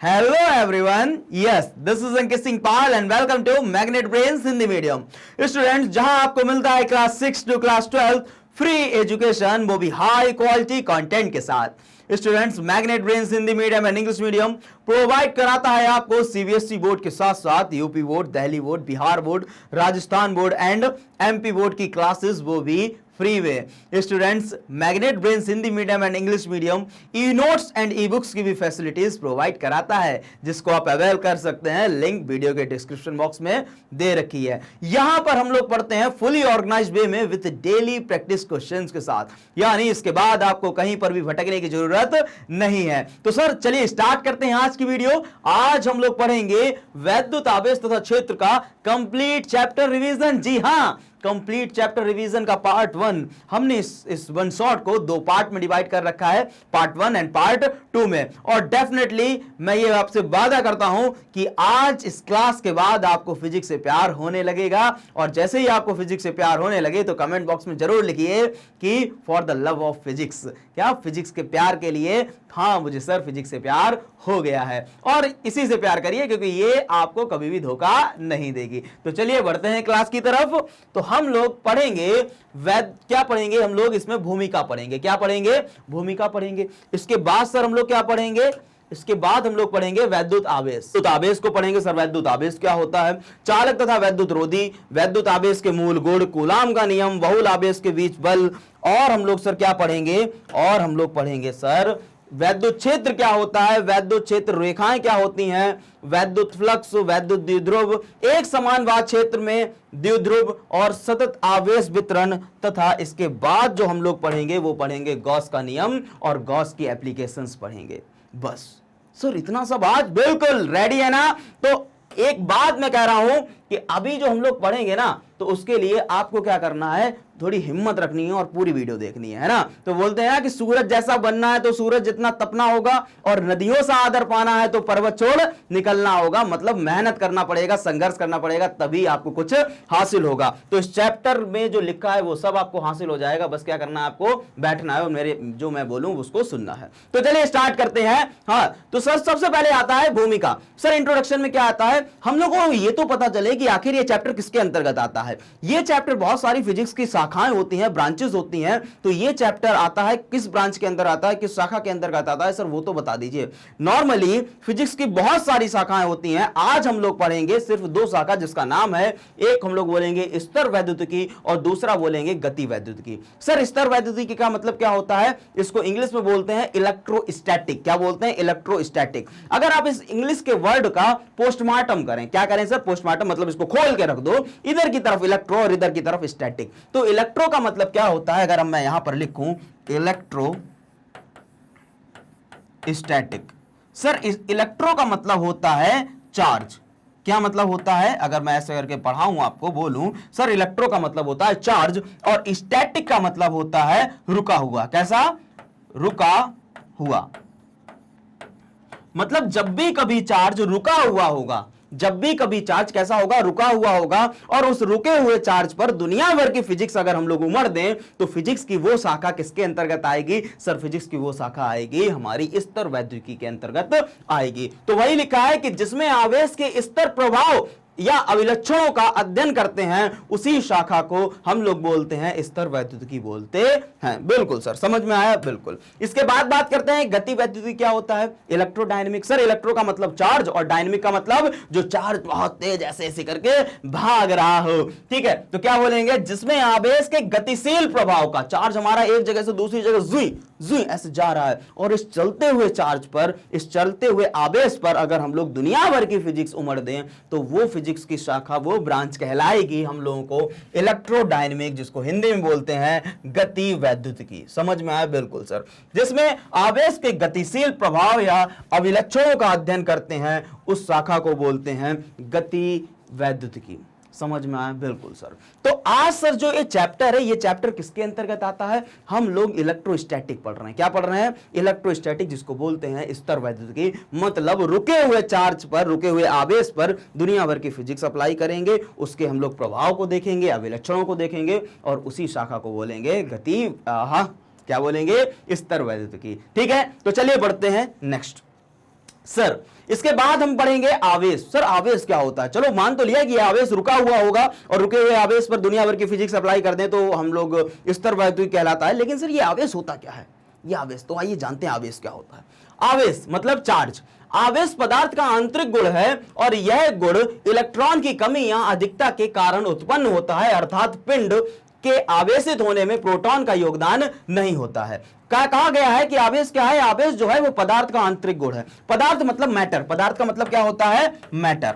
Hello everyone. Yes, this is Ankit Singh Pal and welcome to Magnet Brains Hindi medium. Students, जहां आपको मिलता है class 6 to class 12 free education, वो भी हाई क्वालिटी कंटेंट के साथ। Students, Magnet Brains Hindi medium and English medium provide कराता है आपको सीबीएसई बोर्ड के साथ साथ UP board, Delhi board, Bihar board, Rajasthan board and MP board की क्लासेस, वो भी free way. Students, Magnet Brains Hindi medium and English medium e notes and e books की भी फैसिलिटीज प्रोवाइड कराता है, जिसको आप अवेल कर सकते हैं। लिंक वीडियो के डिस्क्रिप्शन बॉक्स में दे रखी है। यहां पर हम लोग पढ़ते हैं फुली ऑर्गेनाइज्ड वे में विद डेली प्रैक्टिस क्वेश्चंस के साथ, यानी इसके बाद आपको कहीं पर भी भटकने की जरूरत नहीं है। तो सर चलिए स्टार्ट करते हैं आज की वीडियो। आज हम लोग पढ़ेंगे वैद्युत आवेश तथा क्षेत्र का कंप्लीट चैप्टर रिवीजन। जी हां, कंप्लीट चैप्टर रिवीजन का पार्ट 1 हमने इस वन शॉट को दो पार्ट में डिवाइड कर रखा है, पार्ट 1 एंड पार्ट 2 में। और डेफिनेटली मैं ये आपसे वादा करता हूं कि आज इस क्लास के बाद आपको फिजिक्स से प्यार होने लगेगा। और जैसे ही आपको फिजिक्स से प्यार होने लगे तो कमेंट बॉक्स में जरूर लिखिए कि for the love of physics, क्या फिजिक्स के प्यार के लिए, हाँ मुझे सर फिजिक्स से प्यार हो गया है। और इसी से प्यार करिए, क्योंकि ये आपको कभी भी धोखा नहीं देगी। तो चलिए बढ़ते हैं क्लास की तरफ। तो हम लोग पढ़ेंगे क्या पढ़ेंगे हम लोग इसमें? भूमिका पढ़ेंगे। क्या पढ़ेंगे? भूमिका पढ़ेंगे। इसके बाद सर हम लोग क्या पढ़ेंगे? इसके बाद हम लोग पढ़ेंगे वैद्युत आवेश। वैद्युत आवेश को पढ़ेंगे। सर वैद्युत आवेश क्या होता है? चालक तथा वैद्युत रोधी, वैद्युत आवेश के मूल गुण, कूलाम का नियम, बहुल आवेश के बीच बल। और हम लोग सर क्या पढ़ेंगे? और हम लोग पढ़ेंगे सर वैद्युत क्षेत्र क्या होता है, वैद्युत क्षेत्र रेखाएं क्या होती हैं, वैद्युत फ्लक्स, वैद्युत द्विध्रुव, एक समान वाहक क्षेत्र में द्विध्रुव और सतत आवेश वितरण। तथा इसके बाद जो हम लोग पढ़ेंगे वो पढ़ेंगे गॉस का नियम और गॉस की एप्लीकेशंस पढ़ेंगे। बस सर इतना सब आज बिल्कुल रेडी है ना? तो एक बात मैं कह रहा हूं कि अभी जो हम लोग पढ़ेंगे ना, तो उसके लिए आपको क्या करना है, थोड़ी हिम्मत रखनी है और पूरी वीडियो देखनी है ना? तो बोलते हैं ना कि सूरज जैसा बनना है तो सूरज जितना तपना होगा, और नदियों सा आदर पाना है तो पर्वत छोड़ निकलना होगा। मतलब मेहनत करना पड़ेगा, संघर्ष करना पड़ेगा, तभी आपको कुछ हासिल होगा। तो इस चैप्टर में जो लिखा है वो सब आपको हासिल हो जाएगा। बस क्या करना है, आपको बैठना है और मेरे जो मैं बोलूं उसको सुनना है। तो चलिए स्टार्ट करते हैं। हाँ, तो सर सबसे पहले आता है भूमिका। सर इंट्रोडक्शन में क्या आता है, हम लोगों को ये तो पता चले कि आखिर ये चैप्टर किसके अंतर्गत आता है। ये चैप्टर बहुत सारी फिजिक्स की शाखाएं होती हैं, ब्रांचेस होती हैं। तो ये चैप्टर आता है किस ब्रांच के अंदर आता है, किस शाखा के अंतर्गत आता है? सर वो तो बता दीजिए। नॉर्मली फिजिक्स की बहुत सारी शाखाएं होती हैं। आज हम लोग पढ़ेंगे सिर्फ दो शाखा, जिसका नाम है, एक हम लोग बोलेंगे स्तर वैद्युतिकी और दूसरा बोलेंगे गति वैद्युतिकी। सर स्तर वैद्युतिकी का मतलब क्या होता है? इसको इंग्लिश में बोलते हैं इलेक्ट्रोस्टैटिक। क्या बोलते हैं? इलेक्ट्रोस्टैटिक। अगर आप इस इंग्लिश के वर्ड का पोस्टमार्टम करें, क्या करें सर? पोस्टमार्टम मतलब इसको खोल के रख दो, इधर की तरफ इलेक्ट्रो और इधर की तरफ स्टैटिक। तो इलेक्ट्रो का मतलब क्या होता है? अगर मैं यहां पर लिखूं इलेक्ट्रो स्टैटिक, सर इस इलेक्ट्रो का मतलब होता है चार्ज। क्या मतलब होता है? अगर मैं ऐसे करके पढ़ाऊं आपको, बोलूं सर इलेक्ट्रो का मतलब होता है चार्ज, और स्टैटिक का मतलब होता है रुका हुआ। कैसा? रुका हुआ। मतलब जब भी कभी चार्ज रुका हुआ होगा, जब भी कभी चार्ज कैसा होगा? रुका हुआ होगा। और उस रुके हुए चार्ज पर दुनिया भर की फिजिक्स अगर हम लोग उमड़ दें, तो फिजिक्स की वो शाखा किसके अंतर्गत आएगी? सर फिजिक्स की वो शाखा आएगी हमारी स्तर वैद्युतिकी के अंतर्गत आएगी। तो वही लिखा है कि जिसमें आवेश के स्तर प्रभाव या अभिलक्षणों का अध्ययन करते हैं, उसी शाखा को हम लोग बोलते हैं स्तर वैद्युतिकी बोलते हैं। बिल्कुल सर, समझ में आया? बिल्कुल। इसके बाद बात करते हैं गति वैद्युतिकी क्या होता है? इलेक्ट्रोडायनेमिक। सर इलेक्ट्रो का मतलब चार्ज और डायनेमिक का मतलब जो चार्ज बहुत तेज ऐसे करके भाग रहा हो। ठीक है, तो क्या बोलेंगे? जिसमें आवेश के गतिशील प्रभाव का, चार्ज हमारा एक जगह से दूसरी जगह जुई जुई ऐसे जा रहा है, और इस चलते हुए चार्ज पर, इस चलते हुए आवेश पर अगर हम लोग दुनिया भर की फिजिक्स उमड़ दें, तो वो फिजिक्स की शाखा, वो ब्रांच कहलाएगी हम लोगों को इलेक्ट्रोडायनेमिक, जिसको हिंदी में बोलते हैं गति वैद्युतिकी। समझ में आया? बिल्कुल सर। जिसमें आवेश के गतिशील प्रभाव या अभिलक्षणों का अध्ययन करते हैं, उस शाखा को बोलते हैं गति वैद्युतिकी। समझ में आया? बिल्कुल सर। तो आज सर जो ये चैप्टर है, ये चैप्टर किसके अंतर्गत आता है? हम लोग इलेक्ट्रोस्टैटिक पढ़ रहे हैं। क्या पढ़ रहे हैं? इलेक्ट्रोस्टैटिक, जिसको बोलते हैं स्तर वैद्युतिकी। मतलब रुके हुए चार्ज पर, रुके हुए आवेश पर दुनिया भर की फिजिक्स अप्लाई करेंगे, उसके हम लोग प्रभाव को देखेंगे, अभिलक्षणों को देखेंगे, और उसी शाखा को बोलेंगे गति, क्या बोलेंगे? स्तर वैद्युतिकी। ठीक है, तो चलिए बढ़ते हैं नेक्स्ट। सर इसके बाद हम पढ़ेंगे आवेश। सर आवेश क्या होता है? चलो मान तो लिया कि आवेश रुका हुआ होगा और रुके हुए आवेश पर दुनिया भर की फिजिक्स अप्लाई कर दें तो हम लोग स्तर वैद्युत कहलाता है। लेकिन सर ये आवेश होता क्या है? ये आवेश, तो आइए जानते हैं आवेश क्या होता है। आवेश मतलब चार्ज। आवेश पदार्थ का आंतरिक गुण है और यह गुण इलेक्ट्रॉन की कमी या अधिकता के कारण उत्पन्न होता है, अर्थात पिंड के आवेशित होने में प्रोटॉन का योगदान नहीं होता है। कहा गया है कि आवेश क्या है? आवेश जो है वो पदार्थ का आंतरिक गुण है। पदार्थ मतलब मैटर, पदार्थ का मतलब क्या होता है? मैटर।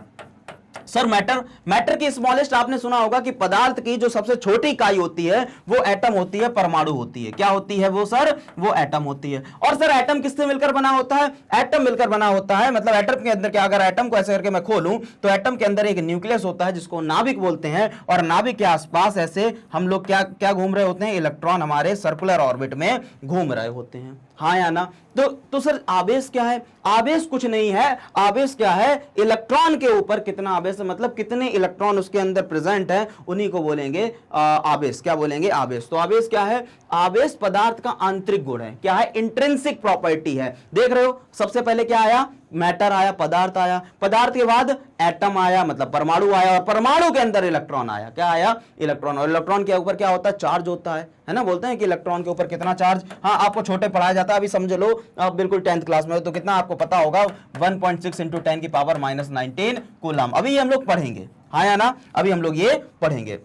सर मैटर की स्मॉलेस्ट आपने सुना होगा कि पदार्थ की जो सबसे छोटी इकाई होती है वो एटम होती है, परमाणु होती है। क्या होती है वो सर? वो एटम होती है। और सर एटम किससे मिलकर बना होता है? एटम मिलकर बना होता है। मतलब एटम के अंदर क्या, अगर एटम को ऐसे करके मैं खोलूं तो एटम के अंदर एक न्यूक्लियस होता है जिसको नाभिक बोलते हैं, और नाभिक के आसपास ऐसे हम लोग क्या घूम रहे होते हैं? इलेक्ट्रॉन हमारे सर्कुलर ऑर्बिट में घूम रहे होते हैं। हाँ या ना? तो सर आवेश क्या है? आवेश कुछ नहीं है। आवेश क्या है? इलेक्ट्रॉन के ऊपर कितना आवेश है, मतलब कितने इलेक्ट्रॉन उसके अंदर प्रेजेंट है, उन्हीं को बोलेंगे आवेश। क्या बोलेंगे? आवेश। तो आवेश क्या है? आवेश पदार्थ का आंतरिक गुण है। क्या है? इंट्रिंसिक प्रॉपर्टी है। देख रहे हो, सबसे पहले क्या आया? मैटर आया, पदार्थ आया, पदार्थ के बाद एटम आया मतलब परमाणु आया, और परमाणु के अंदर इलेक्ट्रॉन आया। क्या आया? इलेक्ट्रॉन। और इलेक्ट्रॉन के ऊपर क्या होता है? चार्ज होता है ना? बोलते हैं कि इलेक्ट्रॉन के ऊपर कितना चार्ज। हाँ, आपको छोटे पढ़ाया जाता है, अभी समझ लो आप बिल्कुल 10th क्लास में हो तो कितना आपको पता होगा? 1.6 × 10⁻⁻19 कूलम। अभी हम लोग पढ़ेंगे। हाँ या ना? अभी हम लोग ये पढ़ेंगे।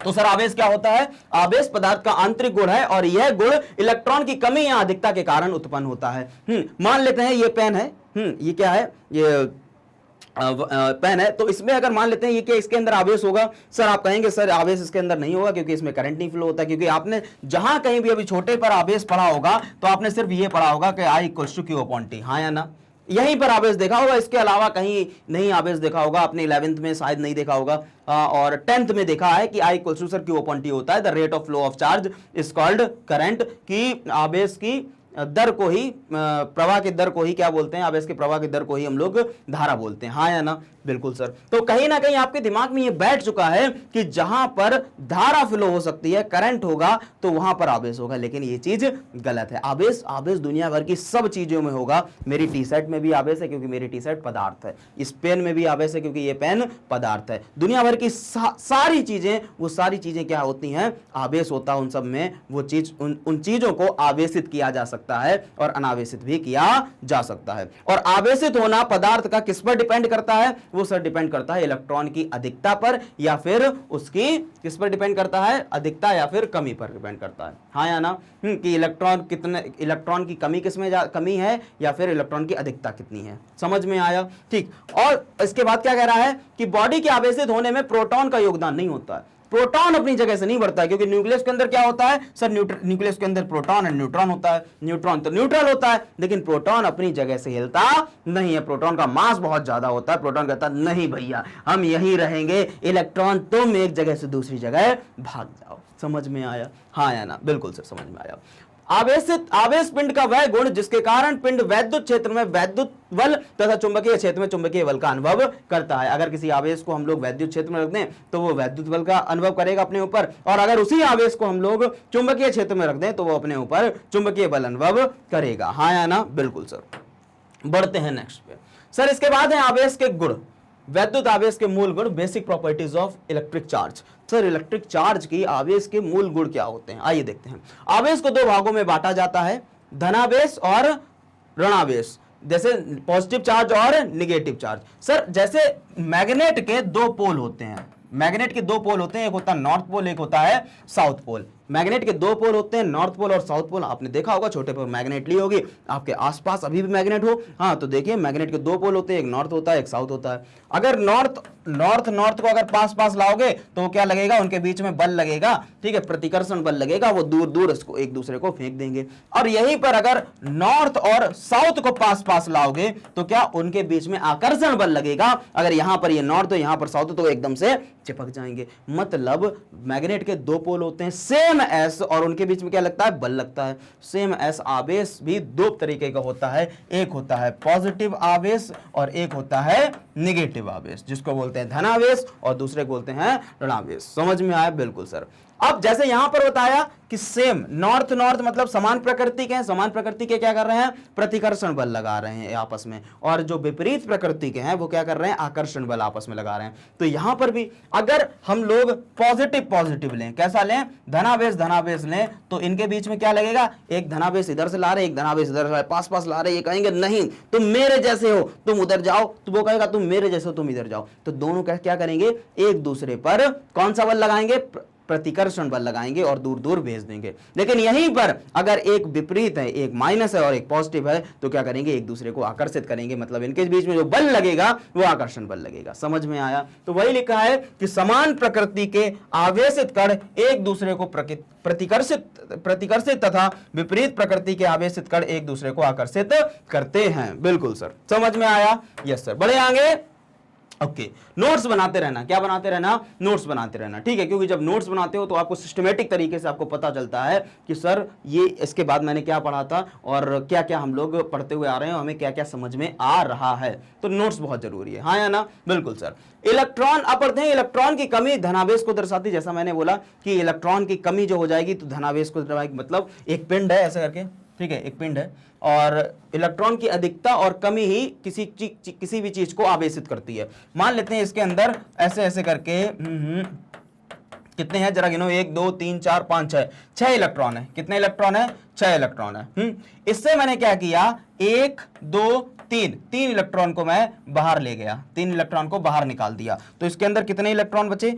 तो सर आवेश क्या होता है? आवेश पदार्थ का आंतरिक गुण है और यह गुण इलेक्ट्रॉन की कमी या अधिकता के कारण उत्पन्न होता है। मान लेते हैं ये पेन है, ये क्या है? ये पेन है। तो इसमें अगर मान लेते हैं ये क्या, इसके अंदर आवेश होगा? सर आप कहेंगे सर आवेश इसके अंदर नहीं होगा क्योंकि इसमें करंट नहीं फ्लो होता। क्योंकि आपने जहां कहीं भी अभी छोटे पर आवेश पढ़ा होगा तो आपने सिर्फ ये पढ़ा होगा कि I = Q/T। हाँ या ना? यहीं पर आवेश देखा होगा, इसके अलावा कहीं नहीं आवेश देखा होगा। आपने 11th में शायद नहीं देखा होगा, और 10th में देखा है कि I = Q/T होता है। The rate of flow of charge is called current. की आवेश की दर को ही, प्रवाह की दर को ही क्या बोलते हैं? आवेश के प्रवाह की दर को ही हम लोग धारा बोलते हैं। हाँ या ना? बिल्कुल सर। तो कहीं ना कहीं आपके दिमाग में ये बैठ चुका है कि जहां पर धारा फ्लो हो सकती है, करंट होगा, तो वहां पर आवेश होगा। लेकिन ये चीज गलत है। आवेश दुनिया भर की सब चीजों में होगा। मेरी टी शर्ट में भी आवेश है क्योंकि मेरी टी शर्ट पदार्थ है। इस पेन में भी आवेश है क्योंकि ये पेन पदार्थ है। दुनिया भर की सारी चीजें, वो सारी चीजें क्या होती हैं? आवेश होता है उन सब में। वो चीज, उन चीजों को आवेशित किया जा सकता है और अनावेशित भी किया जा सकता है। और आवेशित होना पदार्थ का किस पर डिपेंड करता है? वो सर डिपेंड करता है इलेक्ट्रॉन की अधिकता पर, या फिर उसकी किस पर डिपेंड करता है? अधिकता या फिर कमी पर डिपेंड करता है। हाँ या ना? कि इलेक्ट्रॉन की कमी किसमें कमी है या फिर इलेक्ट्रॉन की अधिकता कितनी है। समझ में आया? ठीक। और इसके बाद क्या कह रहा है कि बॉडी के आवेशित होने में प्रोटॉन का योगदान नहीं होता है। प्रोटॉन अपनी जगह से नहीं बढ़ता है क्योंकि न्यूक्लियस के अंदर क्या होता है? सर न्यूक्लियस के अंदर प्रोटॉन और न्यूट्रॉन होता है। न्यूट्रॉन तो न्यूट्रल होता है, लेकिन प्रोटॉन अपनी जगह से हिलता नहीं है। प्रोटॉन का मास बहुत ज्यादा होता है। प्रोटॉन कहता है नहीं भैया, हम यहीं रहेंगे, इलेक्ट्रॉन तुम एक जगह से दूसरी जगह भाग जाओ। समझ में आया? हाँ या ना? बिल्कुल सर, समझ में आया। आवेश पिंड का वह गुण जिसके कारण पिंड वैद्युत क्षेत्र में वैद्युत बल तथा चुंबकीय क्षेत्र में चुंबकीय बल का अनुभव करता है। अगर किसी आवेश को हम लोग वैद्युत क्षेत्र में रख दें तो वो वैद्युत बल का अनुभव करेगा अपने ऊपर, और अगर उसी आवेश को हम लोग चुंबकीय क्षेत्र में रख दें तो वो अपने ऊपर चुंबकीय बल अनुभव करेगा। हाँ या ना? बिल्कुल सर। बढ़ते हैं नेक्स्ट पे। सर इसके बाद है आवेश के गुण। वैद्युत आवेश के मूल गुण, basic properties of electric charge. Sir electric charge की आवेश के मूल गुण क्या होते हैं? आइए देखते हैं। आवेश को दो भागों में बांटा जाता है, धनावेश और ऋणावेश। जैसे पॉजिटिव चार्ज और निगेटिव चार्ज। सर जैसे मैग्नेट के दो पोल होते हैं, मैग्नेट के दो पोल होते हैं, एक होता है नॉर्थ पोल, एक होता है साउथ पोल। मैग्नेट के दो पोल होते हैं, नॉर्थ पोल और साउथ पोल। आपने देखा होगा, छोटे पर मैग्नेट ली होगी, आपके आसपास अभी भी मैग्नेट हो। हाँ तो देखिए, मैग्नेट के दो पोल होते हैं, एक नॉर्थ होता है, एक साउथ होता है। अगर नॉर्थ को अगर पास पास लाओगे तो क्या लगेगा? उनके बीच में बल लगेगा, ठीक है, प्रतिकर्षण बल लगेगा, वो दूर दूर इसको एक दूसरे को फेंक देंगे। और यहीं पर अगर नॉर्थ और साउथ को पास पास लाओगे तो क्या उनके बीच में आकर्षण बल लगेगा। अगर यहां पर ये नॉर्थ हो, यहां पर साउथ हो, तो एकदम से चिपक जाएंगे। मतलब मैग्नेट के दो पोल होते हैं सेम एस, और उनके बीच में क्या लगता है? बल लगता है। सेम एस आवेश भी दो तरीके का होता है, एक होता है पॉजिटिव आवेश और एक होता है निगेटिव आवेश, जिसको बोलते हैं धनावेश और दूसरे को बोलते हैं ऋणावेश। समझ में आया? बिल्कुल सर। अब जैसे यहां पर बताया कि सेम नॉर्थ नॉर्थ मतलब समान प्रकृति के हैं, समान प्रकृति के क्या कर रहे हैं, प्रतिकर्षण बल लगा रहे हैं आपस में, और जो विपरीत प्रकृति के हैं वो क्या कर रहे हैं, आकर्षण बल आपस में लगा रहे हैं। तो यहां पर भी अगर हम लोग पॉजिटिव पॉजिटिव लें, कैसा लें, धनावेश धनावेश लें, तो इनके बीच में क्या लगेगा, एक धनावेश इधर से ला रहे, एक धनावेश इधर से पास पास ला रहे, ये कहेंगे नहीं तुम मेरे जैसे हो, तुम उधर जाओ, तो वो कहेगा तुम मेरे जैसे हो, तुम इधर जाओ। तो दोनों क्या करेंगे, एक दूसरे पर कौन सा बल लगाएंगे, प्रतिकर्षण बल लगाएंगे और दूर दूर भेज देंगे। लेकिन यहीं पर अगर एक विपरीत है, एक माइनस है और एक पॉजिटिव है, तो क्या करेंगे, एक दूसरे को आकर्षित करेंगे, मतलब इनके बीच में जो बल लगेगा वो आकर्षण बल लगेगा। समझ में आया? तो वही लिखा है कि समान प्रकृति के आवेशित कण एक दूसरे को प्रतिकर्षित तथा विपरीत प्रकृति के आवेशित कण एक दूसरे को आकर्षित करते हैं। बिल्कुल सर, समझ में आया? Yes sir. बढ़े आगे। ओके, नोट्स बनाते रहना, क्या बनाते रहना, नोट्स बनाते रहना, ठीक है, क्योंकि जब नोट्स बनाते हो तो आपको सिस्टमेटिक तरीके से आपको पता चलता है कि सर ये इसके बाद मैंने क्या पढ़ा था और क्या क्या हम लोग पढ़ते हुए आ रहे हैं, हमें क्या क्या समझ में आ रहा है। तो नोट्स बहुत जरूरी है, हाँ या ना? बिल्कुल सर। इलेक्ट्रॉन, अब पढ़ते हैं इलेक्ट्रॉन की कमी धनावेश को दर्शाती, जैसा मैंने बोला कि इलेक्ट्रॉन की कमी जो हो जाएगी तो धनावेश को दर्शाएगी, मतलब एक पिंड है ऐसा करके, ठीक है, एक पिंड है और इलेक्ट्रॉन की अधिकता और कमी ही किसी भी चीज को आवेशित करती है। मान लेते हैं इसके अंदर ऐसे ऐसे करके कितने हैं जरा गिनो, 1 2 3 4 5 6 इलेक्ट्रॉन है। कितने इलेक्ट्रॉन है? 6 इलेक्ट्रॉन है। इससे मैंने क्या किया, 1 2 3 इलेक्ट्रॉन को मैं बाहर ले गया, 3 इलेक्ट्रॉन को बाहर निकाल दिया। तो इसके अंदर कितने इलेक्ट्रॉन बचे?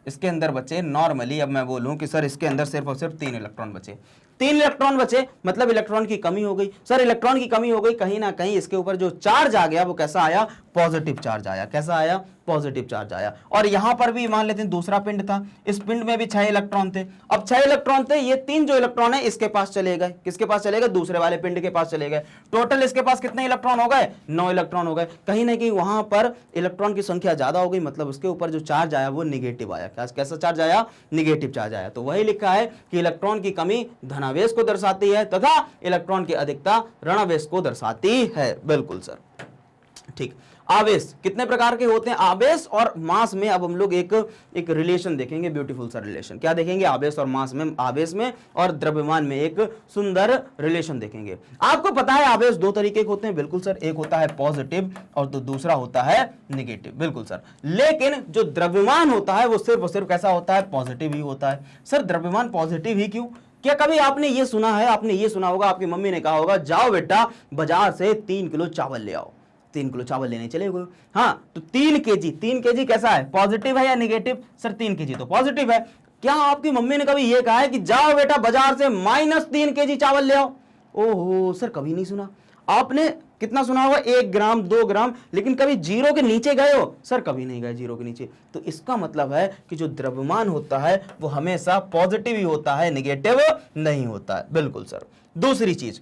इसके अंदर बचे नॉर्मली, अब मैं बोलूं कि सर इसके अंदर सिर्फ और सिर्फ 3 इलेक्ट्रॉन बचे। 3 इलेक्ट्रॉन बचे मतलब इलेक्ट्रॉन की कमी हो गई। सर इलेक्ट्रॉन की कमी हो गई, कहीं ना कहीं इसके ऊपर जो चार्ज आ गया वो कैसा आया, पॉजिटिव चार्ज आया। कैसा आया? पॉजिटिव चार्ज आया। और यहां पर भी मान लेते हैं दूसरा पिंड था, इस पिंड में भी 6 इलेक्ट्रॉन थे। अब 6 इलेक्ट्रॉन थे, ये 3 जो इलेक्ट्रॉन है इसके पास चले गए। किसके पास चले गए? दूसरे वाले पिंड के पास चले गए। टोटल इसके पास कितने इलेक्ट्रॉन हो गए? 9 इलेक्ट्रॉन हो गए। कहीं ना कहीं वहां पर इलेक्ट्रॉन की संख्या ज्यादा हो गई, मतलब उसके ऊपर जो चार्ज आया वो निगेटिव आया। कैसा चार्ज आया? निगेटिव चार्ज आया। तो वही लिखा है कि इलेक्ट्रॉन की कमी धनावेश को दर्शाती है तथा इलेक्ट्रॉन की अधिकता ऋणावेश को दर्शाती है। बिल्कुल सर, ठीक। आवेश कितने प्रकार के होते हैं? आवेश और मास में अब हम लोग एक रिलेशन देखेंगे, ब्यूटीफुल सा रिलेशन। क्या देखेंगे? आवेश और मास में, आवेश में और द्रव्यमान में एक सुंदर रिलेशन देखेंगे। आपको पता है आवेश 2 तरीके के होते हैं। बिल्कुल सर, एक होता है पॉजिटिव और तो दूसरा होता है निगेटिव। बिल्कुल सर, लेकिन जो द्रव्यमान होता है वो सिर्फ और सिर्फ कैसा होता है? पॉजिटिव ही होता है। सर द्रव्यमान पॉजिटिव ही क्यों? क्या कभी आपने ये सुना है, आपने ये सुना होगा, आपकी मम्मी ने कहा होगा जाओ बेटा बाजार से 3 किलो चावल ले आओ, 3 किलो चावल लेने चले गए। हाँ, तो 3 केजी कैसा है? पॉजिटिव है या निगेटिव? सर 3 केजी तो पॉजिटिव है। क्या आपकी मम्मी ने कभी ये कहा है कि जाओ बेटा बाजार से -3 केजी चावल ले आओ? ओहो सर, कभी नहीं सुना। आपने कितना सुना होगा? 1 ग्राम 2 ग्राम, लेकिन कभी 0 के नीचे गए हो? सर कभी नहीं गए 0 के नीचे। तो इसका मतलब है कि जो द्रव्यमान होता है वो हमेशा पॉजिटिव ही होता है, निगेटिव नहीं होता है। बिल्कुल सर। दूसरी चीज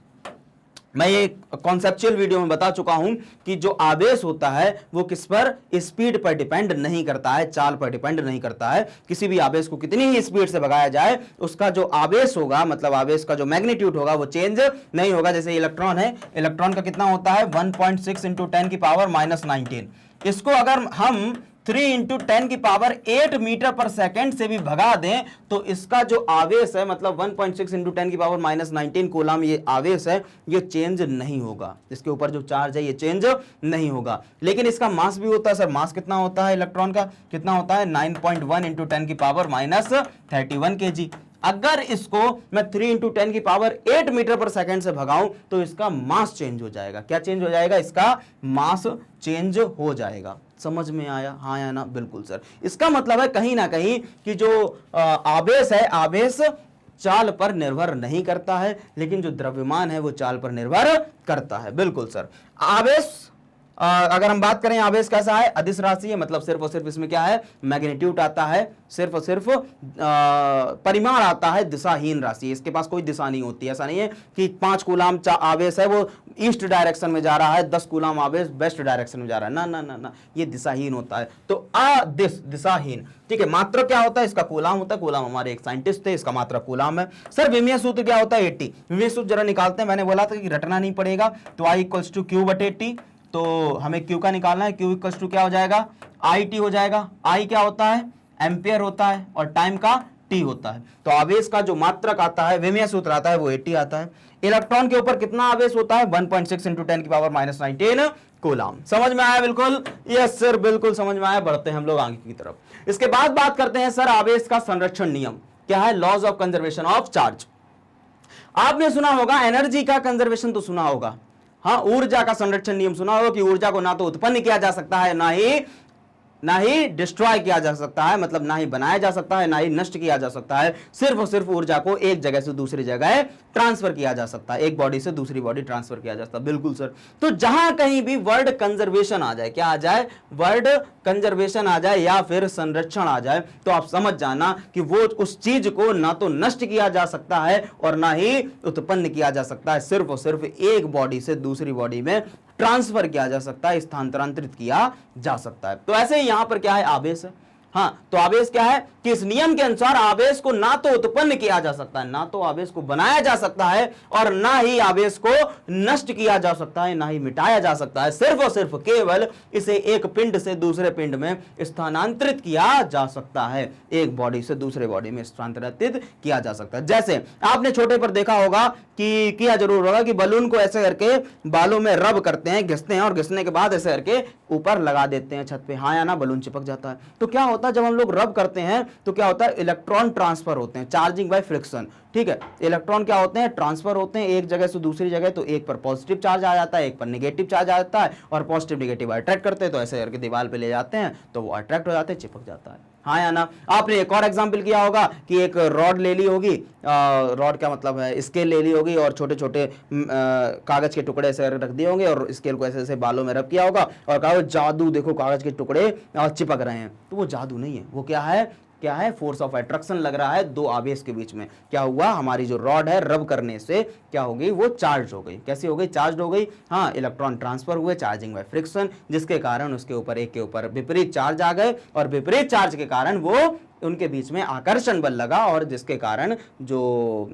मैं ये कॉन्सेप्चुअल वीडियो में बता चुका हूं कि जो आवेश होता है वो किस पर? स्पीड पर डिपेंड नहीं करता है, चाल पर डिपेंड नहीं करता है। किसी भी आवेश को कितनी ही स्पीड से भगाया जाए उसका जो आवेश होगा, मतलब आवेश का जो मैग्नीट्यूड होगा वो चेंज नहीं होगा। जैसे इलेक्ट्रॉन है, इलेक्ट्रॉन का कितना होता है? 1.6 × 10⁻⁻19। इसको अगर हम 3 × 10⁸ मीटर पर सेकेंड से भी भगा दें तो इसका जो आवेश है, मतलब 1.6 × 10⁻⁻19 कूलम ये आवेश है, ये चेंज नहीं होगा। इसके ऊपर जो चार्ज है ये चेंज नहीं होगा। लेकिन इसका मास भी होता है। सर मास कितना होता है इलेक्ट्रॉन का? कितना होता है? 9.1 × 10⁻31 kg। अगर इसको मैं 3 × 10⁸ मीटर पर सेकेंड से भगाऊं तो इसका मास चेंज हो जाएगा। क्या चेंज हो जाएगा? इसका मास चेंज हो जाएगा। समझ में आया? हाँ या ना? बिल्कुल सर। इसका मतलब है कहीं ना कहीं कि जो आवेश है, आवेश चाल पर निर्भर नहीं करता है, लेकिन जो द्रव्यमान है वो चाल पर निर्भर करता है। बिल्कुल सर। आवेश अगर हम बात करें आवेश कैसा है? अदिश राशि है, मतलब सिर्फ और सिर्फ इसमें क्या है? मैग्नीट्यूड आता है, सिर्फ और सिर्फ परिमाण आता है, दिशाहीन राशि। इसके पास कोई दिशा नहीं होती। ऐसा नहीं है कि 5 कूलम आवेश है वो ईस्ट डायरेक्शन में जा रहा है, 10 कूलम आवेश वेस्ट डायरेक्शन में जा रहा है। ना ना ना ना, ये दिशाहीन होता है। तो अदिश, दिशाहीन, ठीक है। मात्रक क्या होता है? इसका कूलम होता है। कूलम हमारे एक साइंटिस्ट थे, इसका मात्रक कूलम है। सर विमीय सूत्र क्या होता है? 80। विमीय सूत्र जरा निकालते हैं। मैंने बोला था कि रटना नहीं पड़ेगा। तो I = Q/80, तो हमें Q का निकालना है। Q = क्या हो जाएगा? IT हो जाएगा। I क्या होता है? एम्पियर होता है और टाइम का टी होता है। तो आवेश का जो मात्रक आता है, विमेय सूत्र आता है, वो 80 आता है। इलेक्ट्रॉन के ऊपर कितना आवेश होता है? 1.6 × 10⁻⁻19 कूलम। समझ में आया? बिल्कुल यस सर, बिल्कुल समझ में आया। बढ़ते हैं हम लोग आगे की तरफ। इसके बाद बात करते हैं सर आवेश का संरक्षण नियम क्या है? Laws of conservation of charge. आपने सुना होगा एनर्जी का कंजर्वेशन तो सुना होगा, हाँ, ऊर्जा का संरक्षण नियम सुना होगा कि ऊर्जा को ना तो उत्पन्न किया जा सकता है, ना ही डिस्ट्रॉय किया जा सकता है, मतलब ना ही बनाया जा सकता है, ना ही नष्ट किया जा सकता है। सिर्फ और सिर्फ ऊर्जा को एक जगह से दूसरी जगह ट्रांसफर किया जा सकता है, एक बॉडी से दूसरी बॉडी ट्रांसफर किया जा सकता है। बिल्कुल सर। तो जहां कहीं भी वर्ड कंजर्वेशन आ जाए, क्या आ जाए? वर्ड कंजर्वेशन आ जाए या फिर संरक्षण आ जाए, तो आप समझ जाना कि वो उस चीज को ना तो नष्ट किया जा सकता है और ना ही उत्पन्न किया जा सकता है, सिर्फ और सिर्फ एक बॉडी से दूसरी बॉडी में ट्रांसफर किया जा सकता है, स्थानांतरित किया जा सकता है। तो ऐसे ही यहां पर क्या है? आवेश है। हाँ, तो आवेश क्या है कि इस नियम के अनुसार आवेश को ना तो उत्पन्न किया जा सकता है, ना तो आवेश को बनाया जा सकता है, और ना ही आवेश को नष्ट किया जा सकता है, ना ही मिटाया जा सकता है। सिर्फ और सिर्फ केवल इसे एक पिंड से दूसरे पिंड में स्थानांतरित किया जा सकता है, एक बॉडी से दूसरे बॉडी में स्थानांतरित किया जा सकता है। जैसे आपने छोटे पर देखा होगा कि किया जरूर होगा कि बलून को ऐसे करके बालों में रब करते हैं, घिसते हैं, और घिसने के बाद ऐसे करके ऊपर लगा देते हैं छत पे, हाँ या ना? बलून चिपक जाता है। तो क्या होता है जब हम लोग रब करते हैं तो क्या होता है? इलेक्ट्रॉन ट्रांसफर होते हैं, चार्जिंग बाय फ्रिक्शन। ठीक है, इलेक्ट्रॉन क्या होते हैं? ट्रांसफर होते हैं एक जगह से दूसरी जगह। तो एक पर पॉजिटिव चार्ज आ जाता है, एक पर नेगेटिव चार्ज आ जाता है, और पॉजिटिव नेगेटिव अट्रैक्ट करते हैं, तो ऐसे करके दीवार पे ले जाते हैं तो वो अट्रैक्ट हो जाते हैं, चिपक जाता है, हाँ या ना? आपने एक और एग्जांपल किया होगा कि एक रॉड ले ली होगी, रॉड का मतलब है स्केल ले ली होगी, और छोटे छोटे कागज के टुकड़े ऐसे रख दिए होंगे, और स्केल को ऐसे ऐसे बालों में रब किया होगा, और कहा जादू देखो कागज के टुकड़े चिपक रहे हैं। तो वो जादू नहीं है, वो क्या है? क्या है? फोर्स ऑफ अट्रैक्शन लग रहा है दो आवेश के बीच में। क्या हुआ? हमारी जो रॉड है रब करने से क्या हो गई? वो चार्ज हो गई। कैसी हो गई? चार्ज हो गई। हाँ, इलेक्ट्रॉन ट्रांसफर हुए, चार्जिंग बाय फ्रिक्शन, जिसके कारण उसके ऊपर एक के ऊपर विपरीत चार्ज आ गए, और विपरीत चार्ज के कारण वो उनके बीच में आकर्षण बल लगा, और जिसके कारण जो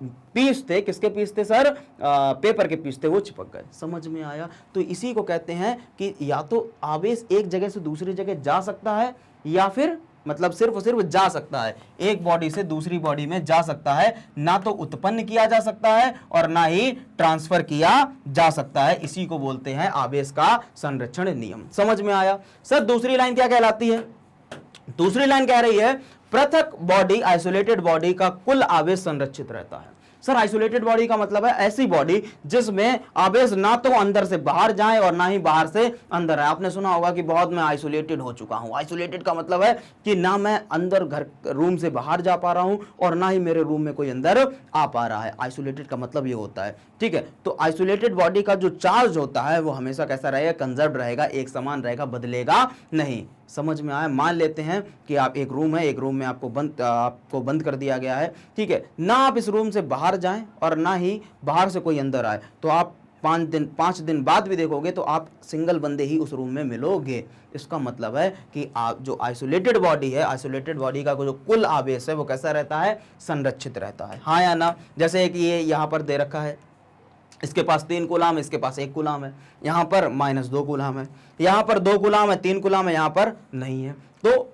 पीस थे, किसके पीस थे सर? पेपर के पीस थे, वो चिपक गए। समझ में आया? तो इसी को कहते हैं कि या तो आवेश एक जगह से दूसरी जगह जा सकता है, या फिर मतलब सिर्फ और सिर्फ जा सकता है, एक बॉडी से दूसरी बॉडी में जा सकता है, ना तो उत्पन्न किया जा सकता है और ना ही ट्रांसफर किया जा सकता है। इसी को बोलते हैं आवेश का संरक्षण नियम। समझ में आया? सर दूसरी लाइन क्या कहलाती है? दूसरी लाइन कह रही है पृथक बॉडी, आइसोलेटेड बॉडी का कुल आवेश संरक्षित रहता है। सर आइसोलेटेड बॉडी का मतलब है ऐसी बॉडी जिसमें आवेश ना तो अंदर से बाहर जाए और ना ही बाहर से अंदर आए। आपने सुना होगा कि बहुत मैं आइसोलेटेड हो चुका हूं। आइसोलेटेड का मतलब है कि ना मैं अंदर घर रूम से बाहर जा पा रहा हूं और ना ही मेरे रूम में कोई अंदर आ पा रहा है। आइसोलेटेड का मतलब ये होता है, ठीक है। तो आइसोलेटेड बॉडी का जो चार्ज होता है वो हमेशा कैसा रहेगा? कंजर्व रहेगा, एक समान रहेगा, बदलेगा नहीं। समझ में आया? मान लेते हैं कि आप एक रूम है, एक रूम में आपको बंद कर दिया गया है, ठीक है ना। आप इस रूम से बाहर जाएं और ना ही बाहर से कोई अंदर आए, तो आप 5 दिन बाद भी देखोगे तो आप सिंगल बंदे ही उस रूम में मिलोगे। इसका मतलब है कि आप जो आइसोलेटेड बॉडी है, आइसोलेटेड बॉडी का जो कुल आवेश है वो कैसा रहता है? संरक्षित रहता है, हाँ या ना। जैसे एक ये यहाँ पर दे रखा है, इसके पास 3 कूलाम, इसके पास 1 कूलाम है, यहाँ पर -2 कूलाम है, यहाँ पर 2 कूलाम है, 3 कूलाम है, यहाँ पर नहीं है। तो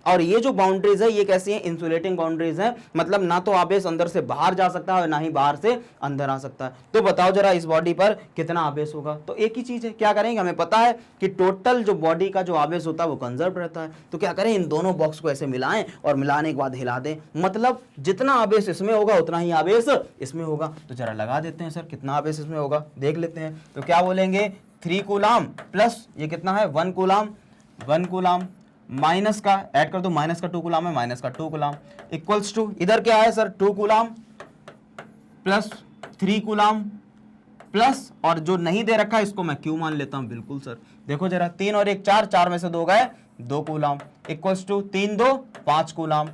और ये जो बाउंड्रीज है ये कैसी है? इंसुलेटिंग बाउंड्रीज है, मतलब ना तो आवेश अंदर से बाहर जा सकता है और ना ही बाहर से अंदर आ सकता है। तो बताओ जरा इस बॉडी पर कितना आवेश होगा? तो एक ही चीज है, क्या करेंगे? हमें पता है कि टोटल जो बॉडी का जो आवेश होता है वो कंजर्व रहता है। तो क्या करें? इन दोनों बॉक्स को ऐसे मिलाएं और मिलाने के बाद हिला दें, मतलब जितना आवेश इसमें होगा उतना ही आवेश इसमें होगा। तो जरा लगा देते हैं सर कितना आवेश इसमें होगा, देख लेते हैं। तो क्या बोलेंगे? 3 कूलाम प्लस ये कितना है? 1 कूलाम, 1 कूलाम माइनस का ऐड कर दो, माइनस का 2 कूलाम है, माइनस का 2 कूलाम इक्वल्स टू इधर क्या है sir? 2 coulomb plus 3 coulomb plus, और जो नहीं दे रखा इसको मैं क्यू मान लेता हूं। बिल्कुल सर, देखो जरा 3 और 1 4, 4 में से 2 गए, 2 coulomb equals to 3 2 5 coulomb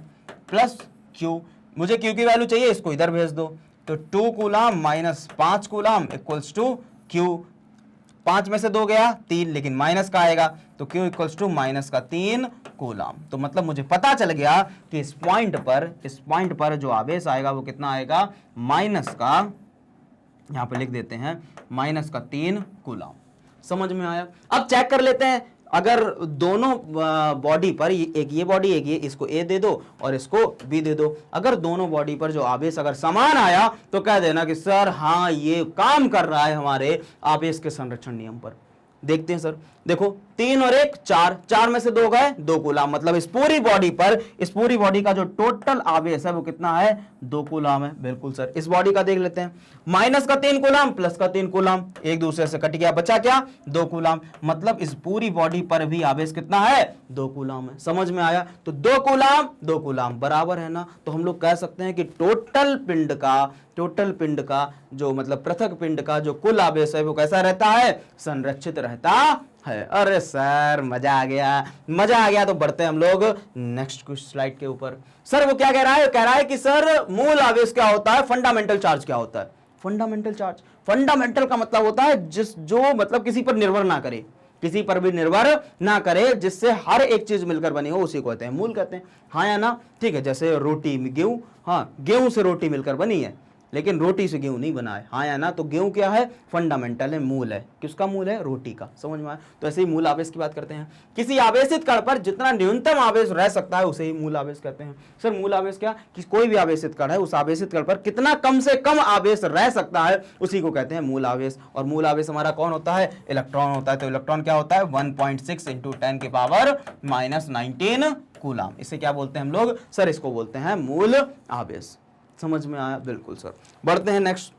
plus Q. मुझे क्यू की वैल्यू चाहिए, इसको इधर भेज दो। तो 2 coulomb minus 5 coulomb equals to Q. 5 में से 2 गया 3, लेकिन माइनस का आएगा, तो Q इक्वल्स टू माइनस का 3 कूलाम। तो मतलब मुझे पता चल गया कि इस पॉइंट पर जो आवेश आएगा वो कितना आएगा? माइनस का, यहां पे लिख देते हैं माइनस का 3 कूलाम। समझ में आया? अब चेक कर लेते हैं अगर दोनों बॉडी पर एक ये बॉडी एक ये, इसको ए दे दो और इसको बी दे दो, अगर दोनों बॉडी पर जो आवेश अगर समान आया तो कह देना कि सर हाँ ये काम कर रहा है हमारे आवेश के संरक्षण नियम पर। देखते हैं सर, देखो 3 और 1 4, 4 में से 2 गए 2 कूलाम, मतलब इस पूरी बॉडी पर, इस पूरी बॉडी का जो टोटल आवेश है वो कितना है 2 कूलाम है। बिल्कुल सर, इस बॉडी का देख लेते हैं, माइनस का 3 कूलाम प्लस का 3 कूलाम, एक दूसरे से कट गया, बचा क्या 2 कूलाम, मतलब इस पूरी बॉडी पर भी आवेश कितना है 2 कूलाम है। समझ में आया? तो 2 कूलाम बराबर है ना, तो हम लोग कह सकते हैं कि टोटल पिंड का जो मतलब पृथक पिंड का जो कुल आवेश है वो कैसा रहता है, संरक्षित रहता है। अरे सर मजा आ गया। तो बढ़ते हैं हम लोग नेक्स्ट कुछ स्लाइड के ऊपर। सर वो क्या कह रहा है कि सर मूल आवेश क्या होता है, फंडामेंटल चार्ज क्या होता है। फंडामेंटल चार्ज, फंडामेंटल का मतलब होता है जो मतलब किसी पर निर्भर ना करे, किसी पर भी निर्भर ना करे, जिससे हर एक चीज मिलकर बनी हो, उसी को कहते हैं मूल कहते हैं। हाँ या ना? ठीक है, जैसे रोटी गेहूं, हाँ गेहूं से रोटी मिलकर बनी है, लेकिन रोटी से गेहूं नहीं बना है। हाँ या ना? तो गेहूं क्या है, फंडामेंटल है, मूल है। किसका मूल है? रोटी का। समझ में आया? तो ऐसे ही मूल आवेश की बात करते हैं, किसी आवेशित कण पर जितना न्यूनतम आवेश रह सकता है उसे ही मूल आवेश कहते हैं। सर मूल आवेश क्या, कि कोई भी आवेशित कण है, उस आवेशित कण पर कितना कम से कम आवेश रह सकता है उसी को कहते हैं मूल आवेश। और मूल आवेश हमारा कौन होता है, इलेक्ट्रॉन होता है। तो इलेक्ट्रॉन क्या होता है 1.6 × 10⁻⁻19 कूलाम। इसे क्या बोलते हैं हम लोग, सर इसको बोलते हैं मूल आवेश। समझ में आया? बिल्कुल सर। बढ़ते हैं नेक्स्ट।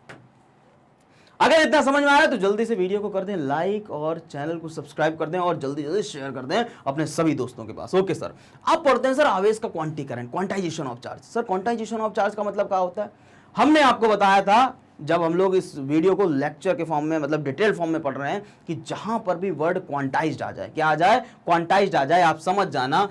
अगर इतना समझ में आया तो जल्दी से वीडियो को कर दें लाइक और चैनल को सब्सक्राइब कर दें और जल्दी शेयर कर दें अपने सभी दोस्तों के पास। ओके सर, अब पढ़ते हैं सर आवेश का क्वांटीकरण, quantization of charge. Sir quantization of charge का मतलब क्या होता है? हमने आपको बताया था जब हम लोग इस वीडियो को लेक्चर के फॉर्म में मतलब डिटेल फॉर्म में पढ़ रहे हैं कि जहां पर भी वर्ड क्वांटाइज्ड आ जाए, क्या आ जाए, क्वांटाइज्ड आ जाए, आप समझ जाना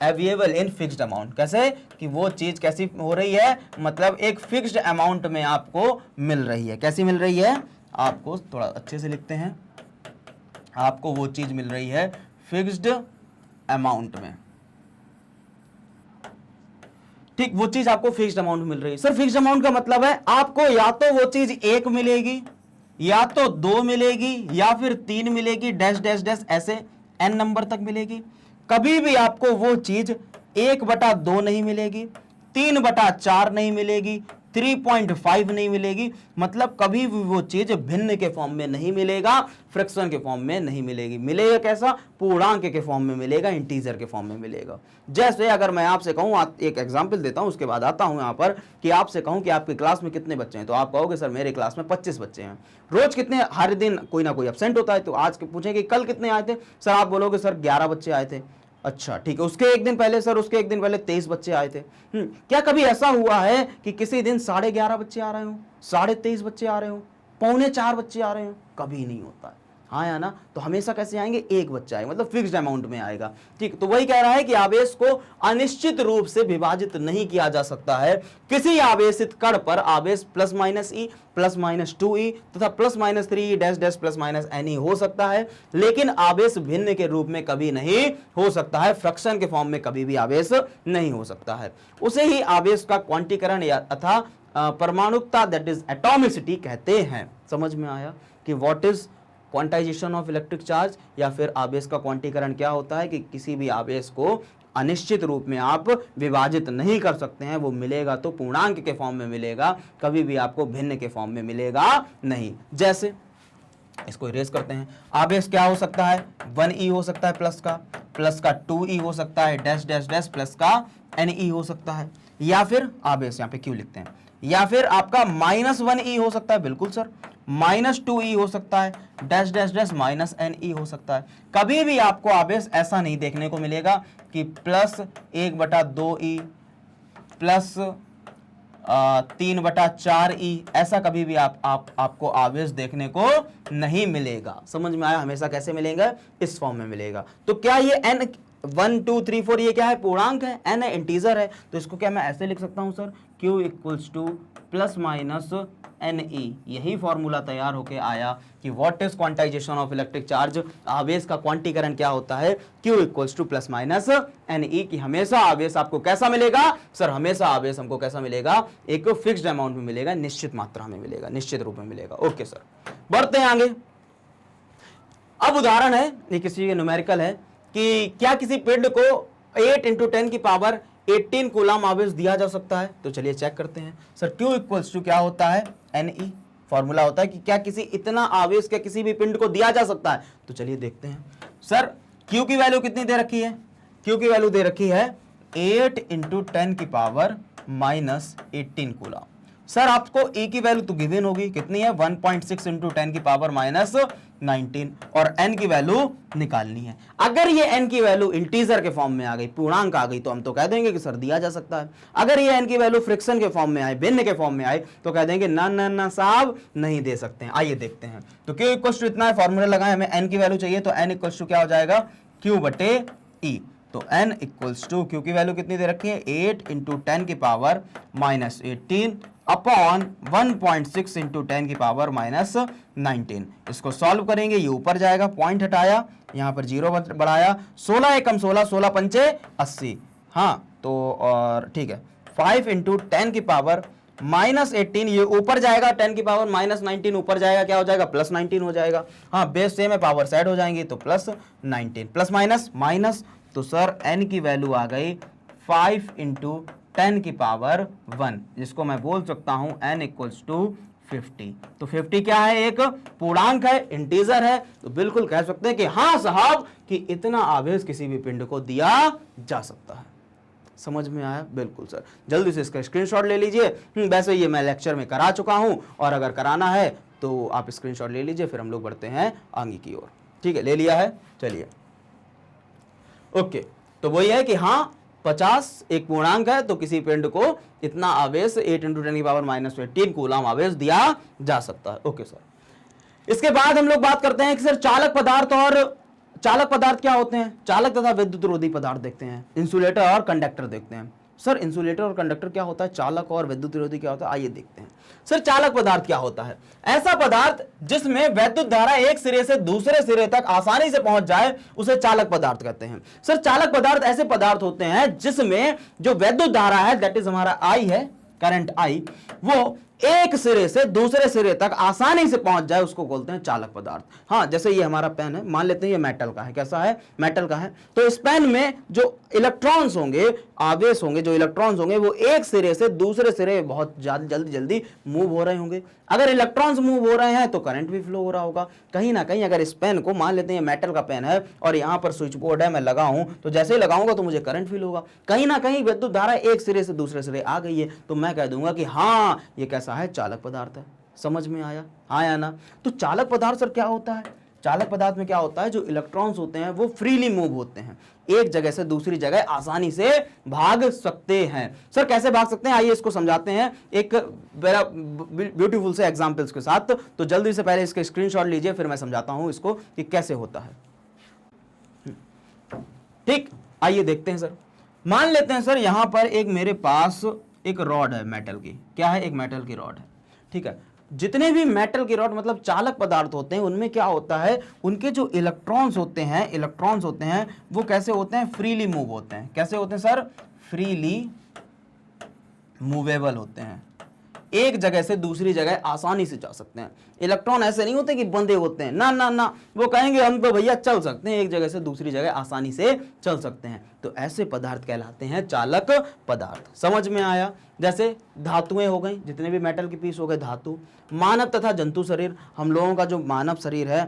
अवेलेबल इन फिक्स्ड अमाउंट। कैसे कि वो चीज कैसी हो रही है, मतलब एक फिक्स्ड अमाउंट में आपको मिल रही है। कैसी मिल रही है, आपको थोड़ा अच्छे से लिखते हैं, आपको वो चीज मिल रही है फिक्स्ड अमाउंट में। ठीक, वो चीज आपको फिक्स्ड अमाउंट मिल रही है। सर फिक्स्ड अमाउंट का मतलब है आपको या तो वो चीज 1 मिलेगी, या तो 2 मिलेगी, या फिर 3 मिलेगी, डैश डैश डैश ऐसे n नंबर तक मिलेगी। कभी भी आपको वो चीज 1/2 नहीं मिलेगी, 3/4 नहीं मिलेगी, 3.5 नहीं मिलेगी, मतलब कभी भी वो चीज भिन्न के फॉर्म में नहीं मिलेगा, फ्रैक्शन के फॉर्म में नहीं मिलेगी। मिलेगा कैसा, पूर्णांक के फॉर्म में मिलेगा, इंटीजर के फॉर्म में मिलेगा। जैसे अगर मैं आपसे कहूं, एक एग्जांपल देता हूं उसके बाद आता हूं यहां पर, कि आपसे कहूं कि आपकी क्लास में कितने बच्चे हैं, तो आप कहोगे सर मेरे क्लास में 25 बच्चे हैं। रोज कितने, हर दिन कोई ना कोई एब्सेंट होता है, तो आज पूछेंगे कल कितने आए थे, सर आप बोलोगे सर 11 बच्चे आए थे। अच्छा ठीक है, उसके एक दिन पहले सर, उसके एक दिन पहले 23 बच्चे आए थे। क्या कभी ऐसा हुआ है कि किसी दिन 11:30 बच्चे आ रहे हो, 23:30 बच्चे आ रहे हो, 3:45 बच्चे आ रहे हो? कभी नहीं होता है। हाँ या ना? तो हमेशा कैसे आएंगे, एक बच्चा आएगा, मतलब फिक्स्ड अमाउंट में आएगा। ठीक, तो वही कह रहा है कि आवेश को अनिश्चित रूप से विभाजित नहीं किया जा सकता है। किसी आवेशित कण पर आवेश +-E, +-2E तथा +-3E डैश डैश +-NE हो सकता है, लेकिन आवेश भिन्न के रूप में कभी नहीं हो सकता है, फ्रैक्शन के फॉर्म में कभी भी आवेश नहीं हो सकता है। उसे ही आवेश का क्वांटीकरण अथवा परमाणुकता दैट इज एटॉमिसिटी कहते हैं। समझ में आया कि what is quantization of electric charge, या फिर आवेश का क्वांटीकरण क्या होता है कि किसी भी आवेश को अनिश्चित रूप में आप विभाजित नहीं कर सकते हैं, वो मिलेगा तो पूर्णांक के फॉर्म में मिलेगा, कभी भी आपको भिन्न के फॉर्म में मिलेगा नहीं। जैसे इसको इरेज करते हैं, आवेश क्या हो सकता है, 1E हो सकता है प्लस का 2E हो सकता है, डैश डैश डैश प्लस का NE हो सकता है, या फिर आवेश यहाँ पे क्यों लिखते हैं, या फिर आपका -1E हो सकता है, बिल्कुल सर, -2E हो सकता है, डैश डैश डैश -NE हो सकता है। कभी भी आपको आवेश ऐसा नहीं देखने को मिलेगा कि +1/2E +3/4E, ऐसा कभी भी आपको आवेश देखने को नहीं मिलेगा। समझ में आया? हमेशा कैसे मिलेगा, इस फॉर्म में मिलेगा। तो क्या ये n 1 2 3 4 ये क्या है, पूर्णांक है, n है, इंटीजर है, तो इसको क्या मैं ऐसे लिख सकता हूं सर, Q = +-NE। यही फॉर्मूला तैयार होके आया कि what is quantization of electric charge, आवेश का क्वांटीकरण क्या होता है, Q = +-NE, कि हमेशा आवेश आपको कैसा मिलेगा सर, हमेशा आवेश हमको कैसा मिलेगा, एक फिक्स्ड अमाउंट में मिलेगा, निश्चित मात्रा में मिलेगा, निश्चित रूप में मिलेगा। ओके सर, बढ़ते हैं आगे। अब उदाहरण है, ये किसी न्यूमेरिकल है कि क्या किसी पिंड को 8 × 10 की पावर 18 कूलम आवेश दिया जा सकता है। तो चलिए चेक करते हैं सर। Q इक्वल्स टू क्या होता है, Ne। फॉर्मूला होता है कि क्या किसी इतना आवेश क्या किसी भी पिंड को दिया जा सकता है। तो चलिए देखते हैं सर, Q की वैल्यू कितनी दे रखी है, Q की वैल्यू दे रखी है 8 × 10 की पावर -18 कूलम। सर आपको E की वैल्यू तो गिवन होगी, कितनी है 1.6 × 10 की पावर -19, और N की वैल्यू निकालनी है। अगर ये N की वैल्यू इंटीजर के फॉर्म में आ गई, पूर्णांक आ गई, तो हम तो कह देंगे कि सर दिया जा सकता है। अगर ये N की वैल्यू फ्रिक्शन के फॉर्म में आए, भिन्न के फॉर्म में आए, तो कह देंगे ना ना ना साहब नहीं दे सकते हैं। आइए देखते हैं। तो Q इक्वल्स टू इतना है, फॉर्मूला लगाएं, हमें N की वैल्यू चाहिए, तो N इक्वल्स टू क्या हो जाएगा Q/E। तो N इक्वल्स टू Q की वैल्यू कितनी दे रखी है 8 × 10 की पावर -18 अपॉन 1.6 × 10 की पावर -19। इसको सॉल्व करेंगे, ये ऊपर जाएगा, पॉइंट हटाया, यहाँ पर 0 बढ़ाया, 16 एकम 16, 16 पंचे 80। हाँ तो और ठीक है, 5 × 10 की पावर -18, ये ऊपर जाएगा, 10 की पावर -19 ऊपर जाएगा, क्या हो जाएगा +19 हो जाएगा। हाँ बेस सेम है, पावर साइड हो जाएंगी, तो +19, प्लस माइनस माइनस, तो सर n की वैल्यू आ गई 5 × 10 की पावर 1, जिसको मैं बोल सकता हूं n इक्वल्स टू 50। तो 50 क्या है, एक पूर्णांक है, इंटीजर है, तो बिल्कुल कह सकते हैं कि हाँ साहब कि इतना आवेश किसी भी पिंड को दिया जा सकता है। समझ में आया? बिल्कुल सर, जल्दी से इसका स्क्रीनशॉट ले लीजिए। वैसे ये मैं लेक्चर में करा चुका हूं, और अगर कराना है तो आप स्क्रीनशॉट ले लीजिए, फिर हम लोग बढ़ते हैं आगे की ओर। ठीक है, ले लिया है, चलिए ओके। तो वही है कि हाँ 50 एक पूर्णांक है, तो किसी पिंड को इतना आवेश 8 × 10 की पावर -18 कूलम आवेश दिया जा सकता है। Okay sir. इसके बाद हम लोग बात करते हैं कि सर चालक पदार्थ, और चालक पदार्थ क्या होते हैं, चालक तथा विद्युत रोधी पदार्थ देखते हैं, इंसुलेटर और कंडक्टर देखते हैं। सर इंसुलेटर और कंडक्टर क्या होता है, चालक और विद्युत विरोधी क्या होता है, आइए देखते हैं। सर चालक पदार्थ क्या होता है, ऐसा पदार्थ जिसमें वैद्युत धारा एक सिरे से दूसरे सिरे तक आसानी से पहुंच जाए, उसे चालक पदार्थ कहते हैं। सर चालक पदार्थ ऐसे पदार्थ होते हैं जिसमें जो वैद्युत धारा है, दैट इज हमारा I है, करंट I, वो एक सिरे से दूसरे सिरे तक आसानी से पहुंच जाए, उसको बोलते हैं चालक पदार्थ। हाँ जैसे ये हमारा पेन है, मान लेते हैं ये मेटल का है, कैसा है, मेटल का है, तो इस पेन में जो इलेक्ट्रॉन्स होंगे, आवेश होंगे, जो इलेक्ट्रॉन्स होंगे, वो एक सिरे से दूसरे सिरे बहुत जल्दी जल्दी मूव हो रहे होंगे। अगर इलेक्ट्रॉन्स मूव हो रहे हैं तो करंट भी फ्लो हो रहा होगा कहीं ना कहीं। अगर इस पेन को, मान लेते हैं मेटल का पेन है और यहाँ पर स्विच बोर्ड है, मैं लगाऊं तो जैसे ही लगाऊंगा तो मुझे करंट फील होगा, कहीं ना कहीं विद्युत धारा एक सिरे से दूसरे सिरे आ गई है, तो मैं कह दूंगा कि हाँ ये कैसा है, चालक पदार्थ है। समझ में आया, आया ना? तो चालक पदार्थ सर क्या होता है, चालक पदार्थ में क्या होता है, जो इलेक्ट्रॉन्स होते हैं वो फ्रीली मूव होते हैं, एक जगह से दूसरी जगह आसानी से भाग सकते हैं। सर कैसे भाग सकते हैं, आइए इसको समझाते हैं एक बड़ा ब्यूटीफुल से एग्जांपल्स के साथ। तो जल्दी से पहले इसके स्क्रीनशॉट लीजिए, फिर मैं समझाता हूं इसको कि कैसे होता है। ठीक, आइए देखते हैं सर। मान लेते हैं सर यहां पर एक मेरे पास एक रॉड है मेटल की, क्या है, एक मेटल की रॉड है, ठीक है। जितने भी मेटल की रॉड मतलब चालक पदार्थ होते हैं, उनमें क्या होता है, उनके जो इलेक्ट्रॉन्स होते हैं वो कैसे होते हैं, फ्रीली मूव होते हैं। कैसे होते हैं सर, फ्रीली मूवेबल होते हैं, एक जगह से दूसरी जगह आसानी से जा सकते हैं। इलेक्ट्रॉन ऐसे नहीं होते कि बंधे होते हैं, ना ना ना, वो कहेंगे हम तो भैया चल सकते हैं, एक जगह से दूसरी जगह आसानी से चल सकते हैं। तो ऐसे पदार्थ कहलाते हैं चालक पदार्थ। समझ में आया? जैसे धातुएं हो गई, जितने भी मेटल के पीस हो गए धातु। मानव तथा जंतु शरीर, हम लोगों का जो मानव शरीर है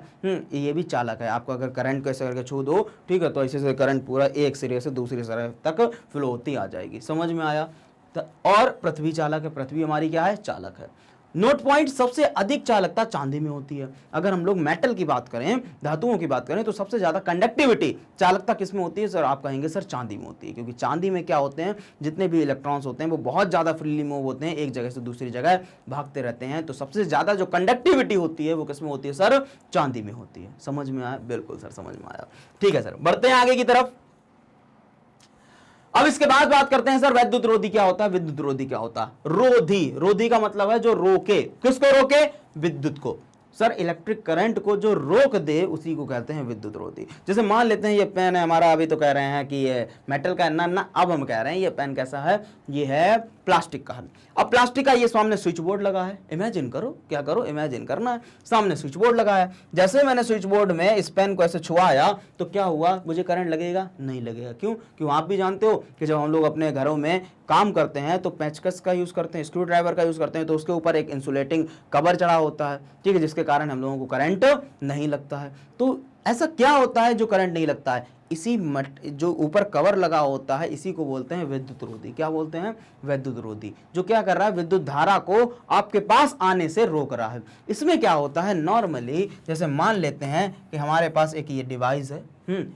ये भी चालक है। आपको अगर करंट को ऐसे करके छू दो, ठीक है, तो ऐसे से करंट पूरा एक सिरे से दूसरे सिरे तक फ्लो होती आ जाएगी। समझ में आया? और पृथ्वी चालक है, पृथ्वी हमारी क्या है, चालक है। नोट पॉइंट, सबसे अधिक चालकता चांदी में होती है। अगर हम लोग मेटल की बात करें, धातुओं की बात करें, तो सबसे ज्यादा कंडक्टिविटी, चालकता किस में होती है सर, आप कहेंगे सर चांदी में होती है, क्योंकि चांदी में क्या होते हैं, जितने भी इलेक्ट्रॉन्स होते हैं वो बहुत ज्यादा फ्रीली मूव होते हैं, एक जगह से दूसरी जगह भागते रहते हैं। तो सबसे ज्यादा जो कंडक्टिविटी होती है वो किस में होती है सर, चांदी में होती है। समझ में आया? बिल्कुल सर समझ में आया। ठीक है सर, बढ़ते हैं आगे की तरफ। अब इसके बाद बात करते हैं सर वैद्युत रोधी क्या होता है, विद्युत रोधी क्या होता है। रोधी, रोधी का मतलब है जो रोके, किसको रोके, विद्युत को। सर इलेक्ट्रिक करंट को जो रोक दे उसी को कहते हैं विद्युत रोधी। जैसे मान लेते हैं ये पेन है हमारा, अभी तो कह रहे हैं कि ये मेटल का है ना, अब हम कह रहे हैं ये पेन कैसा है, ये है प्लास्टिक का हल। अब प्लास्टिक का ये सामने स्विच बोर्ड लगा है, इमेजिन करो, क्या करो, इमेजिन करना है, सामने स्विच बोर्ड लगा है। जैसे मैंने स्विच बोर्ड में इस पेन को ऐसे छुआया तो क्या हुआ, मुझे करंट लगेगा? नहीं लगेगा। क्यों? क्यों आप भी जानते हो कि जब हम लोग अपने घरों में काम करते हैं तो पेचकस का यूज करते हैं, स्क्रू ड्राइवर का यूज करते हैं, तो उसके ऊपर एक इंसुलेटिंग कवर चढ़ा होता है, ठीक है, जिसके कारण हम लोगों को करंट नहीं लगता है। तो ऐसा क्या होता है जो करंट नहीं लगता है? इसी जो ऊपर कवर लगा होता है इसी को बोलते हैं विद्युत रोधी। क्या बोलते हैं? विद्युत रोधी। जो क्या कर रहा है, विद्युत धारा को आपके पास आने से रोक रहा है। इसमें क्या होता है, नॉर्मली जैसे मान लेते हैं कि हमारे पास एक ये डिवाइस है,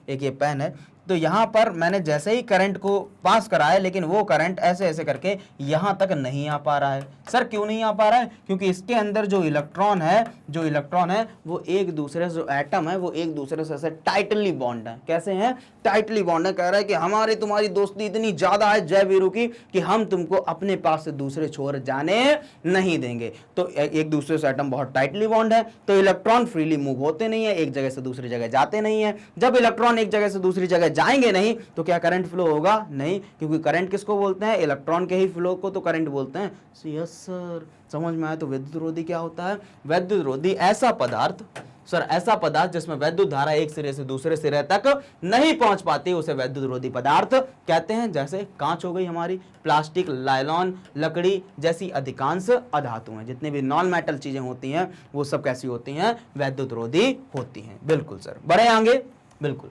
एक ये पेन है, तो यहाँ पर मैंने जैसे ही करंट को पास करा है, लेकिन वो करंट ऐसे ऐसे करके यहाँ तक नहीं आ पा रहा है। सर क्यों नहीं आ पा रहा है? क्योंकि इसके अंदर जो इलेक्ट्रॉन है वो एक दूसरे से, जो एटम है वो एक दूसरे से ऐसे टाइटली बॉन्ड है। कैसे हैं? टाइटली बॉन्ड है। कह रहा है कि हमारी तुम्हारी दोस्ती इतनी ज्यादा है जय वीरू की कि हम तुमको अपने पास से दूसरे छोर जाने नहीं देंगे। तो एक दूसरे से एटम बहुत टाइटली बॉन्ड है, तो इलेक्ट्रॉन फ्रीली मूव होते नहीं है, एक जगह से दूसरी जगह जाते नहीं है। जब इलेक्ट्रॉन एक जगह से दूसरी जगह जाएंगे नहीं तो क्या करंट फ्लो होगा? नहीं, क्योंकि करंट किसको बोलते हैं? इलेक्ट्रॉन के ही फ्लो को तो करंट बोलते हैं। यस सर, समझ में आया। तो विद्युत रोधी क्या होता है? विद्युत रोधी ऐसा पदार्थ, सर ऐसा पदार्थ जिसमें विद्युत धारा एक सिरे से दूसरे सिरे तक नहीं पहुंच पाती, उसे विद्युत रोधी पदार्थ कहते हैं। जैसे कांच हो गई हमारी, प्लास्टिक, लाइलॉन, लकड़ी जैसी अधिकांश अधातु हैं, जितने भी नॉन मेटल चीजें होती हैं वो सब कैसी होती हैं? विद्युत रोधी होती हैं। बिल्कुल सर, बढ़े आगे। बिल्कुल।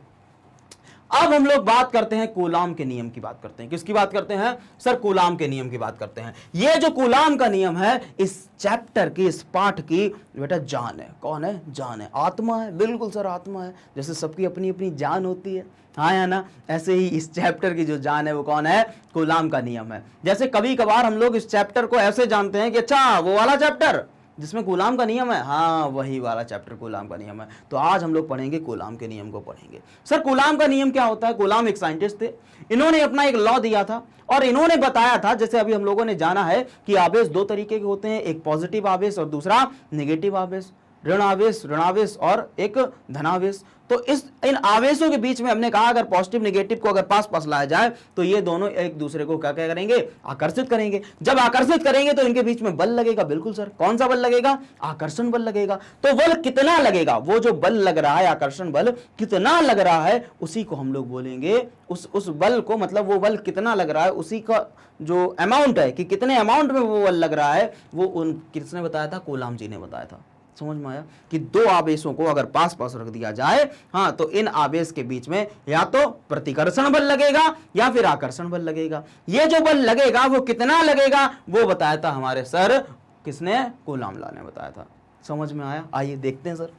अब हम लोग बात करते हैं कूलाम के नियम की बात करते हैं। किसकी बात करते हैं? सर कूलाम के नियम की बात करते हैं। ये जो कूलाम का नियम है इस चैप्टर की, इस पाठ की बेटा जान है। कौन है? जान है, आत्मा है। बिल्कुल सर, आत्मा है। जैसे सबकी अपनी अपनी जान होती है, हाँ या ना, ऐसे ही इस चैप्टर की जो जान है वो कौन है? कूलाम का नियम है। जैसे कभी कभार हम लोग इस चैप्टर को ऐसे जानते हैं कि अच्छा वो वाला चैप्टर जिसमें कूलाम का नियम है, हाँ वही वाला चैप्टर कूलाम का नियम है। तो आज हम लोग पढ़ेंगे कूलाम के नियम को पढ़ेंगे। सर कूलाम का नियम क्या होता है? कूलाम एक साइंटिस्ट थे, इन्होंने अपना एक लॉ दिया था और इन्होंने बताया था, जैसे अभी हम लोगों ने जाना है कि आवेश दो तरीके के होते हैं, एक पॉजिटिव आवेश और दूसरा नेगेटिव आवेश, ऋणावेश और एक धनावेश। तो इन आवेशों के बीच में हमने कहा अगर पॉजिटिव नेगेटिव को अगर पास पास लाया जाए तो ये दोनों एक दूसरे को क्या करेंगे? आकर्षित करेंगे। जब आकर्षित करेंगे तो इनके बीच में बल लगेगा। बिल्कुल सर, कौन सा बल लगेगा? आकर्षण बल लगेगा। तो बल कितना लगेगा? वो जो बल लग रहा है, आकर्षण बल कितना लग रहा है, उसी को हम लोग बोलेंगे, उस बल को, मतलब वो बल कितना लग रहा है उसी का जो अमाउंट है कि कितने अमाउंट में वो बल लग रहा है, वो किसने बताया था? कूलाम जी ने बताया था। समझ में आया कि दो आवेशों को अगर पास पास रख दिया जाए, हाँ, तो इन आवेश के बीच में या तो प्रतिकर्षण बल लगेगा या फिर आकर्षण बल लगेगा। ये जो बल लगेगा वो कितना लगेगा वो बताया था हमारे सर, किसने? कूलाम ला ने बताया था। समझ में आया? आइए देखते हैं सर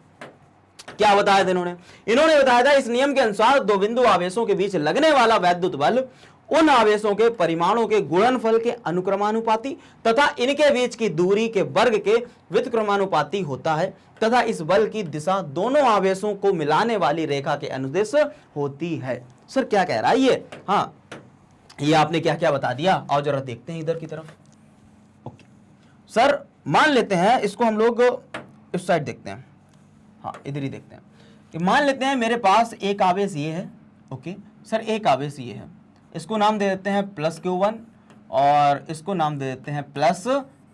क्या बताया था इन्होंने बताया था इस नियम के अनुसार दो बिंदु आवेशों के बीच लगने वाला वैद्युत बल उन आवेशों के परिमाणों के गुणनफल के अनुक्रमानुपाती तथा इनके बीच की दूरी के वर्ग के व्युत्क्रमानुपाती होता है तथा इस बल की दिशा दोनों आवेशों को मिलाने वाली रेखा के अनुदिश होती है। सर क्या कह रहा है ये? हाँ, ये आपने क्या क्या बता दिया। आओ जरा देखते हैं इधर की तरफ। ओके सर, मान लेते हैं इसको हम लोग इस साइड देखते हैं, हाँ इधर ही देखते हैं। मान लेते हैं मेरे पास एक आवेश ये है, ओके सर, एक आवेश ये है, इसको नाम दे देते हैं प्लस Q1 और इसको नाम दे देते हैं प्लस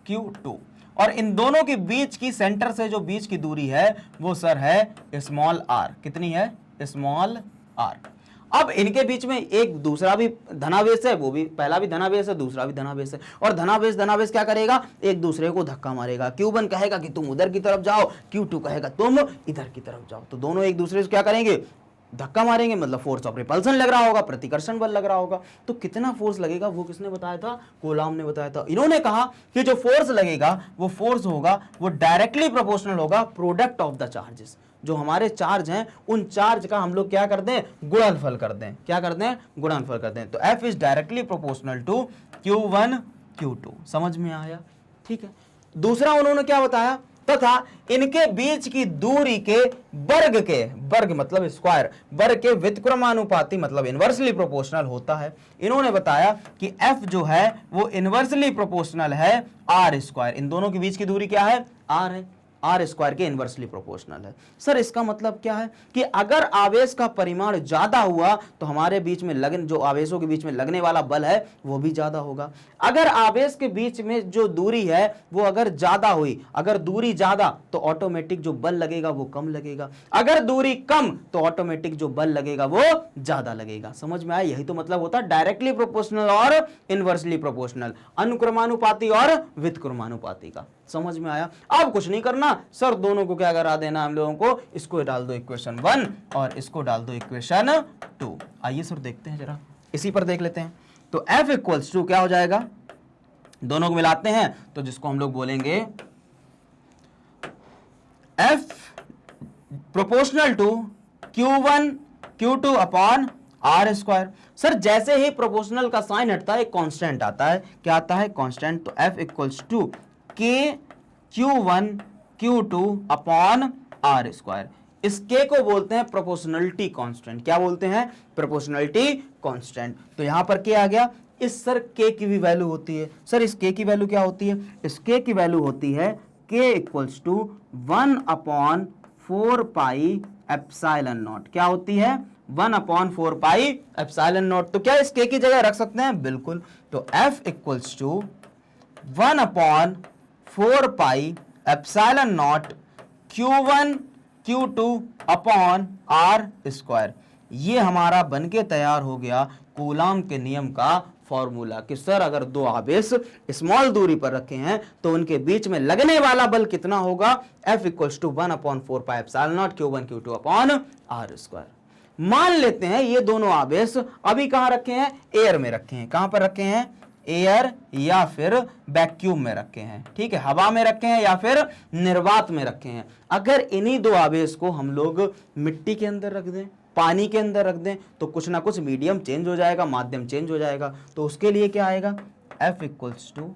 Q2 और इन दोनों के बीच की, सेंटर से जो बीच की दूरी है वो सर है स्मॉल r। कितनी है? Small r। अब इनके बीच में एक दूसरा भी धनावेश है, वो भी, पहला भी धनावेश है, दूसरा भी धनावेश है, और धनावेश क्या करेगा? एक दूसरे को धक्का मारेगा। Q1 कहेगा कि तुम उधर की तरफ जाओ, Q2 कहेगा तुम इधर की तरफ जाओ। तो दोनों एक दूसरे से क्या करेंगे? धक्का मारेंगे, मतलब फोर्स ऑफ रिपल्सन लग रहा होगा, प्रतिकर्षण बल लग रहा होगा। तो कितना फोर्स लगेगा वो किसने बताया था? कूलाम ने बताया था। इन्होंने कहा कि जो फोर्स लगेगा वो फोर्स होगा वो डायरेक्टली प्रोपोर्शनल होगा प्रोडक्ट ऑफ द चार्जेस। जो हमारे चार्ज हैं उन चार्ज का हम लोग क्या कर दें? गुणनफल कर दें। क्या कर दें? गुणनफल कर दें। तो F is directly proportional to Q1 Q2। समझ में आया? ठीक है। दूसरा उन्होंने क्या बताया? तथा इनके बीच की दूरी के वर्ग मतलब स्क्वायर, वर्ग के व्युत्क्रमानुपाती मतलब इनवर्सली प्रोपोर्शनल होता है। इन्होंने बताया कि F जो है वो इनवर्सली प्रोपोर्शनल है R स्क्वायर। इन दोनों के बीच की दूरी क्या है? R है। आर स्क्वायर के इनवर्सली प्रोपोर्शनल है। सर इसका मतलब क्या है कि अगर आवेश का परिमाण ज्यादा हुआ तो हमारे बीच में लगने जो आवेशों के बीच में लगने वाला बल है वो भी ज्यादा होगा। अगर आवेश के बीच में जो दूरी है वो अगर ज्यादा हुई, अगर दूरी ज्यादा तो ऑटोमेटिक जो बल लगेगा वो कम लगेगा, अगर दूरी कम तो ऑटोमेटिक जो बल लगेगा वो ज्यादा लगेगा। समझ में आया? यही तो मतलब होता है डायरेक्टली प्रोपोर्शनल और इनवर्सली प्रोपोर्शनल, अनुक्रमानुपाती और व्युत्क्रमानुपाती का। समझ में आया? अब कुछ नहीं करना सर, दोनों को क्या करा देना हम लोगों को, इसको डाल दो इक्वेशन 1 और इसको डाल दो इक्वेशन 2। आइए सर देखते हैं जरा, इसी पर देख लेते हैं। तो F इक्वल्स टू क्या हो जाएगा, दोनों को मिलाते हैं तो जिसको हम लोग बोलेंगे F proportional to Q1 Q2 upon R square. Sir जैसे ही प्रोपोर्शनल का साइन हटता है एक कांस्टेंट आता है, क्या आता है? कांस्टेंट। तो F equals to K Q1 Q2 upon R square. इस K को बोलते हैं प्रोपोर्शनलिटी कांस्टेंट। क्या बोलते हैं? Proportionality constant. तो यहां पर क्या आ गया? इस सर K की भी वैल्यू होती है। सर इस K की वैल्यू क्या होती है? इस K की वैल्यू होती है K equals to 1 upon 4 pi epsilon naught. क्या होती है? 1 अपॉन 4 पाई एप्सिलॉन नॉट। तो क्या इस K की जगह रख सकते हैं? बिल्कुल। तो F equals to 1 upon 4 pi epsilon naught Q1 Q2 upon R square. ये हमारा बनके तैयार हो गया कूलाम के नियम का फॉर्मूला कि सर अगर दो आवेश स्मॉल दूरी पर रखे हैं तो उनके बीच में लगने वाला बल कितना होगा? F equals to 1 upon 4 pi epsilon naught Q1 Q2 upon R square. मान लेते हैं ये दोनों आवेश अभी कहां रखे हैं? एयर में रखे हैं। कहां पर रखे हैं? एयर या फिर वैक्यूम में रखे हैं। ठीक है, हवा में रखे हैं या फिर निर्वात में रखे हैं। अगर इन्हीं दो आवेश को हम लोग मिट्टी के अंदर रख दें, पानी के अंदर रख दें तो कुछ ना कुछ मीडियम चेंज हो जाएगा, माध्यम चेंज हो जाएगा। तो उसके लिए क्या आएगा? F equals to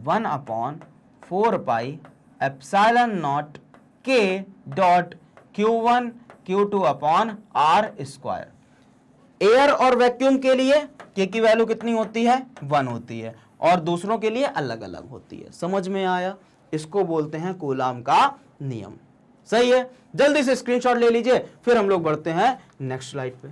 1 upon 4 pi epsilon naught K dot Q1 Q2 upon R square. Air और वैक्यूम के लिए K की वैल्यू कितनी होती है? 1 होती है और दूसरों के लिए अलग अलग होती है। समझ में आया? इसको बोलते हैं कूलाम का नियम। सही है, जल्दी से स्क्रीनशॉट ले लीजिए, फिर हम लोग बढ़ते हैं नेक्स्ट स्लाइड पे।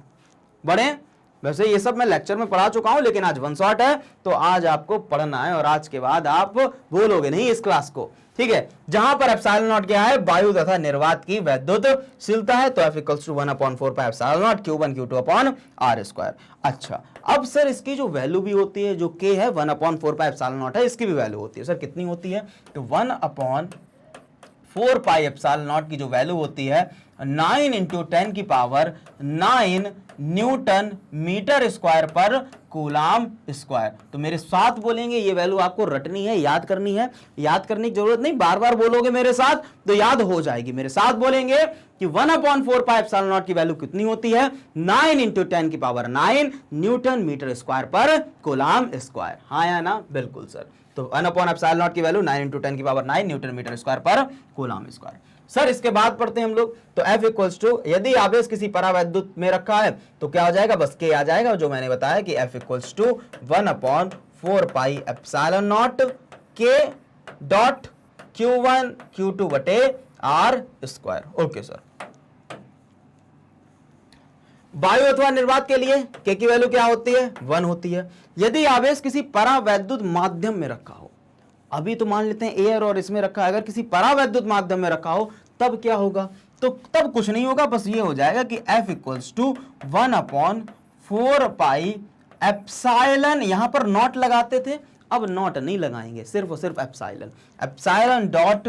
बढ़े? वैसे ये सब मैं लेक्चर में पढ़ा चुका हूं लेकिन आज वन शॉट है तो आज आपको पढ़ना है और आज के बाद आप बोलोगे नहीं इस क्लास को। ठीक है, जहां पर एप्सिलॉन नॉट क्या है? वायु तथा निर्वात की वैद्युतशीलता है। तो F equals to 1 upon 4 pi epsilon naught Q1 Q2 upon R square. अच्छा, अब सर इसकी जो वैल्यू भी होती है, जो K है 1 अपॉन 4 पाई एप्सिलॉन नॉट है, इसकी भी वैल्यू होती है। सर कितनी होती है? तो 1 अपॉन 4 पाई एप्सिलॉन नॉट की जो वैल्यू होती है 9 इंटू 10 की पावर 9 न्यूटन मीटर स्क्वायर पर कूलाम स्क्वायर। तो मेरे साथ बोलेंगे, ये वैल्यू आपको रटनी है, याद करनी है। याद करने की जरूरत नहीं, बार बार बोलोगे मेरे साथ तो याद हो जाएगी। मेरे साथ बोलेंगे कि 1 अपॉन 4 पाई एप्सिलॉन नॉट की वैल्यू कितनी होती है? 9 इंटू 10 की पावर 9 न्यूटन मीटर स्क्वायर पर कूलाम स्क्वायर। हाँ या ना? बिल्कुल सर। तो 1 अपॉन एप्सिलॉन नॉट की वैल्यू 9 इंटू 10 की पावर 9 न्यूटन मीटर स्क्वायर पर कूलाम स्क्वायर। सर इसके बाद पढ़ते हैं हम लोग। तो F इक्वल्स टू, यदि आवेश किसी परावैद्युत में रखा है तो क्या हो जाएगा? बस K आ जाएगा, जो मैंने बताया कि F equals to 1 upon 4 pi epsilon naught K dot Q1 Q2 बटे आर स्क्वायर। Okay sir. वायु अथवा निर्वात के लिए K की वैल्यू क्या होती है? 1 होती है। यदि आवेश किसी परावैद्युत माध्यम में रखा हो, अभी तो मान लेते हैं एयर और इसमें रखा है, अगर किसी परावैद्युत माध्यम में रखा हो तब क्या होगा? तो तब कुछ नहीं होगा, बस ये हो जाएगा कि F equals to 1 upon 4 pi epsilon, यहां पर नॉट लगाते थे, अब नॉट नहीं लगाएंगे, सिर्फ और सिर्फ epsilon. Epsilon dot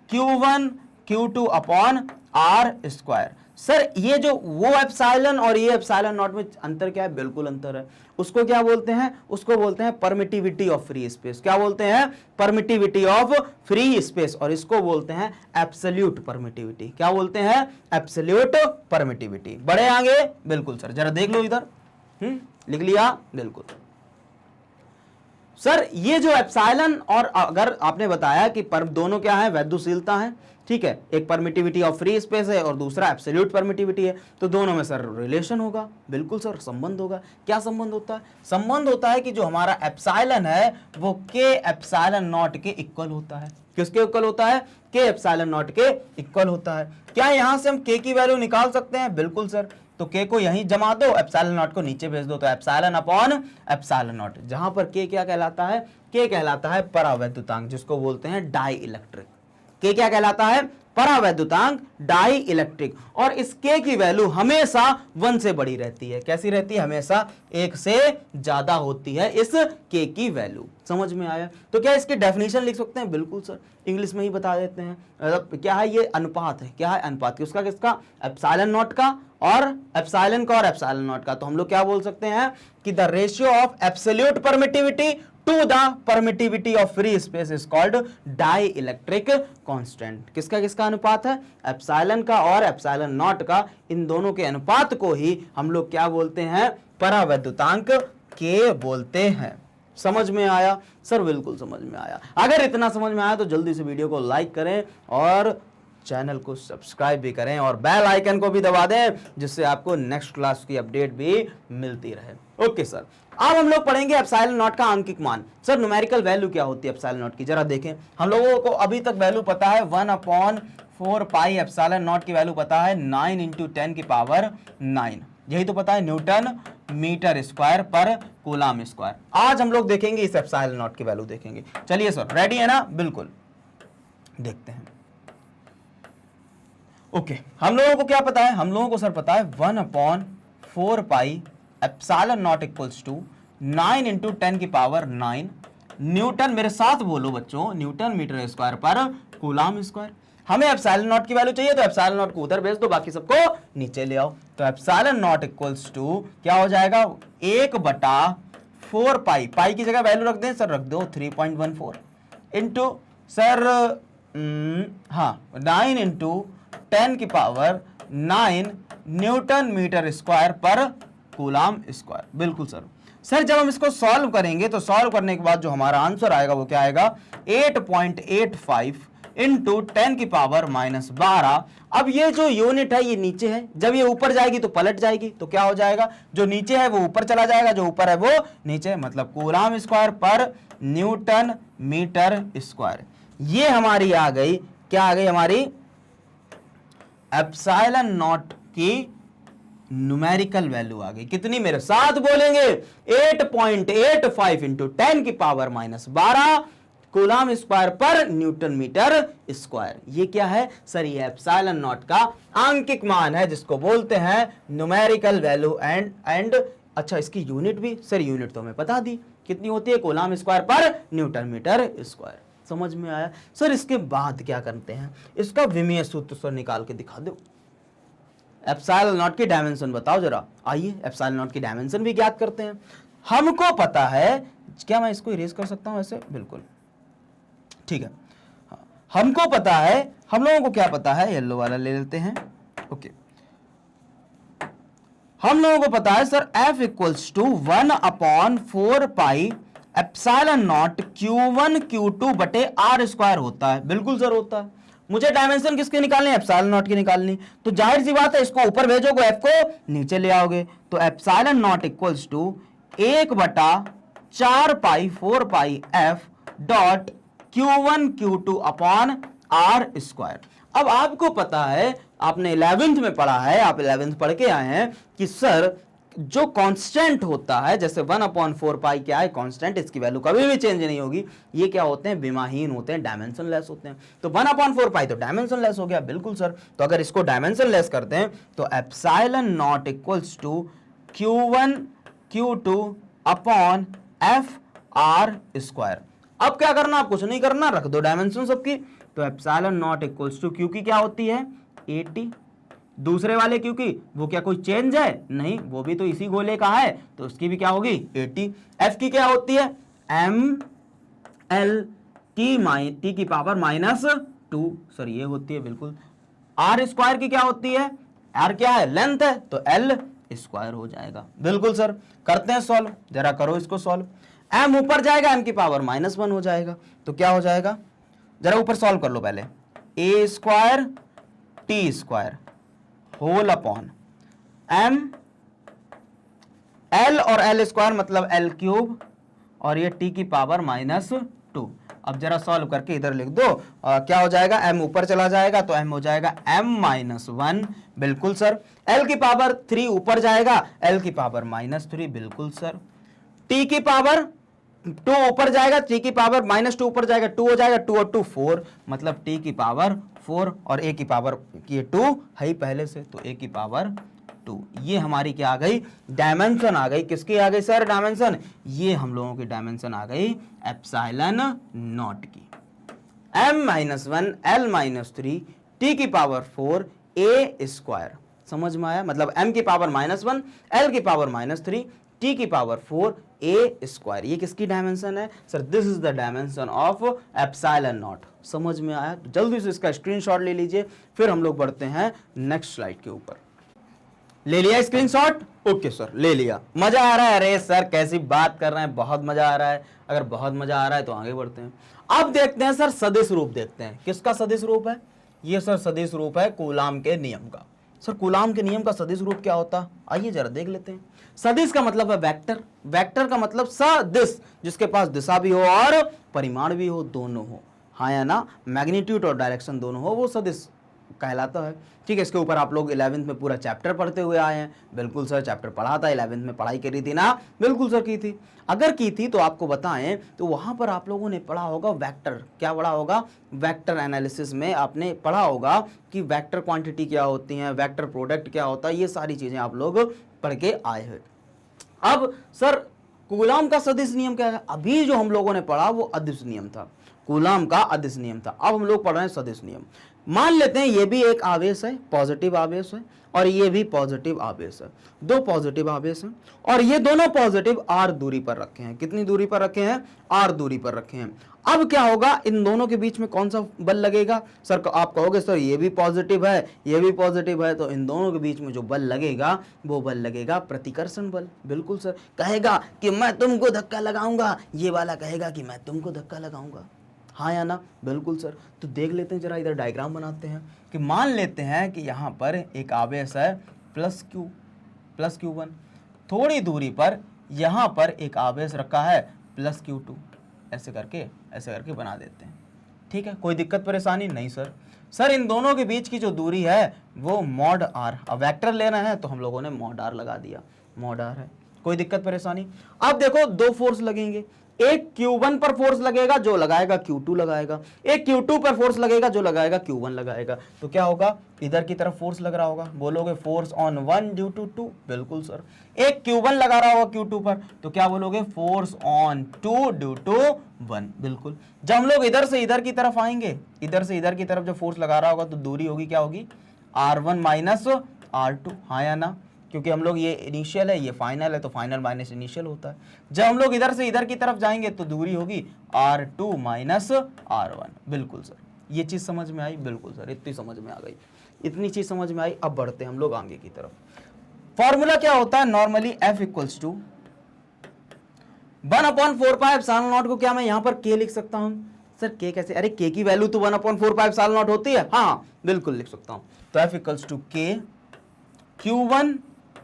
Q1 Q2 upon R square. Sir ये जो वो एप्सिलॉन और ये एप्सिलॉन नॉट में अंतर क्या है? बिल्कुल अंतर है। उसको क्या बोलते हैं? उसको बोलते हैं परमिटिविटी ऑफ फ्री स्पेस। क्या बोलते हैं? Permittivity of free space. और इसको बोलते हैं एब्सोल्यूट परमिटिविटी। क्या बोलते हैं? Absolute permittivity. बढ़े आगे? बिल्कुल सर, जरा देख लो इधर। लिख लिया? बिल्कुल सर। ये जो एप्सिलॉन, और अगर आपने बताया कि दोनों क्या है? वैद्युशीलता है, ठीक है, एक परमिटिविटी ऑफ फ्री स्पेस है और दूसरा एब्सोल्यूट परमिटिविटी है, तो दोनों में सर रिलेशन होगा, बिल्कुल सर संबंध होगा। क्या संबंध होता है? संबंध होता है कि जो हमारा एप्सिलॉन है वो के एप्सिलॉन नॉट के इक्वल होता है। किसके इक्वल होता है? के एप्सिलॉन नॉट के इक्वल होता है। क्या यहां से हम के की वैल्यू निकाल सकते हैं? बिल्कुल सर। तो के को यहीं जमा दो, एप्सिलॉन नॉट को नीचे भेज दो, तो एप्सिलॉन अपॉन एप्सिलॉन नॉट, जहां पर के क्या कहलाता है? के कहलाता है परावैद्युतांक, जिसको बोलते हैं डाई इलेक्ट्रिक। के क्या कहलाता है? परावैद्युतांक, डाई इलेक्ट्रिक। और इस के की वैल्यू हमेशा 1 से बड़ी रहती है। कैसी रहती है? हमेशा 1 से ज्यादा होती है इस के की वैल्यू। समझ में आया? तो क्या इसकी डेफिनेशन लिख सकते हैं? बिल्कुल सर, इंग्लिश में ही बता देते हैं। क्या है ये? अनुपात है। क्या है? अनुपात। किसका किसका? एप्सिलॉन नॉट का और एप्सिलॉन का और एप्सिलॉन नॉट का। तो हम लोग क्या बोल सकते हैं कि the ratio of absolute permittivity to the permittivity of free space is called dielectric constant. किसका किसका अनुपात है? एप्सिलॉन का और एप्सिलॉन नॉट का। इन दोनों के अनुपात को ही हम लोग क्या बोलते हैं? परावैद्युतांक के बोलते हैं। समझ में आया सर? बिल्कुल समझ में आया। अगर इतना समझ में आया तो जल्दी से वीडियो को लाइक करें और चैनल को सब्सक्राइब भी करें और बेल आइकन को भी दबा दें, जिससे आपको नेक्स्ट क्लास की अपडेट भी मिलती रहे। ओके सर, अब हम लोग पढ़ेंगे एप्सिलॉन नॉट का आंकिक मान। सर न्यूमेरिकल वैल्यू क्या होती है एप्सिलॉन नॉट की? जरा देखें। हम लोगों को अभी तक वैल्यू पता है 1/4 पाई एप्सिलॉन नॉट की वैल्यू पता है 9 × 10 की पावर 9, यही तो पता है, न्यूटन मीटर स्क्वायर पर कूलम स्क्वायर। आज हम लोग देखेंगे इस एप्सिलॉन नॉट की वैल्यू देखेंगे। चलिए सर, रेडी है ना? बिल्कुल, देखते हैं। ओके, हम लोगों को क्या पता है? हम लोगों को सर पता है 1/4 pi epsilon naught equals to 9 × 10 की पावर 9 न्यूटन, मेरे साथ बोलो बच्चों, न्यूटन मीटर स्क्वायर पर कूलम स्क्वायर। हमें एप्सिलॉन नॉट की वैल्यू चाहिए तो एप्सिलॉन नॉट को उधर भेज दो, बाकी सबको नीचे ले आओ। तो एप्सिलॉन नॉट इक्वल्स टू क्या हो जाएगा? 1/4 पाई, पाई की जगह वैल्यू रख दें सर, रख दो 3.14 इंटू सर 9 × 10 की पावर 9 न्यूटन मीटर स्क्वायर पर कूलम स्क्वायर। बिल्कुल सर। सर जब हम इसको सॉल्व करेंगे तो सॉल्व करने के बाद जो हमारा आंसर आएगा वो क्या आएगा? 8.85 इंटू 10 की पावर -12। अब ये जो यूनिट है ये नीचे है, जब ये ऊपर जाएगी तो पलट जाएगी, तो क्या हो जाएगा? जो नीचे है वो ऊपर चला जाएगा, जो ऊपर है वो नीचे, मतलब कूलम स्क्वायर पर न्यूटन मीटर स्क्वायर। ये हमारी आ गई, क्या आ गई हमारी? एप्सिलॉन नॉट की न्यूमेरिकल वैल्यू आ गई। कितनी? मेरे साथ बोलेंगे 8.85 इंटू 10 की पावर -12 कूलम स्क्वायर पर न्यूटन मीटर स्क्वायर। ये क्या है सर? ये एप्सिलॉन नॉट का आंकिक मान है, जिसको बोलते हैं न्यूमेरिकल वैल्यू। एंड अच्छा, इसकी यूनिट भी सर, यूनिट तो हमें बता दी कितनी होती है? कूलम स्क्वायर पर न्यूटन मीटर स्क्वायर। समझ में आया सर? इसके बाद क्या करते हैं? इसका विमीय सूत्र सर निकाल के दिखा दो। एप्सिलॉन नॉट की डायमेंशन बताओ जरा। आइए एप्सिलॉन नॉट की डायमेंशन भी ज्ञात करते हैं। हमको पता है, क्या मैं इसको इरेज कर सकता हूं ऐसे? बिल्कुल ठीक है। हमको पता है, हम लोगों को क्या पता है? येलो वाला ले लेते हैं। ओके, हम लोगों को पता है sir F equals to 1/4 pi epsilon naught Q1 Q2 बटे R स्क्वायर होता है। बिल्कुल सर होता है। मुझे डायमेंशन किसके निकालनी है? एप्सिलॉन नॉट की निकालनी। तो जाहिर सी बात है, इसको ऊपर भेजोगे, F को नीचे ले आओगे, तो epsilon naught equals to 1/4 pi 4 pi F dot Q1 Q2 upon R square. अब आपको पता है, आपने 11th में पढ़ा है, आप 11th पढ़ के आए हैं कि सर जो कांस्टेंट होता है, जैसे 1/4 पाई क्या है? कांस्टेंट, इसकी वैल्यू कभी भी चेंज नहीं होगी। ये क्या होते हैं? विमाहीन होते हैं, डायमेंशन लेस होते हैं। तो 1/4 पाई तो डायमेंशन लेस हो गया। बिल्कुल सर। तो अगर इसको डायमेंशन लेस करते हैं तो epsilon naught equals to Q1 Q2 upon FR square. अब क्या करना? कुछ नहीं करना, रख दो डायमेंशन सबकी। तो epsilon naught equals to Q की क्या होती है? 80। दूसरे वाले Q की वो क्या कोई चेंज है? नहीं, वो भी तो इसी गोले का है, तो उसकी भी क्या होगी? 80। F की क्या होती है? ML T की पावर -2 सर, ये होती है। बिल्कुल। R स्क्वायर की क्या होती है? R क्या है? लेंथ है, तो L स्क्वायर हो जाएगा। बिल्कुल सर। करते हैं सॉल्व, जरा करो इसको सॉल्व। M ऊपर जाएगा, M की पावर -1 हो जाएगा, तो क्या हो जाएगा? जरा ऊपर सॉल्व कर लो पहले। A square T square whole upon M, L और एल स्क्वायर मतलब एल क्यूब, और ये टी की पावर -2। अब जरा सॉल्व करके इधर लिख दो, क्या हो जाएगा, m ऊपर चला जाएगा तो m हो जाएगा m-1, बिल्कुल सर। l की पावर 3 ऊपर जाएगा, l की पावर -3, बिल्कुल सर। t की पावर 2 ऊपर जाएगा, t की पावर -2 ऊपर जाएगा, 2 हो जाएगा, 2 और 2 4, मतलब t की पावर 4, और a की पावर ये 2 है ही पहले से, तो a की पावर 2। ये हमारी क्या आ गई, डायमेंशन आ गई। किसकी आ गई सर डायमेंशन, ये हम लोगों की डायमेंशन आ गई एप्सिलॉन नॉट की। m-1 l-3 t की पावर 4 a स्क्वायर, समझ में आया, मतलब m की पावर -1 l की पावर -3 t की पावर 4 a स्क्वायर। ये किसकी डायमेंशन है sir, this is the dimension of epsilon not. समझ में आया, जल्दी से इसका स्क्रीनशॉट ले लीजिए, फिर हम लोग बढ़ते हैं नेक्स्ट स्लाइड के ऊपर। ले लिया स्क्रीनशॉट, ओके सर ले लिया। मजा आ रहा है, अरे सर कैसी बात कर रहे हैं, बहुत मजा आ रहा है। अगर बहुत मजा आ रहा है तो आगे बढ़ते हैं। अब देखते हैं सर सदिश रूप, देखते हैं किसका सदिश रूप है। ये सर सदिश रूप है कूलाम के नियम का। सर कूलाम के नियम का सदिश रूप क्या होता है, आइए जरा देख लेते हैं। सदिश का मतलब है वेक्टर, वेक्टर का मतलब सदिश, जिसके पास दिशा भी हो और परिमाण भी हो, दोनों हो, हाँ या ना, मैग्नीट्यूड और डायरेक्शन दोनों हो, वो सदिश कहलाता है। ठीक है, इसके ऊपर आप लोग 11वीं में पूरा चैप्टर पढ़ते हुए आए हैं। बिल्कुल सर चैप्टर पढ़ा था, 11वीं में पढ़ाई करी थी ना, बिल्कुल सर की थी। अगर की थी तो आपको बताएं तो वहां पर आप लोगों ने पढ़ा होगा वेक्टर, क्या पढ़ा होगा, वेक्टर एनालिसिस में आपने पढ़ा होगा कि वेक्टर क्वांटिटी क्या होती है, वेक्टर प्रोडक्ट क्या होता है, ये सारी चीजें आप लोग पढ़ के आए हैं। अब सर कूलाम का सदिश नियम क्या है, अभी जो हम लोगों ने पढ़ा वो अदिश नियम था, कूलाम का अदिश नियम था। अब हम लोग पढ़ रहे हैं सदिश नियम। मान लेते हैं ये भी एक आवेश है, पॉजिटिव आवेश है, और ये भी पॉजिटिव आवेश है, दो पॉजिटिव आवेश हैं, और ये दोनों पॉजिटिव r दूरी पर रखे हैं। कितनी दूरी पर रखे हैं, r दूरी पर रखे हैं। अब क्या होगा, इन दोनों के बीच में कौन सा बल लगेगा सर, आप कहोगे सर ये भी पॉजिटिव है ये भी पॉजिटिव है, तो इन दोनों के बीच में जो बल लगेगा वो बल लगेगा प्रतिकर्षण बल। बिल्कुल सर, कहेगा कि मैं तुमको धक्का लगाऊंगा, ये वाला कहेगा कि मैं तुमको धक्का लगाऊंगा, हाँ या ना, बिल्कुल सर। तो देख लेते हैं, जरा इधर डायग्राम बनाते हैं कि मान लेते हैं कि यहाँ पर एक आवेश है प्लस Q1, थोड़ी दूरी पर यहाँ पर एक आवेश रखा है प्लस Q2, ऐसे करके बना देते हैं। ठीक है, कोई दिक्कत परेशानी नहीं सर। सर इन दोनों के बीच की जो दूरी है वो मॉड r, अब वेक्टर लेना है तो हम लोगों ने मॉड r लगा दिया, मॉड r है, कोई दिक्कत परेशानी। अब देखो दो फोर्स लगेंगे, एक Q1 पर फोर्स लगेगा, जो लगाएगा Q2 लगाएगा, एक Q2 पर फोर्स लगेगा, जो लगाएगा Q1 लगाएगा। तो क्या होगा, इधर की तरफ फोर्स लग रहा होगा, बोलोगे फोर्स ऑन 1 ड्यू टू 2, बिल्कुल सर। एक Q1 लगा रहा होगा Q2 पर, तो क्या बोलोगे, फोर्स ऑन 2 ड्यू टू 1, बिल्कुल। जब हम लोग इधर से इधर की तरफ आएंगे, इधर से इधर की तरफ जब फोर्स लगा रहा होगा तो दूरी होगी, क्या होगी, R1 माइनस R2, हाँ या ना, क्योंकि हम लोग ये इनिशियल है ये फाइनल है, तो फाइनल माइनस इनिशियल होता है। जब हम लोग इधर से इधर की तरफ जाएंगे तो दूरी होगी R2 माइनस R1, बिल्कुल सर। ये चीज समझ में आई, बिल्कुल सर, इतनी समझ में आ गई, इतनी चीज समझ में आई। अब बढ़ते हैं हम लोग आगे की तरफ। फॉर्मूला क्या होता है नॉर्मली, F इक्वल्स टू 1/4πε0 को क्या मैं यहाँ पर K लिख सकता हूँ सर, K कैसे, अरे K की वैल्यू तो 1/4πε0 होती है, हाँ बिल्कुल लिख सकता हूँ। तो F equals to K Q1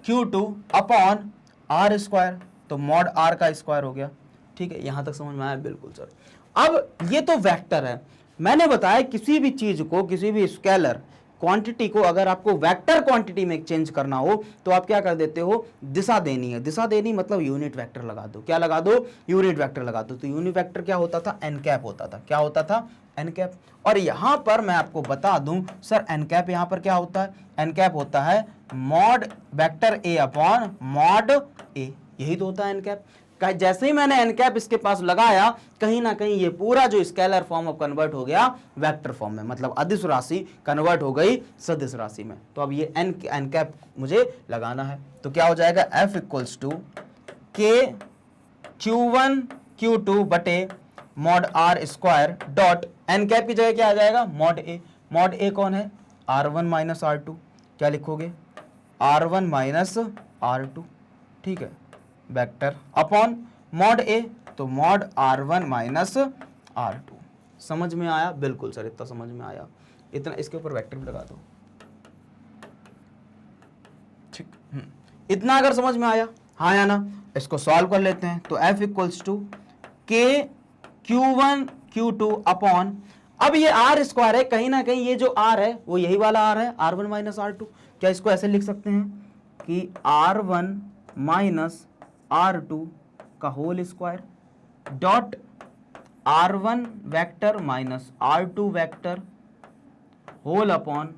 Q2 upon R square, तो मॉड R का स्क्वायर हो गया। ठीक है, यहां तक समझ में आया, बिल्कुल सर। अब ये तो वेक्टर है, मैंने बताया किसी भी चीज को, किसी भी स्केलर क्वांटिटी को अगर आपको वेक्टर क्वांटिटी में चेंज करना हो तो आप क्या कर देते हो, दिशा देनी है। दिशा देनी मतलब यूनिट वेक्टर लगा दो, क्या लगा दो, यूनिट वेक्टर लगा दो। तो यूनिट वेक्टर क्या होता था, एन कैप होता था, क्या होता था, एन कैप। और यहां पर मैं आपको बता दूं सर, एन कैप यहां पर क्या होता है, एन कैप होता है mod vector A upon mod A, यही तो होता है एन कैप। जैसे ही मैंने एन कैप इसके पास लगाया, कहीं ना कहीं ये पूरा जो स्केलर फॉर्म अब कन्वर्ट हो गया वेक्टर फॉर्म में, मतलब अदिश राशि कन्वर्ट हो गई सदिश राशि में। तो अब ये एन कैप मुझे लगाना है, तो क्या हो जाएगा, F equals to K Q1 Q2 बटे mod R square dot N cap की जगह क्या आ जाएगा, मॉड ए। मॉड ए कौन है, R1 माइनस R2, क्या लिखोगे, R1 माइनस R2, ठीक है, वेक्टर अपॉन मॉड ए, तो मॉड R1 माइनस R2। समझ में आया, बिल्कुल सर, इतना समझ में आया। इतना इसके ऊपर वेक्टर भी लगा दो, ठीक। इतना अगर समझ में आया, हाँ या ना? इसको सॉल्व कर लेते हैं। तो f इक्वल्स टू के Q1 Q2 अपॉन, अब ये R स्क्वायर है, कहीं ना कहीं ये जो R है वो यही वाला R है, R1 माइनस R2। क्या इसको ऐसे लिख सकते हैं कि R1 माइनस R2 का whole square dot R1 vector minus R2 vector whole upon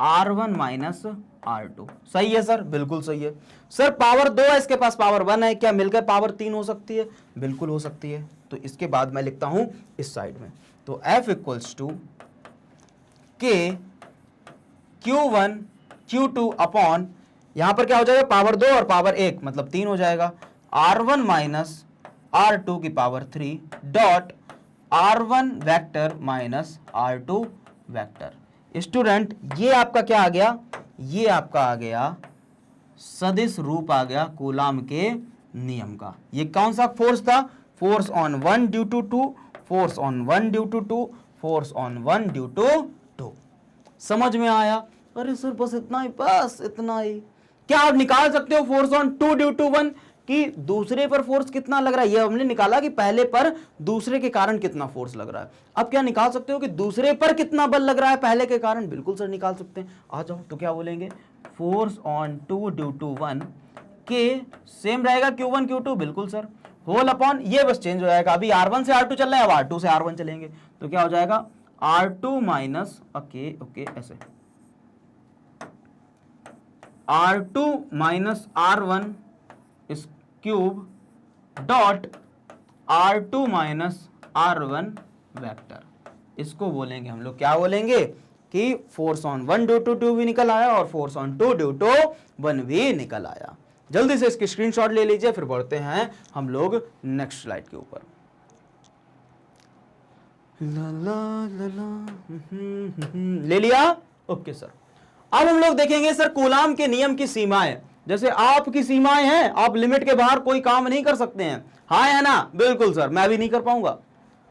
R1 minus R2। सही है सर? बिल्कुल सही है सर। पावर 2 है, इसके पास पावर 1 है, क्या मिलकर पावर 3 हो सकती है? बिल्कुल हो सकती है। तो इसके बाद मैं लिखता हूं इस साइड में, तो f इक्वल्स टू के Q1 Q2 अपॉन, यहां पर क्या हो जाएगा, पावर 2 और पावर 1 मतलब 3 हो जाएगा, R1 माइनस R2 की power 3 dot R1 vector minus R2 vector. Student ये आपका क्या आ गया? ये आपका आ गया सदिश रूप आ गया कूलाम के नियम का। ये कौन सा फोर्स था? Force on 1 due to 2, force on 1 due to 2, force on 1 due to 2। समझ में आया? अरे सर बस इतना ही, बस इतना ही। क्या आप निकाल सकते हो फोर्स ऑन 2 ड्यू टू 1 कि दूसरे पर फोर्स कितना लग रहा है? ये हमने निकाला कि पहले पर दूसरे के कारण कितना फोर्स लग रहा है। अब क्या निकाल सकते हो कि दूसरे पर कितना बल लग रहा है पहले के कारण? बिल्कुल सर निकाल सकते हैं। आ जाओ, तो क्या बोलेंगे, फोर्स ऑन 2 ड्यू टू 1 के सेम रहेगा Q1 Q2, बिल्कुल सर, होल अपॉन, ये बस चेंज हो जाएगा। अभी R1 से R2 चल रहे हैं, अब R2 से R1 चलेंगे, तो क्या हो जाएगा, R2 माइनस ओके ऐसे R2 माइनस R1 इस cube dot R2 minus R1 vector. इसको बोलेंगे हम लोग, क्या बोलेंगे कि फोर्स ऑन 1 ड्यू टू 2 भी निकल आया और फोर्स ऑन 2 ड्यू टू 1 भी निकल आया। जल्दी से इसकी स्क्रीनशॉट ले लीजिए, फिर बढ़ते हैं हम लोग नेक्स्ट स्लाइड के ऊपर। ले लिया? Okay sir. अब हम लोग देखेंगे सर कूलाम के नियम की सीमाएं। जैसे आपकी सीमाएं हैं, आप लिमिट के बाहर कोई काम नहीं कर सकते हैं, हाँ या ना? बिल्कुल सर, मैं भी नहीं कर पाऊंगा,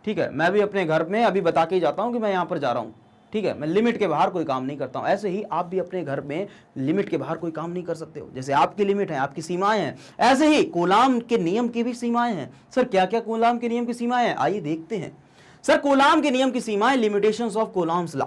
ठीक है। मैं भी अपने घर में अभी बता के ही जाता हूं कि मैं यहां पर जा रहा हूं, ठीक है। मैं लिमिट के बाहर कोई काम नहीं करता हूं। ऐसे ही आप भी अपने घर में लिमिट के बाहर कोई काम नहीं कर सकते हो। जैसे आपकी लिमिट है, आपकी सीमाएं हैं, ऐसे ही कूलाम के नियम की भी सीमाएं हैं। सर क्या क्या कूलाम के नियम की सीमाएं हैं, आइए देखते हैं। सर कूलाम के नियम की सीमाएं, लिमिटेशंस ऑफ कूलाम्स लॉ,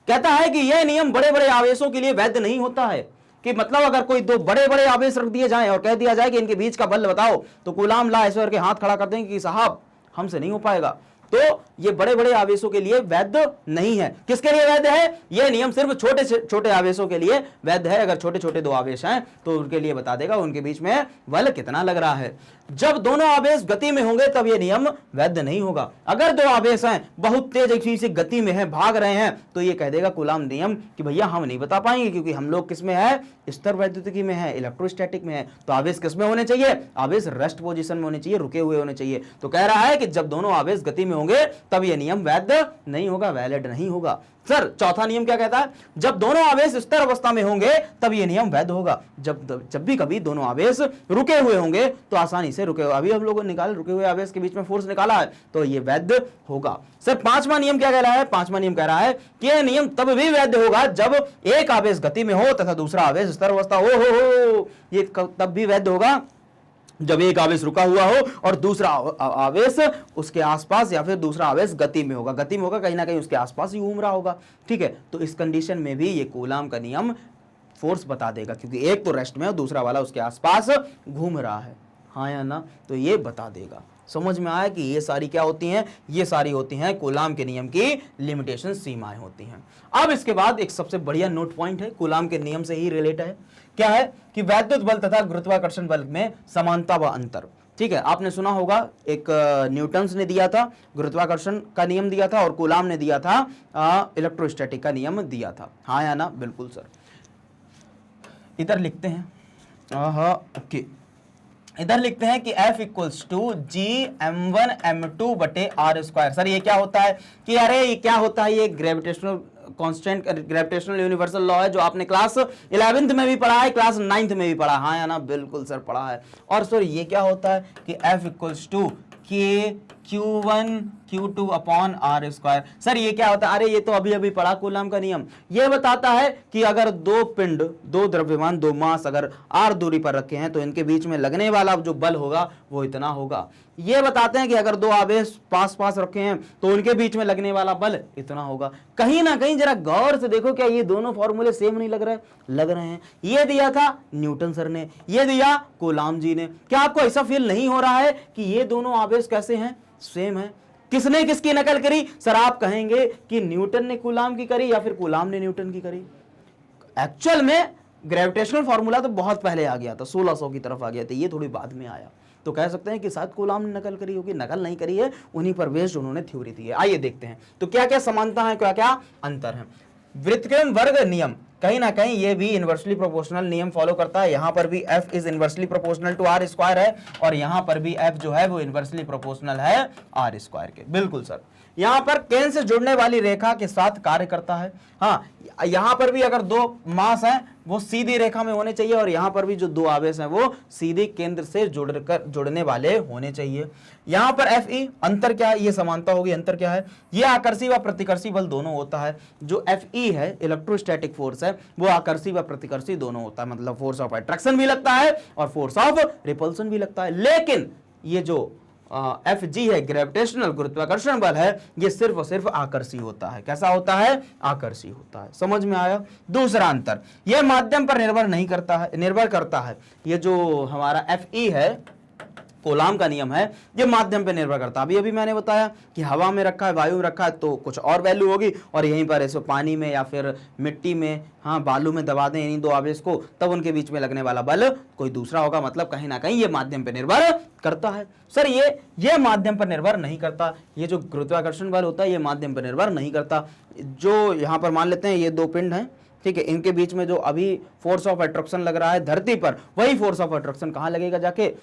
कहता है कि यह नियम बड़े बड़े आवेशों के लिए वैध नहीं होता है। कि मतलब अगर कोई दो बड़े बड़े आवेश रख दिए जाएं और कह दिया जाए कि इनके बीच का बल बताओ, तो कूलाम लॉ ऐसे करके हाथ खड़ा कर देंगे कि साहब हमसे नहीं हो पाएगा। तो ये बड़े बड़े आवेशों के लिए वैध नहीं है। किसके लिए वैध है? यह नियम सिर्फ छोटे छोटे आवेशों के लिए वैध है। अगर छोटे छोटे दो आवेश हैं तो उनके लिए बता देगा उनके बीच में बल कितना लग रहा है। जब दोनों आवेश गति में होंगे तब यह नियम वैध नहीं होगा। अगर दो आवेश हैं बहुत तेज से गति में हैं, भाग रहे हैं, तो ये कह देगा कूलाम नियम कि भैया हम नहीं बता पाएंगे, क्योंकि हम लोग किस में है, स्तर वैद्युतिकी में है, इलेक्ट्रोस्टैटिक में है। तो आवेश किस में होने चाहिए? आवेश रेस्ट पोजीशन में होने चाहिए, रुके हुए होने चाहिए। तो कह रहा है कि जब दोनों आवेश गति में होंगे तब यह नियम वैध नहीं होगा, वैलिड नहीं होगा। सर चौथा नियम क्या कहता है? जब दोनों आवेश स्थिर अवस्था में होंगे तब यह नियम वैध होगा। जब भी कभी दोनों आवेश रुके हुए होंगे तो आसानी से रुके हुए, अभी हम लोगों ने निकाले रुके हुए आवेश के बीच में फोर्स निकाला है, तो यह वैध होगा। सर पांचवा नियम क्या कह रहा है? पांचवा नियम कह रहा है कि यह नियम तब भी वैध होगा जब एक आवेश गति में हो तथा दूसरा आवेश स्थिर अवस्था हो। ये तब भी वैध होगा जब एक आवेश रुका हुआ हो और दूसरा आवेश उसके आसपास, या फिर दूसरा आवेश गति में होगा। गति में होगा कहीं ना कहीं उसके आसपास ही घूम रहा होगा, ठीक है। तो इस कंडीशन में भी ये कूलाम का नियम फोर्स बता देगा, क्योंकि एक तो रेस्ट में और दूसरा वाला उसके आसपास घूम रहा है, हाँ या ना? तो ये बता देगा। समझ में आया कि ये सारी क्या होती हैं? ये सारी होती हैं कूलाम के नियम की लिमिटेशन, सीमाएं होती हैं। अब इसके बाद एक सबसे बढ़िया नोट पॉइंट है, कूलाम के नियम से ही रिलेट है। क्या है कि वैद्युत बल तथा गुरुत्वाकर्षण बल में समानता व अंतर, ठीक है। आपने सुना होगा एक न्यूटन्स ने दिया था गुरुत्वाकर्षण का नियम दिया था और कूलाम ने दिया था इलेक्ट्रोस्टैटिक का नियम दिया था, हाँ या ना? बिल्कुल सर। इधर लिखते हैं, ओके, इधर लिखते हैं कि F equals to ji m1 m2 बटे r स्क्वायर। सर ये क्या होता है कि अरे ये क्या होता है? ये gravitational constant, gravitational universal law है, जो आपने क्लास 11th में भी पढ़ा है, क्लास 9th में भी पढ़ा, हाँ या ना? बिल्कुल सर पढ़ा है। और सर ये क्या होता है कि F इक्वल्स टू के Q1 Q2 upon R square. Sir ये क्या होता है? अरे ये तो अभी अभी पढ़ा कूलाम का नियम। ये बताता है कि अगर दो पिंड, दो द्रव्यमान, दो मास अगर r दूरी पर रखे हैं तो इनके बीच में लगने वाला जो बल होगा वो इतना होगा। ये बताते हैं कि अगर दो आवेश पास पास रखे हैं तो उनके बीच में लगने वाला बल इतना होगा। कहीं ना कहीं जरा गौर से देखो, क्या ये दोनों फॉर्मूले सेम नहीं लग रहे? लग रहे हैं। ये दिया था न्यूटन सर ने, ये दिया कूलाम जी ने। क्या आपको ऐसा फील नहीं हो रहा है कि ये दोनों आवेश कैसे हैं? सेम है। किसने किसकी नकल करी? सर आप कहेंगे कि न्यूटन ने कूलाम की करी या फिर कूलाम ने न्यूटन की करी। एक्चुअल में ग्रेविटेशनल फार्मूला तो बहुत पहले आ गया था, 1600 की तरफ आ गया था, ये थोड़ी बाद में आया। तो कह सकते हैं कि शायद कूलाम ने नकल करी होगी। नकल नहीं करी है, उन्हीं पर बेस्ड उन्होंने थ्योरी दी है। आइए देखते हैं तो क्या क्या समानता है, क्या क्या अंतर है। व्युत्क्रम वर्ग नियम, कहीं ना कहीं ये भी इनवर्सली प्रोपोर्शनल नियम फॉलो करता है। यहां पर भी f is inversely proportional to r square है और यहां पर भी f जो है वो इनवर्सली प्रोपोर्शनल है r स्क्वायर के। बिल्कुल सर। यहां पर केंद्र से जुड़ने वाली रेखा के साथ कार्य करता है। हाँ, यहां पर भी अगर दो मास हैं वो सीधी रेखा में होने चाहिए और यहां पर भी जो दो आवेश हैं वो सीधे केंद्र से जुड़ने वाले होने चाहिए। यहां पर Fe अंतर क्या है? ये समानता होगी। अंतर क्या है? ये आकर्षी व प्रतिकर्षी बल दोनों होता है। जो Fe है इलेक्ट्रोस्टैटिक फोर्स है, वो आकर्षी व प्रतिकर्षी दोनों होता है। मतलब फोर्स ऑफ अट्रैक्शन भी लगता है और फोर्स ऑफ रिपल्सन भी लगता है। लेकिन ये जो Fg है ग्रेविटेशनल गुरुत्वाकर्षण बल है, ये सिर्फ और सिर्फ आकर्षी होता है। कैसा होता है? आकर्षी होता है। समझ में आया? दूसरा अंतर, यह माध्यम पर निर्भर करता है। ये जो हमारा Fe है, कूलाम का नियम है, ये माध्यम पे निर्भर करता है। अभी अभी मैंने बताया कि हवा में रखा है, वायु में रखा है तो कुछ और वैल्यू होगी, और यहीं पर ऐसे पानी में या फिर मिट्टी में, हाँ बालू में दबा दें इन्हीं दो आवेश को, तब उनके बीच में लगने वाला बल कोई दूसरा होगा। मतलब कहीं ना कहीं ये माध्यम पे निर्भर करता है। सर ये माध्यम पर निर्भर नहीं करता। ये जो गुरुत्वाकर्षण बल होता है ये माध्यम पर निर्भर नहीं करता। जो यहाँ पर मान लेते हैं ये दो पिंड हैं, ठीक है, इनके बीच में जो अभी फोर्स ऑफ अट्रैक्शन लग रहा है धरती पर, वही फोर्स ऑफ अट्रैक्शन कहाँ लगेगा? जाके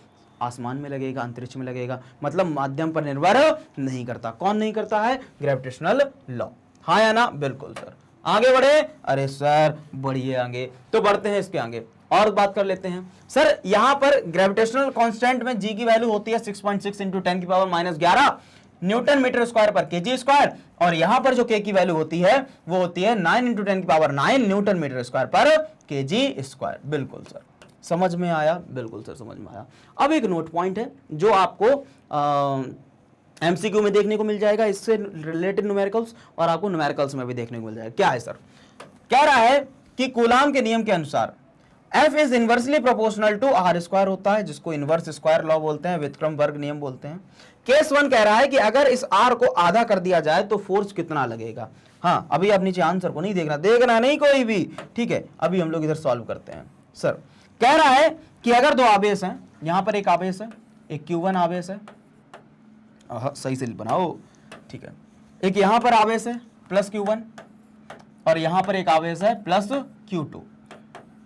आसमान में लगेगा, अंतरिक्ष में लगेगा। मतलब माध्यम पर निर्भर नहीं करता। कौन नहीं करता है? Gravitational law. हाँ या ना? बिल्कुल सर। आगे बढ़े? अरे सर बढ़िए आगे। तो बढ़ते हैं इसके आगे और बात कर लेते हैं। सर यहां पर ग्रेविटेशनल कांस्टेंट में g की वैल्यू होती है 6.6 इंटू 10 की पावर -11 न्यूटन मीटर स्क्वायर पर केजी स्क्वायर, और यहां पर जो k की वैल्यू होती है वो होती है 9 इंटू 10 की पावर 9 न्यूटन मीटर स्क्वायर पर केजी स्क्वायर। बिल्कुल सर, समझ में आया? बिल्कुल सर समझ में आया। अब एक नोट पॉइंट है जो आपको एमसीक्यू में देखने को मिल जाएगा, इससे रिलेटेड न्यूमेरिकल्स, और आपको न्यूमेरिकल्स में भी देखने को मिल जाएगा। क्या है सर? कह रहा है कि कूलाम के नियम के अनुसार F is inversely proportional to r square होता है, जिसको इनवर्स स्क्वायर लॉ बोलते हैं, व्युत्क्रम वर्ग नियम बोलते हैं। केस 1 कह रहा है कि अगर इस r को आधा कर दिया जाए तो फोर्स कितना लगेगा। हाँ, अभी आप नीचे आंसर को नहीं देखना नहीं कोई भी, ठीक है। अभी हम लोग इधर सॉल्व करते हैं। सर कह रहा है कि अगर दो आवेश हैं, यहां पर एक आवेश है, एक Q1 आवेश है, सही से बनाओ, ठीक है, एक यहां पर आवेश है प्लस Q1 और यहां पर एक आवेश है प्लस Q2।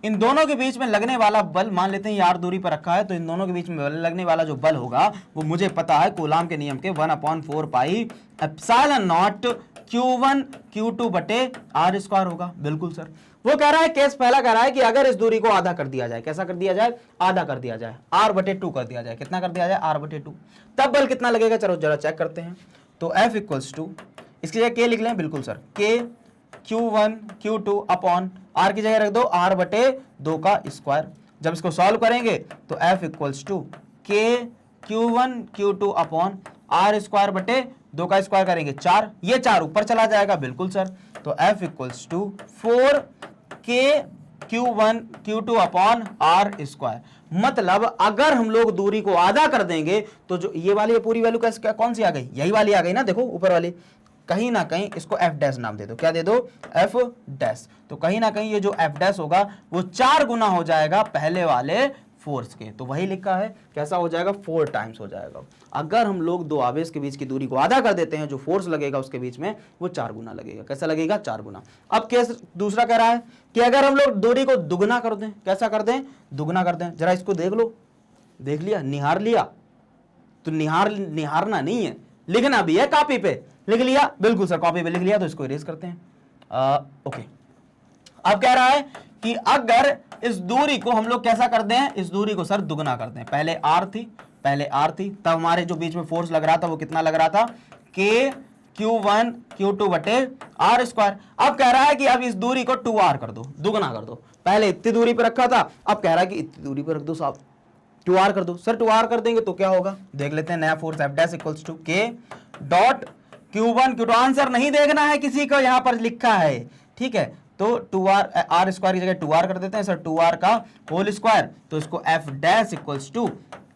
इन दोनों के बीच में लगने वाला बल, मान लेते हैं यार दूरी पर रखा है, तो इन दोनों के बीच में लगने वाला जो बल होगा वो मुझे पता है कूलाम के नियम के 1/4 pi epsilon naught Q1 Q2 बटे r स्क्वायर होगा। बिल्कुल सर। वो कह रहा है, केस पहला कह रहा है कि अगर इस दूरी को आधा कर दिया जाए, कैसा कर दिया जाए? आधा कर दिया जाए, r/2 कर दिया जाए। कितना कर दिया जाए? r/2। तब बल कितना लगेगा? चलो जरा चेक करते हैं। तो F इक्वल्स टू, इसकी जगह k लिख लें। बिल्कुल sir, k Q1 Q2 upon r की जगह रख दो r/2 का स्क्वायर। जब इसको सॉल्व करेंगे तो F equals to k Q1 Q2 upon r square बटे 2 का स्क्वायर करेंगे 4, ये 4 ऊपर चला जाएगा। बिल्कुल सर। तो F equals to 4k Q1 Q2 upon r square. मतलब अगर हम लोग दूरी को आधा कर देंगे तो जो ये वाली पूरी वैल्यू कैसे, कौन सी आ गई? यही वाली आ गई ना, देखो ऊपर वाली। कहीं ना कहीं इसको f डैश नाम दे दो। क्या दे दो? f dash. तो कहीं ना कहीं ये जो f डैश होगा वो 4 गुना हो जाएगा पहले वाले फोर्स के। तो वही लिखा है, कैसा हो जाएगा? 4 टाइम्स हो जाएगा। अगर हम लोग दो आवेश के बीच की दूरी को आधा कर देते हैं, जो फोर्स लगेगा उसके बीच में वो 4 गुना लगेगा। कैसा लगेगा? 4 गुना। अब केस दूसरा कह रहा है कि अगर हम लोग दूरी को दुगना कर दें, कैसा कर दें? दुगना कर दें। जरा इसको देख लो, देख लिया, निहार लिया। तो निहारना नहीं है, लिखना भी है। कॉपी पे लिख लिया? बिल्कुल सर, कॉपी पे लिख लिया। तो इसको इरेज करते हैं। ओके। अब कह रहा है कि अगर इस दूरी को हम लोग कैसा कर दें? इस दूरी को सर दुगना कर दें। पहले r थी, पहले R थी, तब हमारे जो बीच में फोर्स लग रहा था वो कितना लग रहा था, K Q1 Q2 बटे R स्क्वायर। अब कह रहा है कि अब इस दूरी को 2R कर दो, दुगना कर दो। पहले इतनी दूरी पे रखा था, अब कह रहा है कि इतनी दूरी पे रख दो साहब, 2R कर दो। सर 2R कर देंगे तो क्या होगा, देख लेते हैं। नया force F dash equals to K dot Q1 Q2। Answer नहीं देखना है किसी को, यहां पर लिखा है, ठीक है। तो 2R R स्क्वायर की जगह 2R कर देते हैं सर, 2R का होल स्क्वायर। तो इसको F dash equals to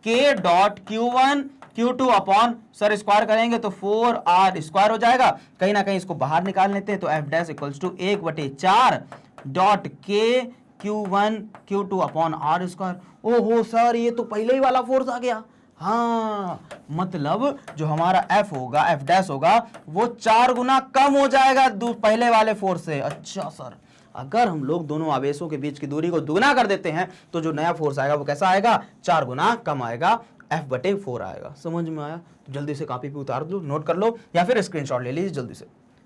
K dot Q1 Q2 upon sir square करेंगे तो 4R स्क्वायर हो जाएगा। कहीं ना कहीं इसको बाहर निकाल लेते हैं, तो F dash equals to 1/4 dot K Q1 Q2 upon R square. ओहो सर ये तो पहले ही वाला फोर्स आ गया। हाँ, मतलब जो हमारा F होगा, F डैश होगा, वो 4 गुना कम हो जाएगा पहले वाले फोर्स से। अच्छा सर, अगर हम लोग दोनों आवेशों के बीच की दूरी को दुगना कर देते हैं तो जो नया फोर्स आएगा वो कैसा आएगा, 4 गुना कम आएगा, F/4 आएगा। समझ में आया? तो जल्दी से कॉपी पे उतार दो, नोट कर लो, या फिर स्क्रीनशॉट ले लीजिए, जल्दी से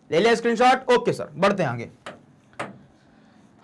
ले लिया स्क्रीनशॉट। ओके सर, बढ़ते हैं आगे।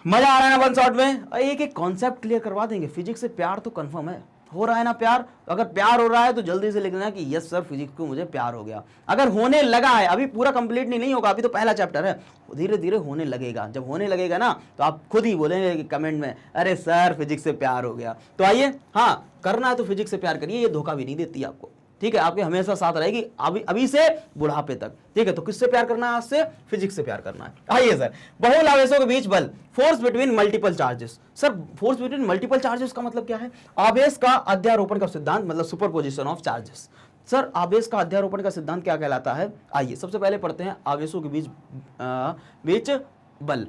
मजा आ रहा है ना वन शॉट में? एक एक कॉन्सेप्ट क्लियर करवा देंगे। फिजिक्स से प्यार तो कंफर्म है, हो रहा है ना प्यार? अगर प्यार हो रहा है तो जल्दी से लिखना कि यस सर फिजिक्स को मुझे प्यार हो गया। अगर होने लगा है, अभी पूरा कंप्लीट नहीं होगा, अभी तो पहला चैप्टर है, धीरे धीरे होने लगेगा। जब होने लगेगा ना तो आप खुद ही बोलेंगे कि कमेंट में अरे सर फिजिक्स से प्यार हो गया। तो आइए, हाँ करना है तो फिजिक्स से प्यार करिए, ये धोखा भी नहीं देती आपको, ठीक है, आपके हमेशा साथ रहेगी अभी से बुढ़ापे तक, ठीक है। तो किससे प्यार करना है? आज से फिजिक्स से प्यार करना है। आइए सर, बहुल आवेशों के बीच बल, force between multiple charges. Sir force between multiple charges का मतलब क्या है? आवेश का अध्यारोपण का सिद्धांत, मतलब सुपरपोजिशन ऑफ चार्जेस। सर आवेश का अध्यारोपण का सिद्धांत क्या कहलाता है? आइए सबसे पहले पढ़ते हैं आवेशों के बीच बल।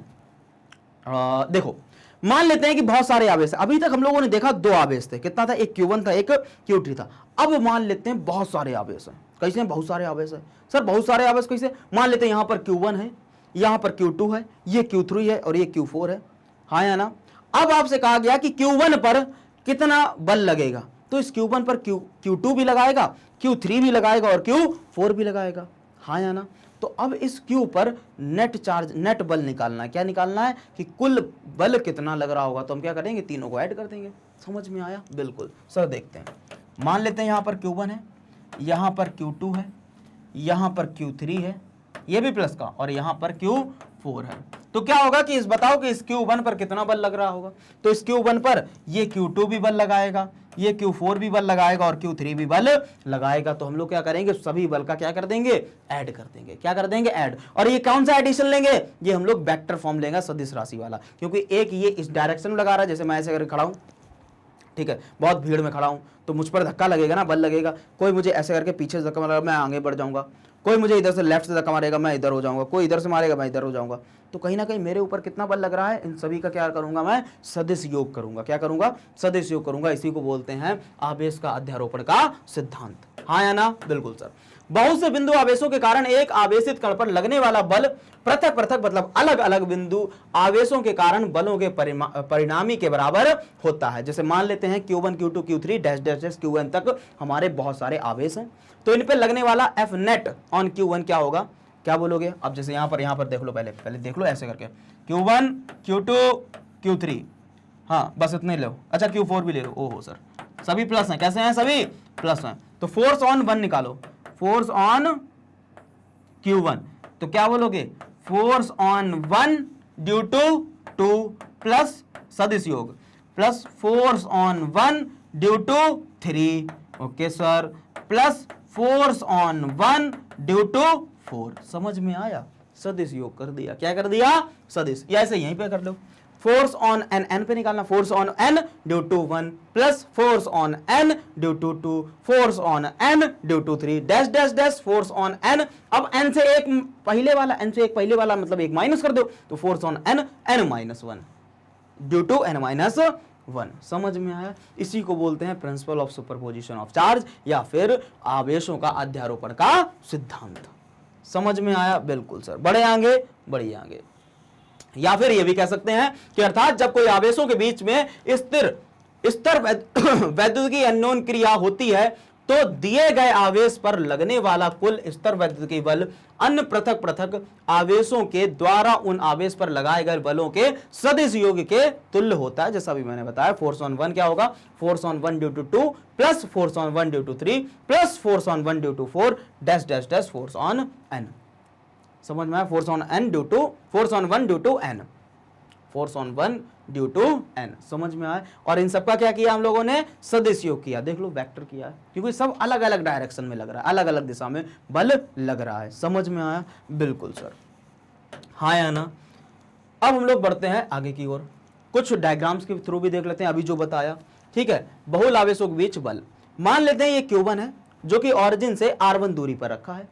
देखो, मान लेते हैं कि बहुत सारे आवेश है। अभी तक हम लोगों ने देखा 2 आवेश थे, कितना था, एक Q1 था, एक Q3 था। अब मान लेते हैं बहुत सारे आवेश हैं। कैसे बहुत सारे आवेश है? सर बहुत सारे आवेश कैसे? मान लेते हैं यहां पर Q1 है, यहां पर Q2 है, ये Q3 है और ये Q4 है, हाँ या ना? अब आपसे कहा गया कि Q1 पर कितना बल लगेगा, तो इस Q1 पर Q2 भी लगाएगा, Q3 भी लगाएगा और Q4 भी लगाएगा, हाँ या ना? तो अब इस Q पर नेट बल निकालना है। क्या निकालना है कि कुल बल कितना लग रहा होगा। तो हम क्या करेंगे, तीनों को ऐड कर देंगे। समझ में आया? बिल्कुल सर, देखते हैं। मान लेते हैं यहां पर Q1 है, यहां पर Q2 है, यहां पर Q3 है, ये भी प्लस का, और यहां पर Q4 है। तो क्या होगा कि बताओ कि इस Q1 पर कितना बल लग रहा होगा। तो इस Q1 पर ये Q2 भी बल लगाएगा, ये Q4 भी बल लगाएगा और Q3 भी बल लगाएगा। तो हम लोग क्या करेंगे, सभी बल का क्या कर देंगे, ऐड कर देंगे। क्या कर देंगे, ऐड। और ये कौन सा एडिशन लेंगे, ये हम लोग वेक्टर फॉर्म लेंगे, सदिश राशि वाला, क्योंकि एक ये इस डायरेक्शन में लगा रहा है, जैसे मैं ऐसे करके खड़ा हूं, ठीक है, बहुत भीड़ में खड़ा हूं तो मुझ पर धक्का लगेगा ना, बल लगेगा। कोई मुझे ऐसे करके पीछे से धक्का मारेगा, मैं आगे बढ़ जाऊंगा। कोई मुझे इधर से लेफ्ट से धक्का मारेगा, मैं इधर हो जाऊंगा। कोई इधर से मारेगा, मैं इधर हो जाऊंगा। तो कहीं ना कहीं मेरे ऊपर कितना बल लग रहा है, इन सभी का क्या करूंगा, मैं सदिश योग करूंगा। क्या करूंगा, सदिश योग करूंगा। इसी को बोलते हैं आवेश का अध्यारोपण का सिद्धांत, हाँ या ना? बिल्कुल सर। बहुत से बिंदु आवेशों के कारण एक आवेशित कण पर लगने वाला बल पृथक पृथक मतलब अलग अलग बिंदु आवेशों के कारण बलों के परिणामी के बराबर होता है। जैसे मान लेते हैं Q1 Q2 Q3 dash dash dash Qn तक हमारे बहुत सारे आवेश हैं, तो इन पे लगने वाला F नेट ऑन Q1 क्या होगा, क्या बोलोगे? अब जैसे यहां पर देख लो, पहले देख लो ऐसे करके, Q1 Q2 Q3, हाँ बस इतने लो। अच्छा Q4 भी ले लो। ओहो सर, सभी प्लस हैं। कैसे हैं, सभी प्लस हैं। तो फोर्स ऑन 1 निकालो, फोर्स ऑन Q1, तो क्या बोलोगे, force on 1 due to 2 plus सदिश योग plus force on 1 due to 3, okay sir, plus force on 1 due to 4। समझ में आया? सदिश योग कर दिया। क्या कर दिया, सदिश। या ऐसे यहीं पे कर लो, फोर्स ऑन एन पे निकालना, force on N due to 1 plus force on N due to 2 force on N due to 3 dash dash dash force on N. अब एन से एक पहले वाला मतलब एक माइनस कर दो, तो force on N n-1 due to n-1। समझ में आया? इसी को बोलते हैं principle of superposition of charge, या फिर आवेशों का अध्यारोपण का सिद्धांत। समझ में आया? बिल्कुल सर, बढ़े आगे। या फिर ये भी कह सकते हैं कि अर्थात जब कोई आवेशों के बीच में स्थिर वैद्युतिकी अननोन क्रिया होती है तो दिए गए आवेश पर लगने वाला कुल स्तर वैद्युतिक बल अन्य पृथक पृथक आवेशों के द्वारा उन आवेश पर लगाए गए बलों के सदिश योग के तुल्य होता है। जैसा अभी मैंने बताया, फोर्स ऑन 1 क्या होगा, force on 1 due to 2 plus force on 1 due to 3 plus force on 1 due to 4 dash dash dash force on n। समझ में आया, force on n due to force on 1 due to n, force on 1 due to n। समझ में आया। और इन सबका क्या किया हम लोगों ने, सदिश योग किया। देख लो वेक्टर किया है, क्योंकि सब अलग अलग डायरेक्शन में लग रहा है, अलग अलग दिशा में बल लग रहा है। समझ में आया, बिल्कुल सर, हाँ या ना। अब हम लोग बढ़ते हैं आगे की ओर, कुछ डायग्राम्स के थ्रू भी देख लेते हैं अभी जो बताया। ठीक है, बहुल आवेशों के बीच बल, मान लेते हैं ये Q1 है जो कि ऑरिजिन से R1 दूरी पर रखा है,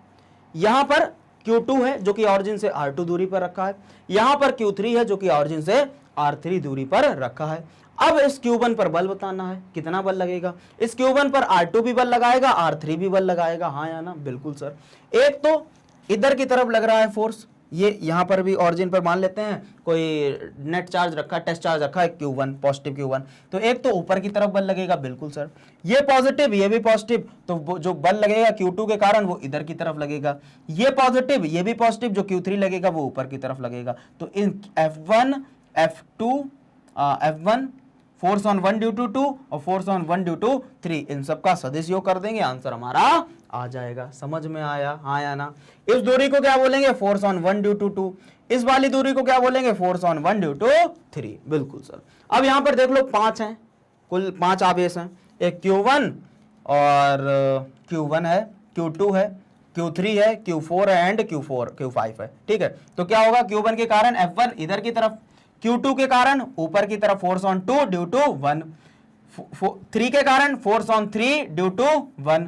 यहां पर Q2 है जो कि ऑरिजिन से R2 दूरी पर रखा है, यहां पर Q3 है जो कि ऑरिजिन से R3 दूरी पर रखा है। अब इस Q1 पर बल बताना है, कितना बल लगेगा। इस Q1 पर R2 भी बल लगाएगा, R3 भी बल लगाएगा, हाँ या ना, बिल्कुल सर। एक तो इधर की तरफ लग रहा है फोर्स, ये यहां पर भी ऑरिजिन पर मान लेते हैं कोई नेट चार्ज रखा है, टेस्ट चार्ज रखा है Q1, पॉजिटिव Q1, तो एक तो ऊपर की तरफ बल लगेगा, बिल्कुल सर। ये पॉजिटिव, ये भी पॉजिटिव, तो जो बल लगेगा Q2 के कारण वो इधर की तरफ लगेगा। ये पॉजिटिव, ये भी पॉजिटिव, जो Q3 लगेगा वो ऊपर की तरफ लगेगा। तो इन F1 F2 F1 force on 1 due to 2 और फोर्स ऑन 1 ड्यू टू 3, इन सबका सदिश योग कर देंगे, आंसर हमारा आ जाएगा। समझ में आया, हाँ या ना। इस दूरी को क्या बोलेंगे, फोर्स ऑन 1 ड्यू टू 2, इस वाली दूरी को क्या बोलेंगे, फोर्स ऑन 1 ड्यू टू 3, बिल्कुल सर। अब यहां पर देख लो 5 हैं, कुल 5 आवेश हैं, एक Q1 और Q1 है, Q2 है, Q3 है, Q4 है एंड Q5 है। ठीक है, तो क्या होगा, Q1 के कारण F1 इधर की तरफ, Q2 के कारण ऊपर की तरफ फोर्स ऑन 2 ड्यू टू 1, 3 के कारण फोर्स ऑन 3 ड्यू टू 1,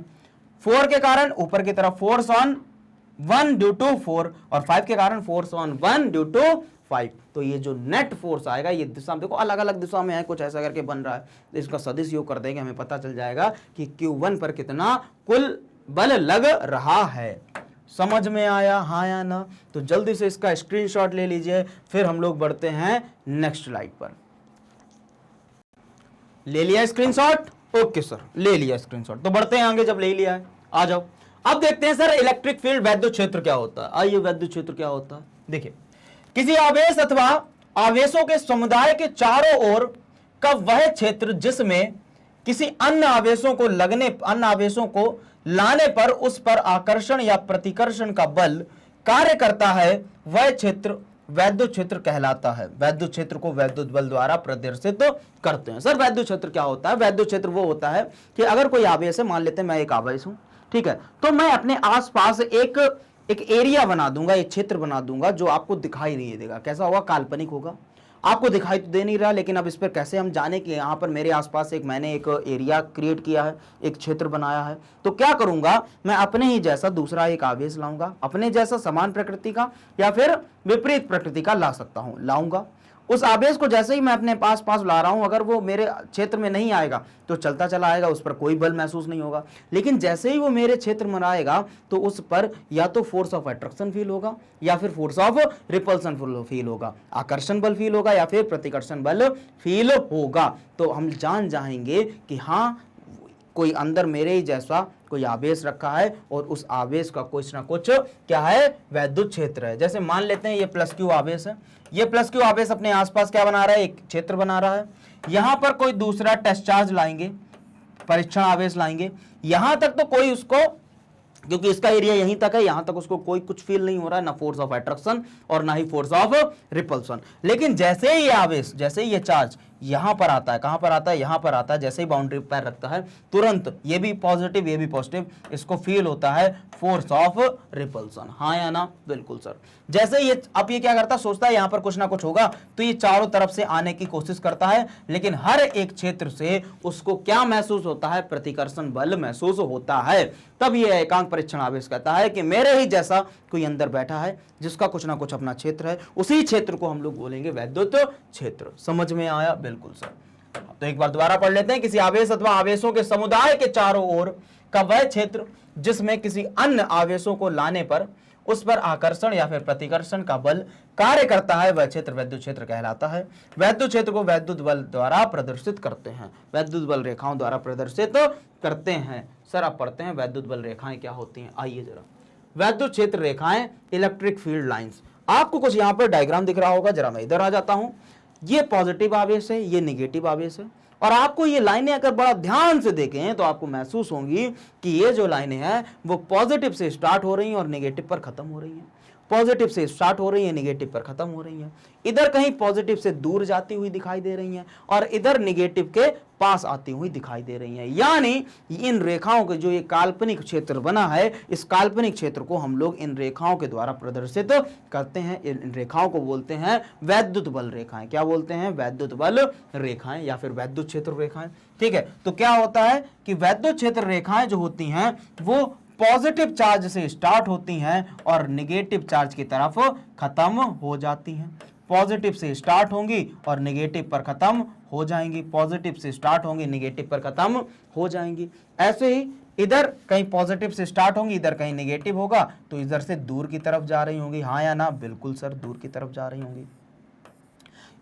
4 के कारण ऊपर की तरफ फोर्स ऑन 1 ड्यू टू 4 और 5 के कारण फोर्स ऑन 1 ड्यू टू 5। तो ये जो नेट फोर्स आएगा, ये दिशा देखो अलग अलग दिशा में है, कुछ ऐसा करके बन रहा है, तो इसका सदिश योग कर देंगे, हमें पता चल जाएगा कि Q1 पर कितना कुल बल लग रहा है। समझ में आया, हाँ या ना। तो जल्दी से इसका स्क्रीनशॉट ले लीजिए, फिर हम लोग बढ़ते हैं नेक्स्ट स्लाइड पर। ले लिया स्क्रीनशॉट, ओके सर, ले लिया स्क्रीनशॉट, तो बढ़ते हैं आगे। जब ले लिया है आ जाओ, अब देखते हैं सर इलेक्ट्रिक फील्ड वैद्युत क्षेत्र क्या होता है। आइए, वैद्युत क्षेत्र क्या होता है, देखिए, किसी आवेश अथवा आवेशों के समुदाय के चारों ओर का वह क्षेत्र जिसमें किसी अन्य आवेशों को लाने पर उस पर आकर्षण या प्रतिकर्षण का बल कार्य करता है, वह क्षेत्र वैद्युत क्षेत्र कहलाता है। वैद्युत क्षेत्र को वैद्युत बल द्वारा प्रदर्शित करते हैं। सर वैद्युत क्षेत्र क्या होता है, वैद्युत क्षेत्र वो होता है कि अगर कोई आवेश है, मान लेते हैं मैं एक आवेश हूं, ठीक है, तो मैं अपने आसपास एक एरिया बना दूंगा, एक क्षेत्र बना दूंगा जो आपको दिखाई नहीं देगा। कैसा होगा, काल्पनिक होगा, आपको दिखाई तो दे नहीं रहा, लेकिन अब इस पर कैसे हम जाने कि यहाँ पर मेरे आसपास मैंने एक एरिया क्रिएट किया है, एक क्षेत्र बनाया है। तो क्या करूंगा, मैं अपने ही जैसा दूसरा एक आवेश लाऊंगा, अपने जैसा समान प्रकृति का या फिर विपरीत प्रकृति का ला सकता हूं, लाऊंगा। उस आवेश को जैसे ही मैं अपने पास ला रहा हूं, अगर वो मेरे क्षेत्र में नहीं आएगा तो चलता चला आएगा, उस पर कोई बल महसूस नहीं होगा। लेकिन जैसे ही वो मेरे क्षेत्र में आएगा तो उस पर या तो फोर्स ऑफ अट्रैक्शन फील होगा या फिर फोर्स ऑफ रिपल्सन फील होगा, आकर्षण बल फील होगा या फिर प्रतिकर्षण बल फील होगा। तो हम जान जाएंगे कि हाँ, कोई अंदर मेरे ही जैसा कोई आवेश रखा है और उस आवेश का कुछ ना कुछ क्या है, वैद्युत क्षेत्र है। जैसे मान लेते हैं ये प्लस क्यू आवेश है, ये प्लस क्यू आवेश अपने आसपास क्या बना रहा है, एक क्षेत्र बना रहा है। यहां पर कोई दूसरा टेस्ट चार्ज लाएंगे, परीक्षण आवेश लाएंगे, यहां तक तो कोई उसको, क्योंकि इसका एरिया यहीं तक है, यहां तक उसको कोई कुछ फील नहीं हो रहा है, ना फोर्स ऑफ अट्रैक्शन और ना ही फोर्स ऑफ रिपल्सन। लेकिन जैसे ही ये आवेश, जैसे ही ये चार्ज यहां पर आता है, कहां पर आता है, यहां पर आता है, जैसे ही बाउंड्री पैर रखता है, तुरंत ये भी पॉजिटिव ये भी पॉजिटिव, इसको फील होता है फोर्स ऑफ रिपल्सन। हाँ या ना, बिल्कुल सर। जैसे ये अब ये क्या करता है, सोचता है यहां पर कुछ ना कुछ होगा, तो ये चारों तरफ से आने की कोशिश करता है, लेकिन हर एक क्षेत्र से उसको क्या महसूस होता है, प्रतिकर्षण बल महसूस होता है। तब ये एकांक परीक्षण आवेश कहता है कि मेरे ही जैसा कोई अंदर बैठा है जिसका कुछ ना कुछ अपना क्षेत्र है, उसी क्षेत्र को हम लोग बोलेंगे वैद्युत क्षेत्र। समझ में आया, बिल्कुल सर। तो एक बार दोबारा पढ़ लेते हैं, किसी आवेश अथवा आवेशों के समुदाय के चारों ओर का वह क्षेत्र जिसमें किसी अन्य आवेशों को लाने पर उस पर आकर्षण या फिर प्रतिकर्षण का बल कार्य करता है, वह क्षेत्र वैद्युत क्षेत्र कहलाता है। वैद्युत क्षेत्र को वैद्युत बल द्वारा प्रदर्शित करते हैं, वैद्युत बल रेखाओं द्वारा प्रदर्शित करते हैं। सर आप पढ़ते हैं वैद्युत बल रेखाएं क्या होती हैं, आइए जरा। वैद्युत क्षेत्र रेखाएं, इलेक्ट्रिक फील्ड लाइंस। आपको कुछ यहाँ पर डायग्राम दिख रहा होगा, जरा मैं इधर आ जाता हूं। ये पॉजिटिव आवेश है, ये निगेटिव आवेश है, और आपको ये लाइनें अगर बड़ा ध्यान से देखें तो आपको महसूस होंगी कि ये जो लाइनें हैं वो पॉजिटिव से स्टार्ट हो रही हैं और नेगेटिव पर खत्म हो रही हैं, पॉजिटिव से स्टार्ट हो रही है, नेगेटिव पर खत्म हो रही है। इधर कहीं पॉजिटिव से दूर जाती हुई दिखाई दे रही हैं और इधर नेगेटिव के पास आती हुई दिखाई दे रही हैं। यानी इन रेखाओं के जो ये काल्पनिक क्षेत्र बना है, इस काल्पनिक क्षेत्र को हम लोग इन रेखाओं के द्वारा प्रदर्शित करते हैं। इन रेखाओं को बोलते हैं वैद्युत बल रेखाएं। क्या बोलते हैं? वैद्युत बल रेखाएं या फिर वैद्युत क्षेत्र रेखाएं। ठीक है, तो क्या होता है कि वैद्युत क्षेत्र रेखाएं जो होती हैं वो पॉजिटिव चार्ज से स्टार्ट होती हैं और नेगेटिव चार्ज की तरफ खत्म हो जाती हैं। पॉजिटिव से स्टार्ट होंगी और नेगेटिव पर खत्म हो जाएंगी, पॉजिटिव से स्टार्ट होंगी, नेगेटिव पर खत्म हो जाएंगी। ऐसे ही इधर कहीं पॉजिटिव से स्टार्ट होंगी, इधर कहीं नेगेटिव होगा, तो इधर से दूर की तरफ जा रही होंगी। हाँ या ना? बिल्कुल सर, दूर की तरफ जा रही होंगी।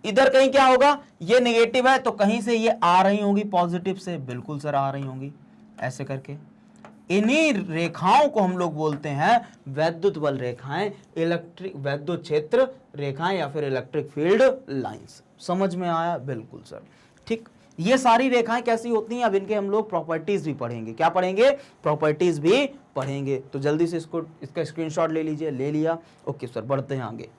इधर कहीं क्या होगा, ये नेगेटिव है तो कहीं से ये आ रही होंगी पॉजिटिव से। बिल्कुल सर, आ रही होंगी। ऐसे करके इन्हीं रेखाओं को हम लोग बोलते हैं वैद्युत बल रेखाएं, इलेक्ट्रिक वैद्युत क्षेत्र रेखाएं या फिर इलेक्ट्रिक फील्ड लाइंस। समझ में आया? बिल्कुल सर। ठीक, ये सारी रेखाएं कैसी होती हैं, अब इनके हम लोग प्रॉपर्टीज भी पढ़ेंगे। क्या पढ़ेंगे? प्रॉपर्टीज भी पढ़ेंगे। तो जल्दी से इसका स्क्रीनशॉट ले लीजिए। ले लिया? ओके सर, बढ़ते हैं आगे।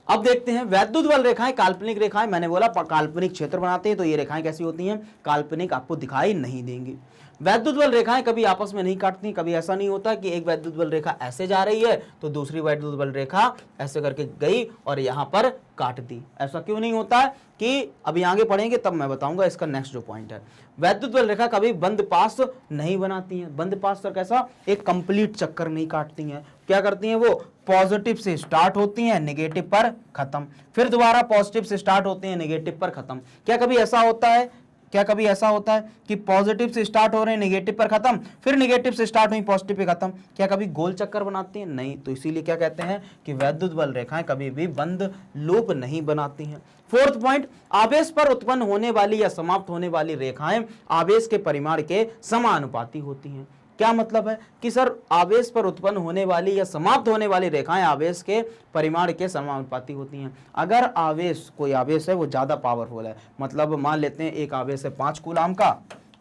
अब देखते हैं वैद्युत बल रेखाएं, काल्पनिक रेखाएं। मैंने बोला काल्पनिक क्षेत्र बनाते हैं, तो ये रेखाएं कैसी होती हैं? काल्पनिक, आपको दिखाई नहीं देंगी। वैद्युत बल रेखाएं कभी आपस में नहीं काटती। कभी ऐसा नहीं होता कि एक वैद्युत बल रेखा ऐसे जा रही है तो दूसरी वैद्युत बल रेखा ऐसे करके गई और यहां पर काट दी। ऐसा क्यों नहीं होता है कि अभी आगे पढ़ेंगे तब मैं बताऊंगा इसका नेक्स्ट जो पॉइंट है। वैद्युत बल रेखा कभी बंद पास नहीं बनाती हैं। बंद पास सर कैसा? एक कंप्लीट चक्कर नहीं काटती हैं। क्या करती हैं वो? पॉजिटिव से स्टार्ट होती हैं, नेगेटिव पर खत्म, फिर दोबारा पॉजिटिव से स्टार्ट होती हैं, नेगेटिव पर खत्म। क्या कभी ऐसा होता है? क्या कभी ऐसा होता है कि पॉजिटिव से स्टार्ट हो रहे हैं, नेगेटिव पर खत्म, फिर नेगेटिव से स्टार्ट हुई, पॉजिटिव पे खत्म? क्या कभी गोल चक्कर बनाती हैं? नहीं। तो इसीलिए क्या कहते हैं कि वैद्युत बल रेखाएं कभी भी बंद लूप नहीं बनाती हैं। फोर्थ पॉइंट, आवेश पर उत्पन्न होने वाली या समाप्त होने वाली रेखाएं आवेश के परिमाण के समानुपाती होती हैं। क्या मतलब है कि सर आवेश पर उत्पन्न होने वाली या समाप्त होने वाली रेखाएं आवेश के परिमाण के समानुपाती होती हैं। अगर आवेश, कोई आवेश है वो ज्यादा पावरफुल है, मतलब मान लेते हैं एक आवेश है 5 कूलाम का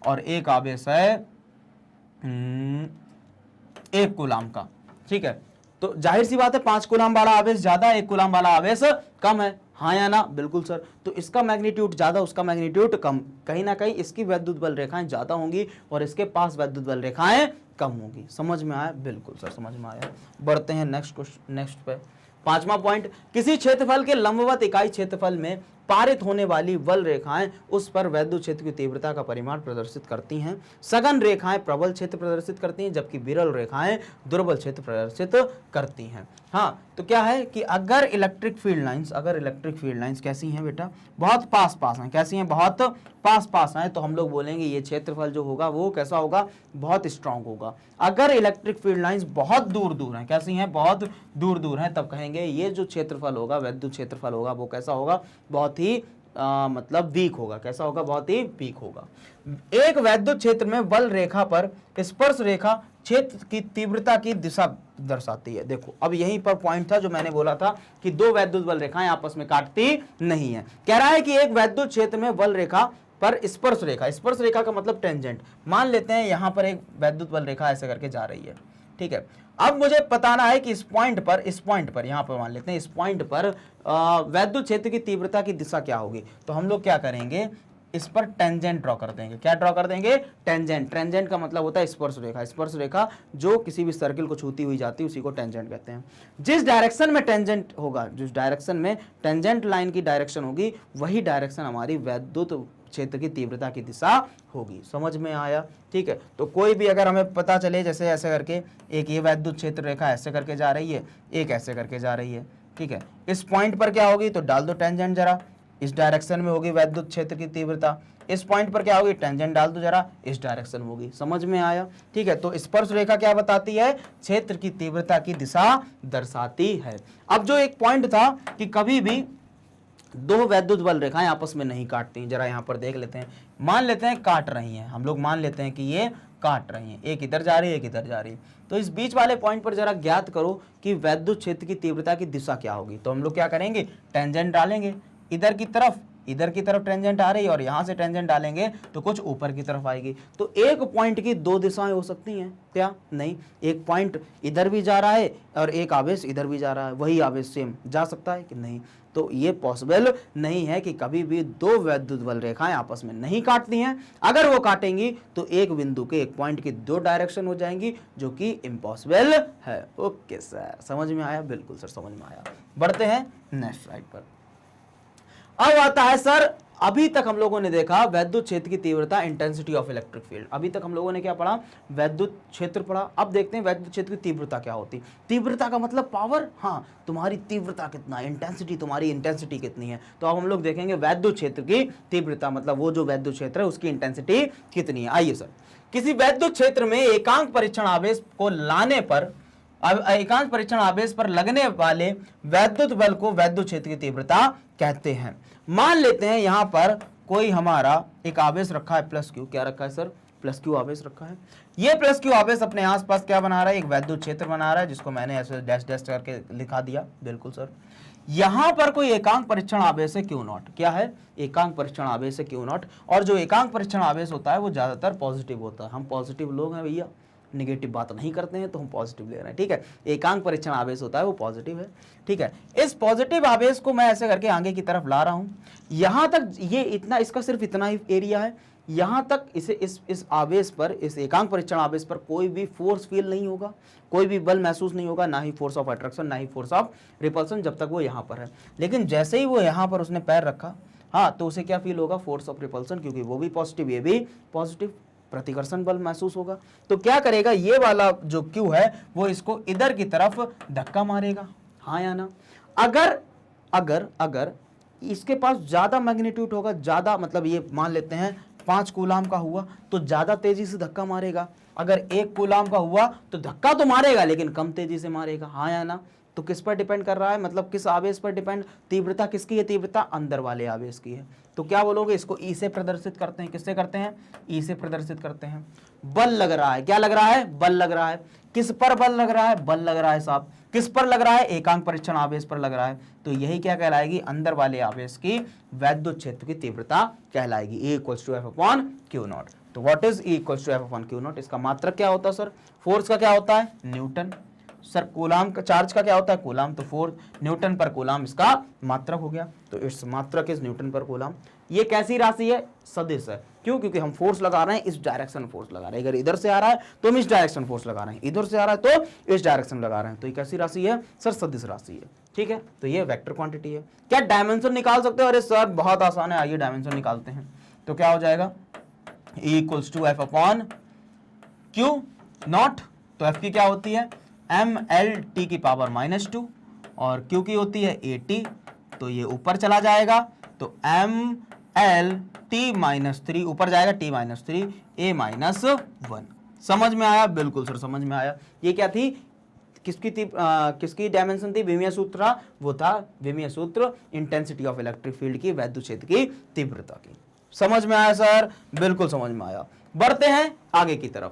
और एक आवेश है 1 कूलाम का। ठीक है, तो जाहिर सी बात है 5 कूलाम वाला आवेश ज्यादा, 1 कूलाम वाला आवेश कम है। हाँ या ना? बिल्कुल सर। तो इसका मैग्नीट्यूड ज्यादा, उसका मैग्नीट्यूड कम। कहीं ना कहीं इसकी वैद्युत बल रेखाएं ज्यादा होंगी और इसके पास वैद्युत बल रेखाएं कम होंगी। समझ में आया? बिल्कुल सर, समझ में आया। बढ़ते हैं नेक्स्ट पे। 5वां पॉइंट, किसी क्षेत्रफल के लंबवत इकाई क्षेत्रफल में पारित होने वाली बल रेखाएं उस पर वैद्युत क्षेत्र की तीव्रता का परिमाण प्रदर्शित करती हैं। सघन रेखाएं प्रबल क्षेत्र प्रदर्शित करती हैं, जबकि विरल रेखाएं दुर्बल क्षेत्र प्रदर्शित करती हैं। हाँ, तो क्या है कि अगर इलेक्ट्रिक फील्ड लाइंस कैसी हैं बेटा? बहुत पास पास हैं। कैसी हैं? बहुत पास पास हैं, तो हम लोग बोलेंगे ये क्षेत्रफल जो होगा वो कैसा होगा? बहुत स्ट्रांग होगा। अगर इलेक्ट्रिक फील्ड लाइंस बहुत दूर दूर हैं, कैसी हैं? बहुत दूर दूर हैं, तब कहेंगे ये जो क्षेत्रफल होगा, वैद्युत क्षेत्रफल होगा, वो कैसा होगा? बहुत ही मतलब वीक होगा। कैसा होगा? बहुत ही वीक होगा। एक वैद्युत क्षेत्र में बल रेखा पर स्पर्श रेखा क्षेत्र की तीव्रता की दिशा दर्शाती है। देखो, अब यहीं पर पॉइंट था जो मैंने बोला था कि दो वैद्युत बल रेखाएं आपस में काटती नहीं है। कह रहा है कि एक वैद्युत क्षेत्र में बल रेखा पर स्पर्श रेखा का मतलब टेंजेंट। मान लेते हैं यहां पर एक वैद्युत बल रेखा ऐसे करके जा रही है। ठीक है, अब मुझे बताना है कि इस पॉइंट पर यहां पर मान लेते हैं इस पॉइंट पर वैद्युत क्षेत्र की तीव्रता की दिशा क्या होगी। तो हम लोग क्या करेंगे? इस पर टेंजेंट ड्रॉ कर देंगे। क्या ड्रॉ कर देंगे? टेंजेंट का मतलब होता है स्पर्श रेखा जो किसी भी सर्किल को छूती हुई जाती है उसी को टेंजेंट कहते हैं। जिस डायरेक्शन में टेंजेंट होगा, जिस डायरेक्शन में टेंजेंट लाइन की डायरेक्शन होगी, वही डायरेक्शन हमारी वैद्युत क्षेत्र की तीव्रता की दिशा होगी। समझ में आया? ठीक है, तो कोई भी अगर हमें पता चले, जैसे ऐसे करके एक ये वैद्युत क्षेत्र रेखा ऐसे करके जा रही है, एक ऐसे करके जा रही है। ठीक है, इस पॉइंट पर क्या होगी? तो डाल दो टेंजेंट जरा। इस डायरेक्शन में होगी वैद्युत क्षेत्र की तीव्रता, इस पॉइंट पर क्या होगी, टेंजेंट डाल दो जरा, इस डायरेक्शन होगी। समझ में आया? ठीक है, तो स्पर्श रेखा क्या बताती है, क्षेत्र की तीव्रता की दिशा दर्शाती है। अब जो एक पॉइंट था कि कभी भी दो वैद्युत बल रेखाएं आपस में नहीं काटती, जरा यहां पर देख लेते हैं। मान लेते हैं काट रही हैं, हम लोग मान लेते हैं कि ये काट रही हैं, एक इधर जा रही है, एक इधर जा रही है। तो इस बीच वाले पॉइंट पर जरा ज्ञात करो कि वैद्युत क्षेत्र की तीव्रता की दिशा क्या होगी। तो हम लोग क्या करेंगे, टेंजेंट डालेंगे इधर की तरफ टेंजेंट आ रही है, और यहां से टेंजेंट डालेंगे तो कुछ ऊपर की तरफ आएगी। तो एक पॉइंट की दो दिशाएं हो सकती हैं क्या? नहीं, एक पॉइंट इधर भी जा रहा है और एक आवेश इधर भी जा रहा है, वही आवेश सेम जा सकता है कि नहीं? तो ये पॉसिबल नहीं है कि कभी भी दो वैद्युत बल रेखाएं आपस में नहीं काटती हैं। अगर वो काटेंगी तो एक बिंदु के, एक पॉइंट की दो डायरेक्शन हो जाएंगी, जो कि इम्पॉसिबल है। ओके सर, समझ में आया? बिल्कुल सर, समझ में आया। बढ़ते हैं नेक्स्ट स्लाइड पर। अब आता है सर, अभी तक हम लोगों ने देखा वैद्युत क्षेत्र की तीव्रता, इंटेंसिटी ऑफ इलेक्ट्रिक फील्ड। अभी तक हम लोगों ने क्या पढ़ा, वैद्युत क्षेत्र पढ़ा। अब देखते हैं वैद्युत क्षेत्र की तीव्रता क्या होती। तीव्रता का मतलब पावर, हाँ, तुम्हारी तीव्रता कितना है, इंटेंसिटी, तुम्हारी इंटेंसिटी कितनी है। तो अब हम लोग देखेंगे वैद्युत क्षेत्र की तीव्रता, मतलब वो जो वैद्युत क्षेत्र है उसकी इंटेंसिटी कितनी है। आइए सर, किसी वैद्युत क्षेत्र में एकांक परीक्षण आवेश को लाने पर, एकांक परीक्षण आवेश पर लगने वाले वैद्युत बल को वैद्युत क्षेत्र की तीव्रता कहते हैं। मान लेते हैं यहां पर कोई हमारा एक आवेश रखा है प्लस क्यू। क्या रखा है सर? प्लस क्यू आवेश रखा है। ये प्लस क्यू आवेश अपने आसपास क्या बना रहा है, एक वैद्युत क्षेत्र बना रहा है, जिसको मैंने ऐसे डैश डैश करके लिखा दिया। बिल्कुल सर, यहां पर कोई एकांक परीक्षण आवेश है क्यू नॉट। क्या है? एकांक परीक्षण आवेश है क्यू नॉट। और जो एकांक परीक्षण आवेश होता है वो ज्यादातर पॉजिटिव होता है। हम पॉजिटिव लोग हैं भैया, नेगेटिव बात नहीं करते हैं, तो हम पॉजिटिव ले रहे हैं। ठीक है, एकांक परीक्षण आवेश होता है वो पॉजिटिव है। ठीक है, इस पॉजिटिव आवेश को मैं ऐसे करके आगे की तरफ ला रहा हूं। यहां तक ये इतना, इसका सिर्फ इतना ही एरिया है। यहां तक इसे इस आवेश पर, इस एकांक परीक्षण आवेश पर कोई भी फोर्स फील नहीं होगा, कोई भी बल महसूस नहीं होगा, ना ही फोर्स ऑफ अट्रैक्शन, ना ही फोर्स ऑफ रिपल्सन, जब तक वो यहां पर है। लेकिन जैसे ही वो यहां पर उसने पैर रखा, हाँ, तो उसे क्या फील होगा, फोर्स ऑफ रिपल्सन, क्योंकि वो भी पॉजिटिव, ये भी पॉजिटिव, प्रतिकर्षण बल महसूस होगा। तो क्या करेगा, ये वाला जो क्यू है वो इसको इधर की तरफ धक्का मारेगा, हाँ या ना? अगर इसके पास ज्यादा मैग्नीट्यूड होगा, ज्यादा मतलब ये मान लेते हैं 5 कूलाम का हुआ तो ज्यादा तेजी से धक्का मारेगा। अगर 1 कूलाम का हुआ तो धक्का तो मारेगा लेकिन कम तेजी से मारेगा, हाँ या ना? तो किस पर डिपेंड कर रहा है, मतलब किस आवेश पर डिपेंड, तीव्रता किसकी है, तीव्रता अंदर वाले आवेश की है। तो क्या बोलोगे, इसको ई से प्रदर्शित करते हैं। किससे करते हैं? ई से प्रदर्शित करते हैं। बल लग रहा है, क्या लग रहा है, बल लग रहा है। किस पर बल लग रहा है, बल लग रहा है साहब, किस पर लग रहा है, एकांक परीक्षण आवेश पर लग रहा है। तो यही क्या कहलाएगी, अंदर वाले आवेश की वैद्युत क्षेत्र की तीव्रता कहलाएगी। E equals to F upon Q naught. तो what is E equals to F upon Q naught? इसका मात्रक क्या होता है सर? फोर्स का क्या होता है, न्यूटन। सर कूलाम का, चार्ज का क्या होता है, कूलाम। तो 4 न्यूटन पर कूलाम इसका मात्रक हो गया। तो इट्स मात्रक इज न्यूटन पर कूलाम। ये कैसी राशि है, सदिश है। क्यों? क्योंकि हम फोर्स लगा रहे हैं, इस डायरेक्शन फोर्स लगा रहे हैं। अगर इधर से आ रहा है तो हम इस डायरेक्शन फोर्स लगा रहे हैं, इधर से आ रहा है तो इस डायरेक्शन लगा रहे हैं। तो ये कैसी राशि है सर, सदिश राशि है। ठीक है, तो ये वेक्टर क्वांटिटी है। क्या डायमेंशन निकाल सकते हो? अरे सर बहुत आसान है, आइए डायमेंशन निकालते हैं। तो क्या हो जाएगा, E equals to F upon Q naught. तो एफ की क्या होती है, mlt की पावर -2, और q की होती है at। तो ये ऊपर चला जाएगा, तो mlt-3 ऊपर जाएगा, t-3 a-1। समझ में आया? बिल्कुल सर, समझ में आया। ये क्या थी, किसकी डायमेंशन थी, विमीय सूत्र था, वो था विमीय सूत्र इंटेंसिटी ऑफ इलेक्ट्रिक फील्ड की, वैद्युत क्षेत्र की तीव्रता की। समझ में आया सर? बिल्कुल समझ में आया। बढ़ते हैं आगे की तरफ।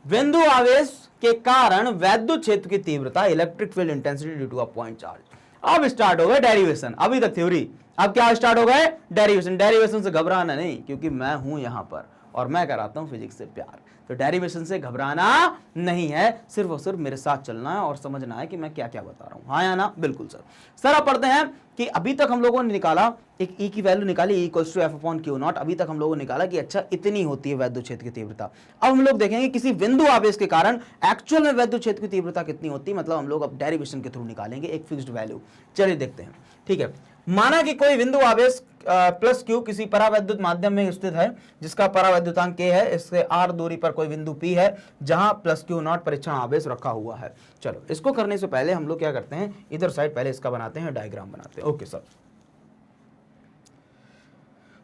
बिंदु आवेश के कारण वैद्युत क्षेत्र की तीव्रता, electric field intensity due to a point charge. अब स्टार्ट हो गए डेरिवेशन, अभी तक थ्योरी, अब क्या स्टार्ट हो गए, डेरिवेशन। डेरिवेशन से घबराना नहीं, क्योंकि मैं हूं यहां पर और मैं कराता हूं फिजिक्स से प्यार। तो डेरिवेशन से घबराना नहीं है, सिर्फ और सिर्फ मेरे साथ चलना है और समझना है कि मैं क्या क्या बता रहा हूं, हाँ या ना? बिल्कुल सर। सर अब पढ़ते हैं कि अभी तक हम लोगों ने निकाला, एक ई की वैल्यू निकाली, E equals to F upon Q naught. अभी तक हम लोगों ने निकाला कि अच्छा इतनी होती है वैद्युत क्षेत्र की तीव्रता। अब हम लोग देखेंगे किसी बिंदु आवेश के कारण एक्चुअल में वैद्युत क्षेत्र की तीव्रता कितनी होती है, मतलब हम लोग अब डेरिवेशन के थ्रू निकालेंगे एक फिक्स्ड वैल्यू। चलिए देखते हैं। ठीक है, माना कि कोई बिंदु आवेश प्लस क्यू किसी परावैद्युत माध्यम में स्थित है, जिसका परावैद्युतांक k है, इससे r दूरी पर कोई बिंदु P है जहां प्लस क्यू नॉट परीक्षण आवेश रखा हुआ है। चलो इसको करने से पहले हम लोग क्या करते हैं, इधर साइड पहले इसका बनाते हैं, डायग्राम बनाते हैं। ओके सर,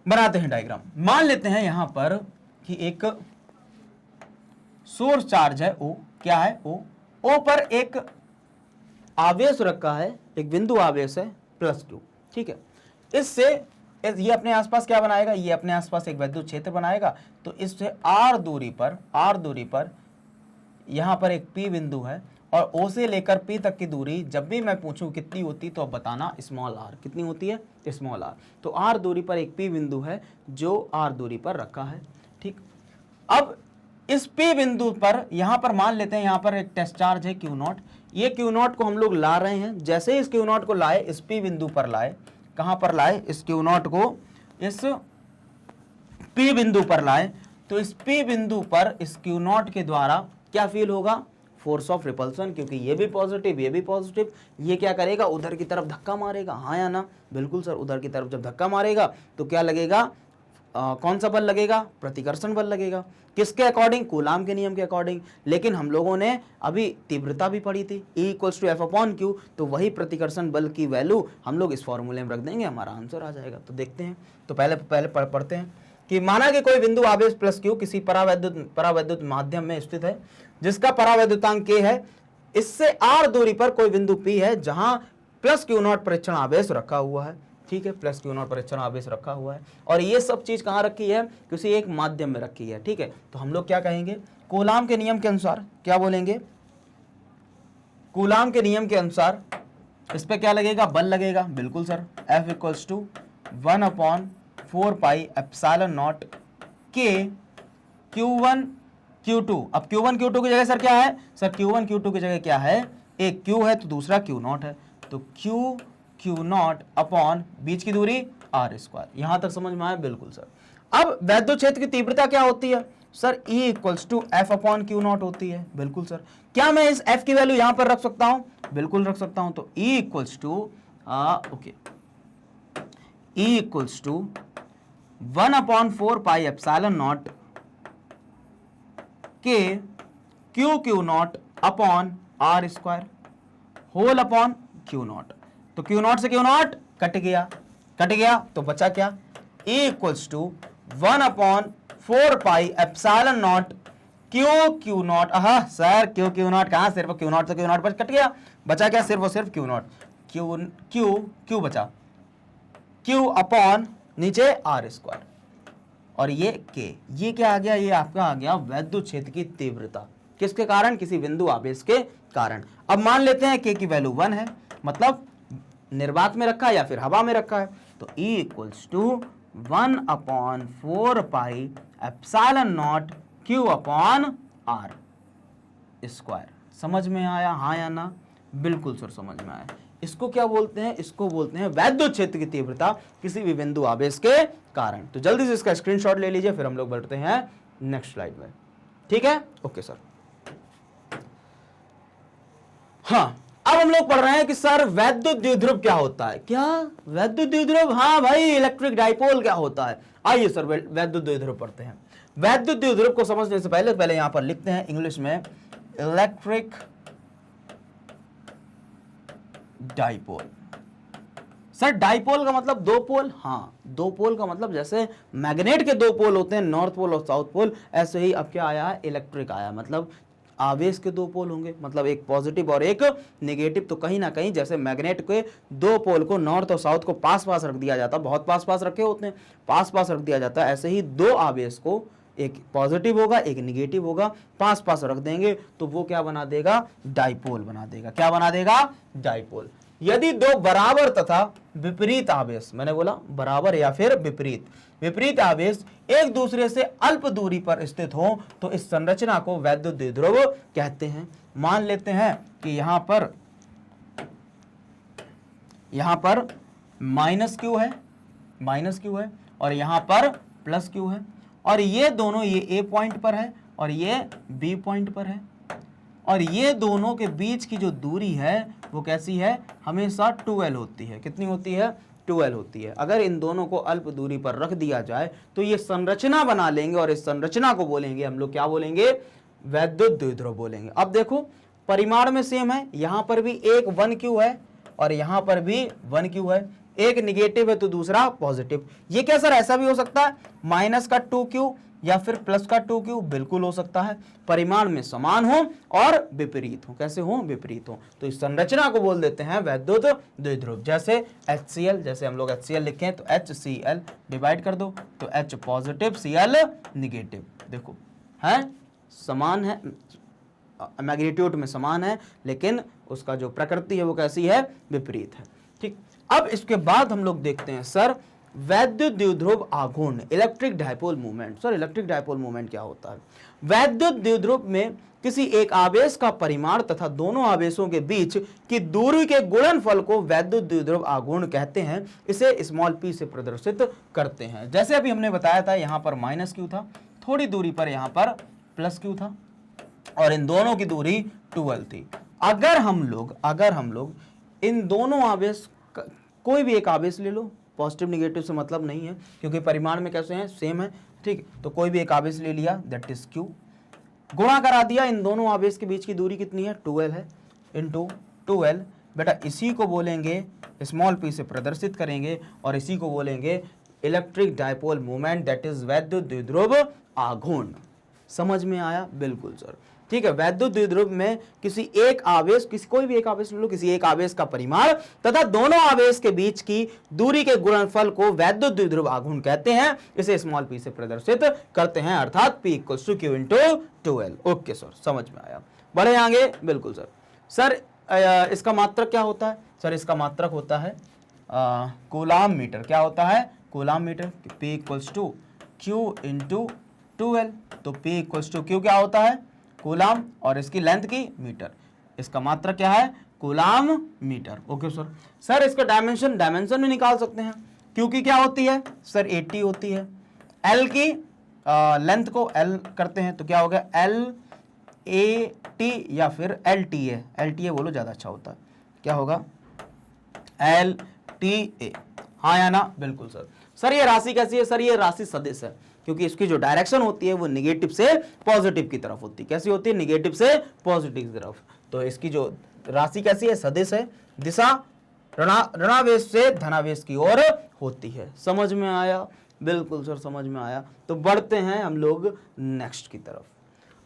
बनाते हैं डायग्राम। मान लेते हैं यहां पर कि एक सोर्स चार्ज है O, क्या है O पर एक आवेश रखा है, एक बिंदु आवेश है +Q, ठीक है। इससे ये अपने आसपास क्या बनाएगा, ये अपने आसपास एक विद्युत क्षेत्र बनाएगा। तो इससे r दूरी पर यहां पर एक P बिंदु है और O से लेकर P तक की दूरी जब भी मैं पूछूं कितनी होती तो अब बताना r, कितनी होती है r। तो r दूरी पर एक P बिंदु है जो r दूरी पर रखा है, ठीक। अब इस P बिंदु पर यहां पर मान लेते हैं यहां पर एक टेस्ट चार्ज है Q0। ये Q0 को हम लोग ला रहे हैं। जैसे ही इस Q0 को लाए, इस P बिंदु पर लाए, कहां पर लाए, इस Q0 को इस P बिंदु पर लाए, तो इस P बिंदु पर इस Q0 के द्वारा क्या फील होगा, फोर्स ऑफ रिपल्सन, क्योंकि ये भी पॉजिटिव ये भी पॉजिटिव। ये क्या करेगा, उधर की तरफ धक्का मारेगा, हाँ या ना, बिल्कुल सर। उधर की तरफ जब धक्का मारेगा तो क्या लगेगा, कौन सा बल लगेगा, प्रतिकर्षण बल लगेगा। किसके अकॉर्डिंग, कूलाम के नियम के अकॉर्डिंग। लेकिन हम लोगों ने अभी तीव्रता भी पढ़ी थी, E = F/Q, तो वही प्रतिकर्षण बल की वैल्यू हम लोग इस फॉर्मूले में रख देंगे, हमारा आंसर आ जाएगा। तो देखते हैं, तो पहले पढ़ते हैं कि माना कि कोई बिंदु आवेश +Q किसी परावैद्युत माध्यम में स्थित है जिसका परावैद्युतांक K है। इससे r दूरी पर कोई बिंदु P है जहां +Q0 परीक्षण आवेश रखा हुआ है, ठीक है। +Q0 परीक्षण आवेश रखा हुआ है और ये सब चीज कहाँ रखी है, किसी एक माध्यम में रखी है, ठीक है। तो हम लोग क्या कहेंगे, कूलाम के नियम के अनुसार क्या बोलेंगे, कूलाम के नियम के अनुसार इस पे क्या लगेगा, बल लगेगा, बिल्कुल sir. F = 1/4πε0 K Q1 Q2। अब Q1 Q2 की जगह सर क्या है, सर Q1 Q2 की जगह क्या है, एक Q है तो दूसरा Q0 है, तो Q0 बीच की दूरी r²। यहां तक समझ में आया, बिल्कुल सर। अब वैद्युत क्षेत्र की तीव्रता क्या होती है, सर E = F/Q0 होती है, बिल्कुल सर। क्या मैं इस F की वैल्यू यहां पर रख सकता हूं, बिल्कुल रख सकता हूं। तो E = 1/4πε0 K Q0/r² whole upon Q0। तो Q0 से Q0 कट गया तो बचा क्या, E = 1/4πε0 Q0। सर Q0 कहां, सिर्फ Q0 से Q0 पर कट गया, बचा क्या, सिर्फ और सिर्फ Q0। Q बचा, Q अपॉन नीचे r²। और ये K, ये क्या आ गया, ये आपका आ गया वैद्युत क्षेत्र की तीव्रता। किसके कारण, किसी बिंदु आवेश के कारण। अब मान लेते हैं K की वैल्यू 1 है, मतलब निर्वात में रखा है या फिर हवा में रखा है। तो E = 1/4πε0 Q/r²। समझ में आया, हाँ या ना, बिल्कुल सर समझ में आया। इसको क्या बोलते हैं, इसको बोलते हैं वैद्युत क्षेत्र की तीव्रता किसी भी बिंदु आवेश के कारण। तो जल्दी से इसका स्क्रीनशॉट ले लीजिए, फिर हम लोग बढ़ते हैं नेक्स्ट स्लाइड में, ठीक है। Okay sir. हाँ, अब हम लोग पढ़ रहे हैं कि सर वैद्युत द्विध्रुव क्या होता है। क्या वैद्युत द्विध्रुव, हाँ भाई, इलेक्ट्रिक डाइपोल क्या होता है। आइए सर वैद्युत द्विध्रुव पढ़ते हैं। वैद्युत द्विध्रुव को समझने से पहले यहां पर लिखते हैं इंग्लिश में इलेक्ट्रिक डाइपोल। सर डाइपोल का मतलब दो पोल, हाँ, दो पोल का मतलब जैसे मैग्नेट के दो पोल होते हैं, नॉर्थ पोल और साउथ पोल, ऐसे ही अब क्या आया है, इलेक्ट्रिक आया, मतलब आवेश के दो पोल होंगे, मतलब एक पॉजिटिव और एक नेगेटिव। तो कहीं ना कहीं जैसे मैग्नेट के दो पोल को नॉर्थ और साउथ को पास पास रख दिया जाता है, बहुत पास पास रखे होते हैं, पास पास रख दिया जाता है, ऐसे ही दो आवेश को, एक पॉजिटिव होगा एक निगेटिव होगा, पास पास रख देंगे तो वो क्या बना देगा, डाइपोल बना देगा। क्या बना देगा, डाइपोल। यदि दो बराबर तथा विपरीत आवेश, मैंने बोला बराबर या फिर विपरीत आवेश एक दूसरे से अल्प दूरी पर स्थित हो तो इस संरचना को वैद्युत द्विध्रुव कहते हैं। मान लेते हैं कि यहां पर -Q है और यहां पर +Q है, और ये दोनों, ये A पॉइंट पर है और ये B पॉइंट पर है, और ये दोनों के बीच की जो दूरी है वो कैसी है, हमेशा 2L होती है। कितनी होती है, 2L होती है। अगर इन दोनों को अल्प दूरी पर रख दिया जाए तो ये संरचना बना लेंगे और इस संरचना को बोलेंगे हम लोग, क्या बोलेंगे, वैद्युत द्विध्रुव बोलेंगे। अब देखो परिमाण में सेम है, यहां पर भी एक 1Q है और यहां पर भी 1Q है, एक निगेटिव है तो दूसरा पॉजिटिव। ये क्या सर ऐसा भी हो सकता है माइनस का 2q या फिर प्लस का 2q, बिल्कुल हो सकता है। परिमाण में समान हो और विपरीत हो, कैसे हो, विपरीत हो। तो इस संरचना को बोल देते हैं वैद्युत द्विध्रुव। जैसे HCl, जैसे हम लोग HCl लिखें तो HCl डिवाइड कर दो तो H पॉजिटिव Cl निगेटिव, देखो है समान है, मैग्नीट्यूड में समान है, लेकिन उसका जो प्रकृति है वो कैसी है, विपरीत है। ठीक, अब इसके बाद हम लोग देखते हैं सर वैद्युत द्विध्रुव आघूर्ण, electric dipole movement. Sir electric dipole movement क्या होता है? वैद्युत द्विध्रुव में किसी एक आवेश का परिमाण तथा दोनों आवेशों के बीच की दूरी के गुणनफल को वैद्युत द्विध्रुव आघूर्ण कहते हैं। इसे स्मॉल p से प्रदर्शित करते हैं। जैसे अभी हमने बताया था यहां पर -q था, थोड़ी दूरी पर यहां पर +q था और इन दोनों की दूरी 12 थी। अगर हम लोग इन दोनों आवेश, कोई भी एक आवेश ले लो, पॉजिटिव निगेटिव से मतलब नहीं है क्योंकि परिमाण में कैसे हैं, सेम है। ठीक, तो कोई भी एक आवेश ले लिया दैट इज q, गुणा करा दिया, इन दोनों आवेश के बीच की दूरी कितनी है, 12 है, इंटू 12। बेटा इसी को बोलेंगे स्मॉल p से प्रदर्शित करेंगे और इसी को बोलेंगे electric dipole movement, that is वैद्युत द्विध्रुव आघूर्ण। समझ में आया? बिल्कुल सर। ठीक है, वैद्युत द्विध्रुव में किसी एक आवेश, कोई भी एक आवेश ले लो, किसी एक आवेश का परिमाण तथा दोनों आवेश के बीच की दूरी के गुणनफल को वैद्युत द्विध्रुव आघूर्ण कहते हैं। इसे स्मॉल p से प्रदर्शित करते हैं, अर्थात p = q × 12। ओके सर, समझ में आया। बढ़े आगे? बिल्कुल सर। सर इसका मात्रक क्या होता है? सर इसका मात्रक होता है कूलाम मीटर। क्या होता है? Coulomb metre. p = q × 12, तो p = q क्या होता है, कूलाम, और इसकी लेंथ की मीटर। इसका मात्रक क्या है, coulomb metre. Okay sir. Sir इसका डायमेंशन भी निकाल सकते हैं। Q की क्या होती है सर, 80 होती है। L की लेंथ को L करते हैं तो क्या होगा, LAT या फिर LTA, LTA बोलो ज्यादा अच्छा होता है, क्या होगा, LTA। हाँ या ना? बिल्कुल सर। सर ये राशि कैसी है? सर ये राशि सदिश है क्योंकि इसकी जो डायरेक्शन होती है वो निगेटिव से पॉजिटिव की तरफ होती है। कैसी होती है, निगेटिव से पॉजिटिव की तरफ। तो इसकी जो राशि कैसी है, सदिश है, दिशा ऋणावेश से धनावेश की ओर होती है। समझ में आया? बिल्कुल सर, समझ में आया। तो बढ़ते हैं हम लोग नेक्स्ट की तरफ।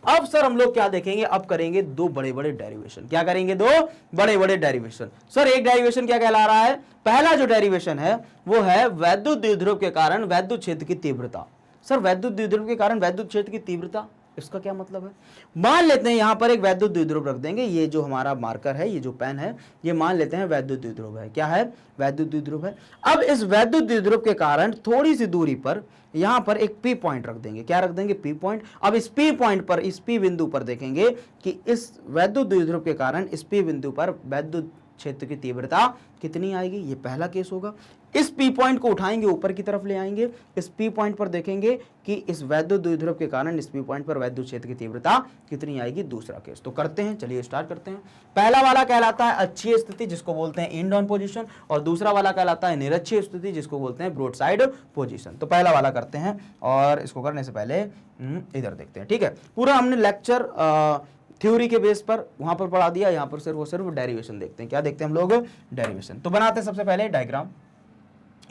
अब सर हम लोग क्या देखेंगे, अब करेंगे दो बड़े बड़े डेरिवेशन। क्या करेंगे, दो बड़े बड़े डेरिवेशन। सर एक डेरिवेशन क्या कहला रहा है, पहला जो डेरिवेशन है वो है वैद्युत द्विध्रुव के कारण वैद्युत क्षेत्र की तीव्रता। सर वैद्युत द्विध्रुव के कारण वैद्युत क्षेत्र की तीव्रता, इसका क्या मतलब है? मान लेते हैं यहां पर एक वैद्युत द्विध्रुव रख देंगे, ये जो हमारा मार्कर है, ये जो पेन है, ये मान लेते हैं वैद्युत द्विध्रुव है। क्या है, वैद्युत द्विध्रुव है। अब इस वैद्युत द्विध्रुव के कारण थोड़ी सी दूरी पर यहां पर एक P पॉइंट रख देंगे। क्या रख देंगे, P पॉइंट। अब इस P पॉइंट पर, इस P बिंदु पर देखेंगे कि इस वैद्युत द्विध्रुव के कारण इस P बिंदु पर वैद्युत क्षेत्र की तीव्रता कितनी आएगी, ये पहला केस होगा। इस P पॉइंट को उठाएंगे, ऊपर की तरफ ले आएंगे, इस P पॉइंट पर देखेंगे कि इस वैद्युत द्विध्रुव के कारण इस P पॉइंट पर वैद्युत क्षेत्र की तीव्रता कितनी आएगी, दूसरा केस। तो करते हैं, चलिए स्टार्ट करते हैं। पहला वाला कहलाता है अक्षीय स्थिति, जिसको बोलते हैं एंड ऑन पोजीशन, और दूसरा वाला कहलाता है निरक्षीय स्थिति, जिसको बोलते हैं ब्रॉड साइड पोजीशन। तो पहला वाला करते हैं, और इसको करने से पहले इधर देखते हैं। ठीक है, पूरा हमने लेक्चर थ्योरी के बेस पर वहां पर पढ़ा दिया, यहाँ पर सिर्फ डेरिवेशन देखते हैं। क्या देखते हैं हम लोग, डेरिवेशन। तो बनाते हैं सबसे पहले डायग्राम,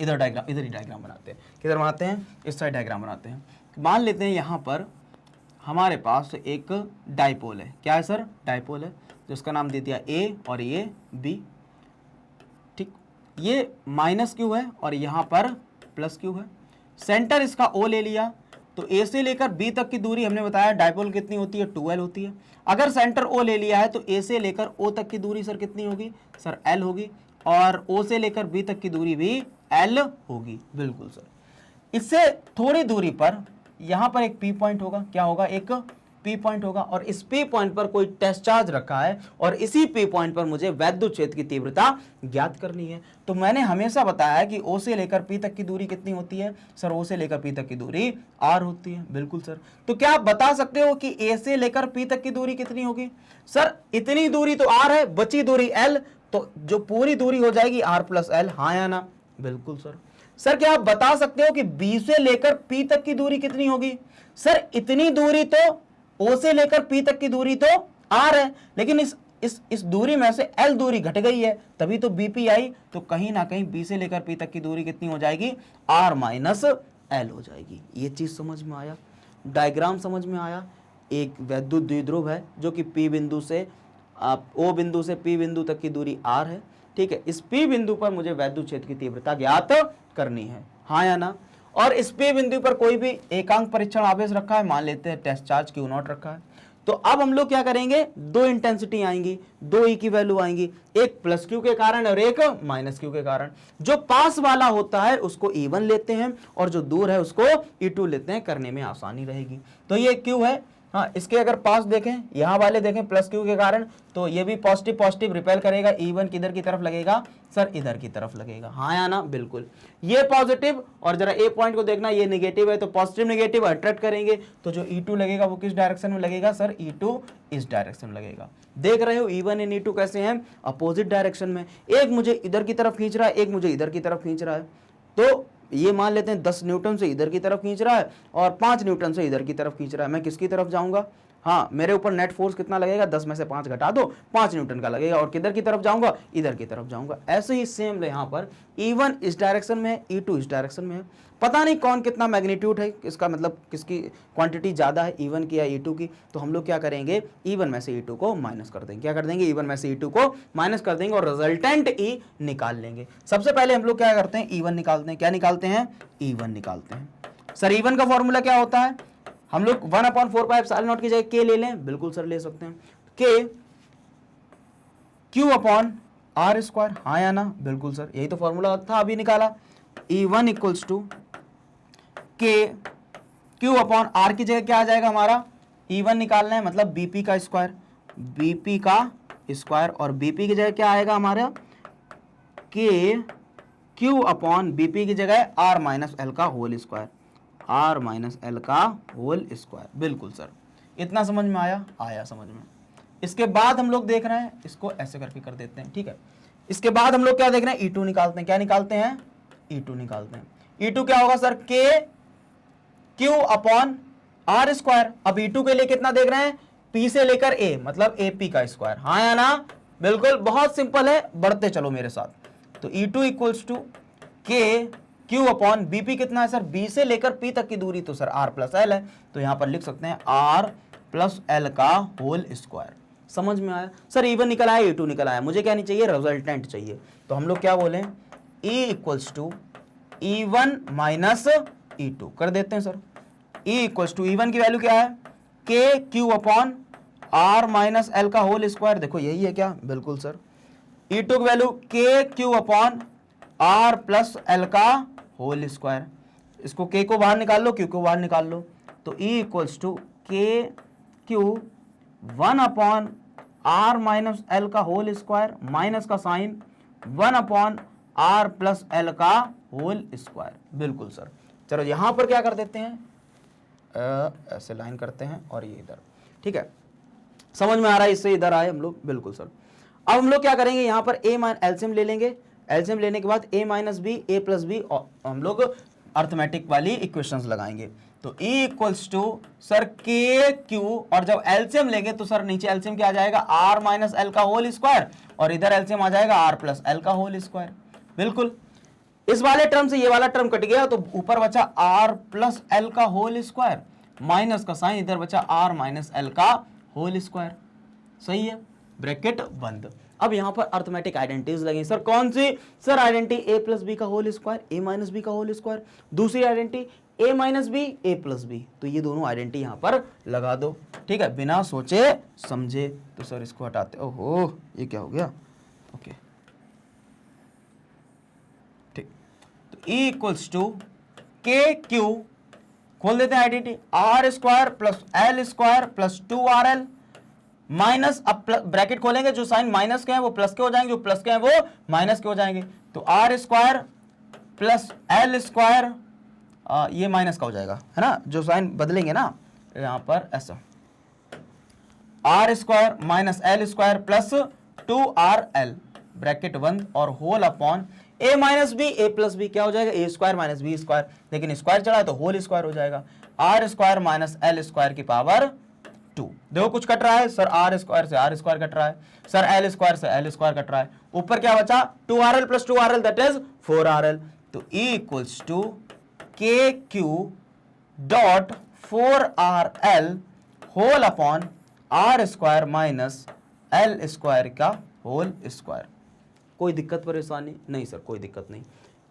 इधर ही डायग्राम बनाते हैं। किधर बनाते हैं, इस साइड डायग्राम बनाते हैं। मान लेते हैं यहाँ पर हमारे पास एक डायपोल है। क्या है सर, डायपोल है, जिसका नाम दे दिया A और ये B। ठीक, ये -q है और यहाँ पर +q है। सेंटर इसका O ले लिया, तो A से लेकर B तक की दूरी हमने बताया डायपोल कितनी होती है, 12 होती है। अगर सेंटर O ले लिया है तो A से लेकर O तक की दूरी सर कितनी होगी, सर L होगी, और O से लेकर B तक की दूरी भी L होगी। बिल्कुल सर। इससे थोड़ी दूरी पर यहां पर एक P पॉइंट होगा। क्या होगा, एक P पॉइंट होगा, और इस P पॉइंट पर कोई टेस्ट चार्ज रखा है, और इसी P पॉइंट पर मुझे वैद्युत क्षेत्र की तीव्रता ज्ञात करनी है। तो मैंने हमेशा बताया कि O से लेकर P तक की दूरी कितनी होती है, सर O से लेकर P तक की दूरी R होती है। बिल्कुल सर। तो क्या आप बता सकते हो कि A से लेकर P तक की दूरी कितनी होगी, सर इतनी दूरी तो R है, बची दूरी L, तो जो पूरी दूरी हो जाएगी R + L। हाँ या ना? बिल्कुल सर। सर क्या आप बता सकते हो कि B से लेकर P तक की दूरी कितनी होगी, सर इतनी दूरी तो O से लेकर P तक की दूरी तो R है, लेकिन इस इस दूरी में से L दूरी घट गई है, तभी तो BP आई, तो कहीं ना कहीं B से लेकर P तक की दूरी कितनी हो जाएगी, R माइनस L हो जाएगी। ये चीज समझ में आया, डायग्राम समझ में आया। एक वैद्युत द्विध्रुव है जो कि P बिंदु से O बिंदु से P बिंदु तक की दूरी R है, ठीक है। इस P बिंदु पर मुझे वैद्युत क्षेत्र की तीव्रता ज्ञात करनी है, हाँ या ना। और इस P बिंदु पर कोई भी एकांक परीक्षण आवेश रखा है, मान लेते हैं टेस्ट चार्ज Q0 रखा है। तो अब हम लोग क्या करेंगे, दो इंटेंसिटी आएंगी, दो E की वैल्यू आएंगी, एक प्लस Q के कारण और एक माइनस Q के कारण। जो पास वाला होता है उसको E1 लेते हैं और जो दूर है उसको E2 लेते हैं, करने में आसानी रहेगी। तो ये Q है, हाँ, इसके अगर पास देखें, यहाँ वाले देखें प्लस Q के कारण, तो ये भी पॉजिटिव पॉजिटिव रिपेल करेगा। E1 किधर की तरफ लगेगा सर, इधर की तरफ लगेगा, हाँ या ना, बिल्कुल। ये पॉजिटिव और जरा ए पॉइंट को देखना, ये नेगेटिव है, तो पॉजिटिव नेगेटिव अट्रैक्ट करेंगे, तो जो E2 लगेगा वो किस डायरेक्शन में लगेगा सर, E2 इस डायरेक्शन में लगेगा। देख रहे हो E1 एंड E2 कैसे हैं, अपोजिट डायरेक्शन में। एक मुझे इधर की तरफ खींच रहा है, एक मुझे इधर की तरफ खींच रहा है। तो ये मान लेते हैं 10 न्यूटन से इधर की तरफ खींच रहा है और 5 न्यूटन से इधर की तरफ खींच रहा है। मैं किसकी तरफ जाऊंगा, हाँ, मेरे ऊपर नेट फोर्स कितना लगेगा, 10 में से 5 घटा दो, 5 न्यूटन का लगेगा। और किधर की तरफ जाऊंगा, इधर की तरफ जाऊंगा। ऐसे ही सेम यहाँ पर E1 इस डायरेक्शन में है, E2 इस डायरेक्शन में है। पता नहीं कौन कितना मैग्नीट्यूड है, इसका मतलब किसकी क्वांटिटी ज़्यादा है, E1 की या E2 की। तो हम लोग क्या करेंगे, E1 में से E2 को माइनस कर देंगे। क्या कर देंगे, E1 में से E2 को माइनस कर देंगे और रिजल्टेंट E निकाल लेंगे। सबसे पहले हम लोग क्या करते हैं, E1 निकालते हैं। क्या निकालते हैं, E1 निकालते हैं। सर E1 का फॉर्मूला क्या होता है, हम लोग 1/4πε0 की जगह K ले लें, बिल्कुल सर ले सकते हैं। K Q/R², हाँ या ना, बिल्कुल सर, यही तो फॉर्मूला था, अभी निकाला। E1 equals to K Q/R की जगह क्या आ जाएगा हमारा, E1 निकालना है, मतलब BP का स्क्वायर, BP का स्क्वायर, और BP की जगह क्या आएगा हमारा, K Q/BP की जगह R माइनस L का whole square, R minus L का होल स्क्वायर। बिल्कुल सर, इतना समझ में आया, आया समझ में। इसके बाद हम लोग देख रहे हैं, इसको ऐसे करके कर देते हैं, ठीक है। इसके बाद हम लोग क्या देख रहे हैं, E2 निकालते हैं। क्या निकालते हैं, E2 निकालते हैं। E2 क्या होगा सर, K Q/R²। अब E2 के लिए कितना देख रहे हैं, P से लेकर A, मतलब AP का स्क्वायर, हाँ या ना, बिल्कुल, बहुत सिंपल है, बढ़ते चलो मेरे साथ। तो E2 equals to K Q/BP कितना है सर, B से लेकर P तक की दूरी तो सर R प्लस L है, तो यहां पर लिख सकते हैं R प्लस L का होल स्क्वायर। समझ में आया सर, E1 निकल आया, E2 निकल आया, मुझे क्या नहीं चाहिए, रिजल्टेंट चाहिए। तो हम लोग क्या बोले, E equals to E1 minus E2 कर देते हैं sir. E equals to E1 की वैल्यू क्या है, K Q/R माइनस L का होल स्क्वायर, देखो यही है क्या, बिल्कुल सर। E2 की value K Q/R plus L का होल स्क्वायर। इसको K को बाहर निकाल लो, Q को बाहर निकाल लो, तो E equals to K Q 1/R minus L का होल स्क्वायर, माइनस का साइन 1/R प्लस L का होल स्क्वायर। बिल्कुल सर, चलो यहां पर क्या कर देते हैं, ऐसे लाइन करते हैं और ये इधर, ठीक है, समझ में आ रहा है, इससे इधर आए हम लोग, बिल्कुल सर। अब हम लोग क्या करेंगे, यहां पर एलसीएम ले लेंगे, एलसीएम लेने के बाद A minus B, A plus B, और हम लोग अर्थमेटिक वाली इक्वेशंस लगाएंगे। तो E equals to sir K Q, और जब एलसीएम लेंगे तो सर नीचे एलसीएम क्या आ जाएगा, R माइनस L का होल स्क्वायर, और इधर एलसीएम आ जाएगा R प्लस L का होल स्क्वायर। बिल्कुल, इस वाले टर्म से ये वाला टर्म कट गया, तो ऊपर बचा R प्लस L का होल स्क्वायर, माइनस का साइन, इधर बचा R माइनस L का होल स्क्वायर। सही है, ब्रैकेट बंद। अब यहां पर अर्थमेटिक आइडेंटिटीज लगेंगी सर, कौन सी sir, identity A plus B का whole square, A minus B का होल स्क्वायर, दूसरी identity A minus B, A plus B, तो ये दोनों आइडेंटिटी यहां पर लगा दो, ठीक है, बिना सोचे समझे। तो सर इसको हटाते, ओहो ये क्या हो गया, ओके ठीक। तो E equals to K Q, खोल देते हैं identity, R square plus L square plus 2RL minus, अब ब्रैकेट खोलेंगे, जो साइन माइनस के हैं वो प्लस के हो जाएंगे, जो प्लस के हैं वो माइनस के हो जाएंगे। तो R square plus L square, ये माइनस का हो जाएगा, है ना, जो साइन बदलेंगे ना यहां पर ऐसा, R square minus L square plus 2RL, bracket बंद, और whole upon A minus B, A plus B क्या हो जाएगा, A square minus B square, लेकिन स्क्वायर चढ़ा है तो होल स्क्वायर हो जाएगा, R square minus L square की पावर 2। देखो कुछ कट रहा है सर, आर स्क्वायर से आर स्क्वायर कट रहा है सर, एल स्क्वायर से एल स्क्वायर कट रहा है, ऊपर क्या बचा 2RL plus 2RL that is 4RL। तो E equals to K Q dot 4RL whole upon R square minus L square का होल स्क्वायर। कोई दिक्कत परेशानी नहीं सर, कोई दिक्कत नहीं।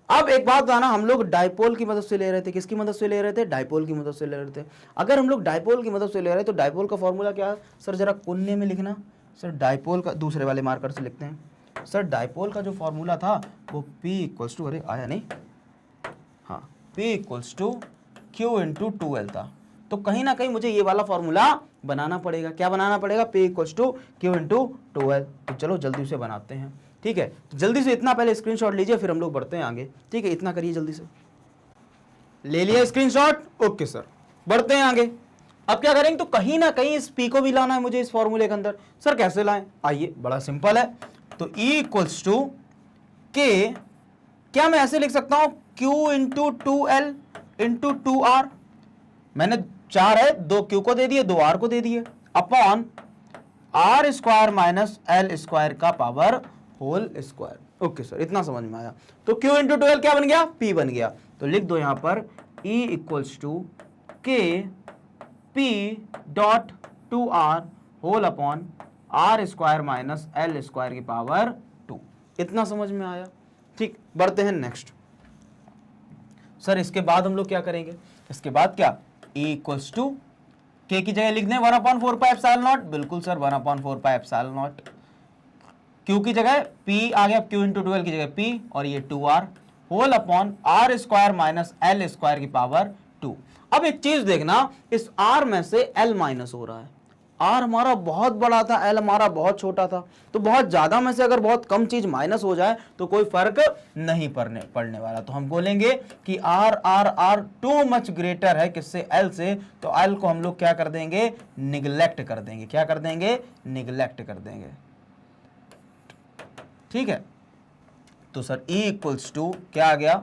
अब एक बात बताना, हम लोग डाइपोल की मदद से ले रहे थे, किसकी मदद से ले रहे थे, डाइपोल की मदद से ले रहे थे। अगर हम लोग डाइपोल की मदद से ले रहे हैं तो डाइपोल का फॉर्मूला क्या है सर, जरा कोने में लिखना सर। डाइपोल का दूसरे वाले मार्कर से लिखते हैं सर। डाइपोल का जो फॉर्मूला था वो P इक्वल्स टू, अरे आया नहीं, हाँ P equals to Q into 2L था। तो कहीं ना कहीं मुझे ये वाला फॉर्मूला बनाना पड़ेगा। क्या बनाना पड़ेगा, P equals to Q into 2L। तो चलो जल्दी से बनाते हैं, ठीक है। तो जल्दी से इतना पहले स्क्रीनशॉट लीजिए, फिर हम लोग बढ़ते हैं आगे, ठीक है। इतना करिए जल्दी से, ले लिया स्क्रीनशॉट, ओके सर, बढ़ते हैं आगे। अब क्या करेंगे, तो कहीं ना कहीं इस P को भी लाना है मुझे इस फॉर्मूले के अंदर। सर कैसे लाएं, आइए, बड़ा सिंपल है। तो E इक्वल्स टू K, क्या मैं ऐसे लिख सकता हूं Q into 2L into 2R। मैंने 4 है, 2 Q को दे दिए, 2 R को दे दिए, upon R square minus L square का power whole square. Okay sir, इतना समझ में आया। तो Q इंटू 2L क्या बन गया, P बन गया। तो लिख दो यहां पर E equals to K P dot 2R whole upon R square minus L square की पावर 2। इतना समझ में आया, ठीक। बढ़ते हैं नेक्स्ट। सर इसके बाद हम लोग क्या करेंगे, इसके बाद क्या, E इक्वल्स टू K की जगह लिख दें 1/4 पाई एप्सिलॉन नॉट। बिल्कुल sir, 1/4 pi epsilon not. Q की जगह P आ गया, Q इंटू 2L की जगह P, और ये 2R whole upon R square minus L square की पावर 2। अब एक चीज देखना, इस R में से L माइनस हो रहा है। R हमारा बहुत बड़ा था, L हमारा बहुत छोटा था। तो बहुत ज्यादा में से अगर बहुत कम चीज माइनस हो जाए तो कोई फर्क नहीं पड़ने वाला। तो हम बोलेंगे कि R टू मच ग्रेटर है किससे, L से। तो L को हम लोग क्या कर देंगे, निगलेक्ट कर देंगे। क्या कर देंगे, निगलेक्ट कर देंगे, ठीक है। तो सर E इक्वल्स टू क्या आ गया,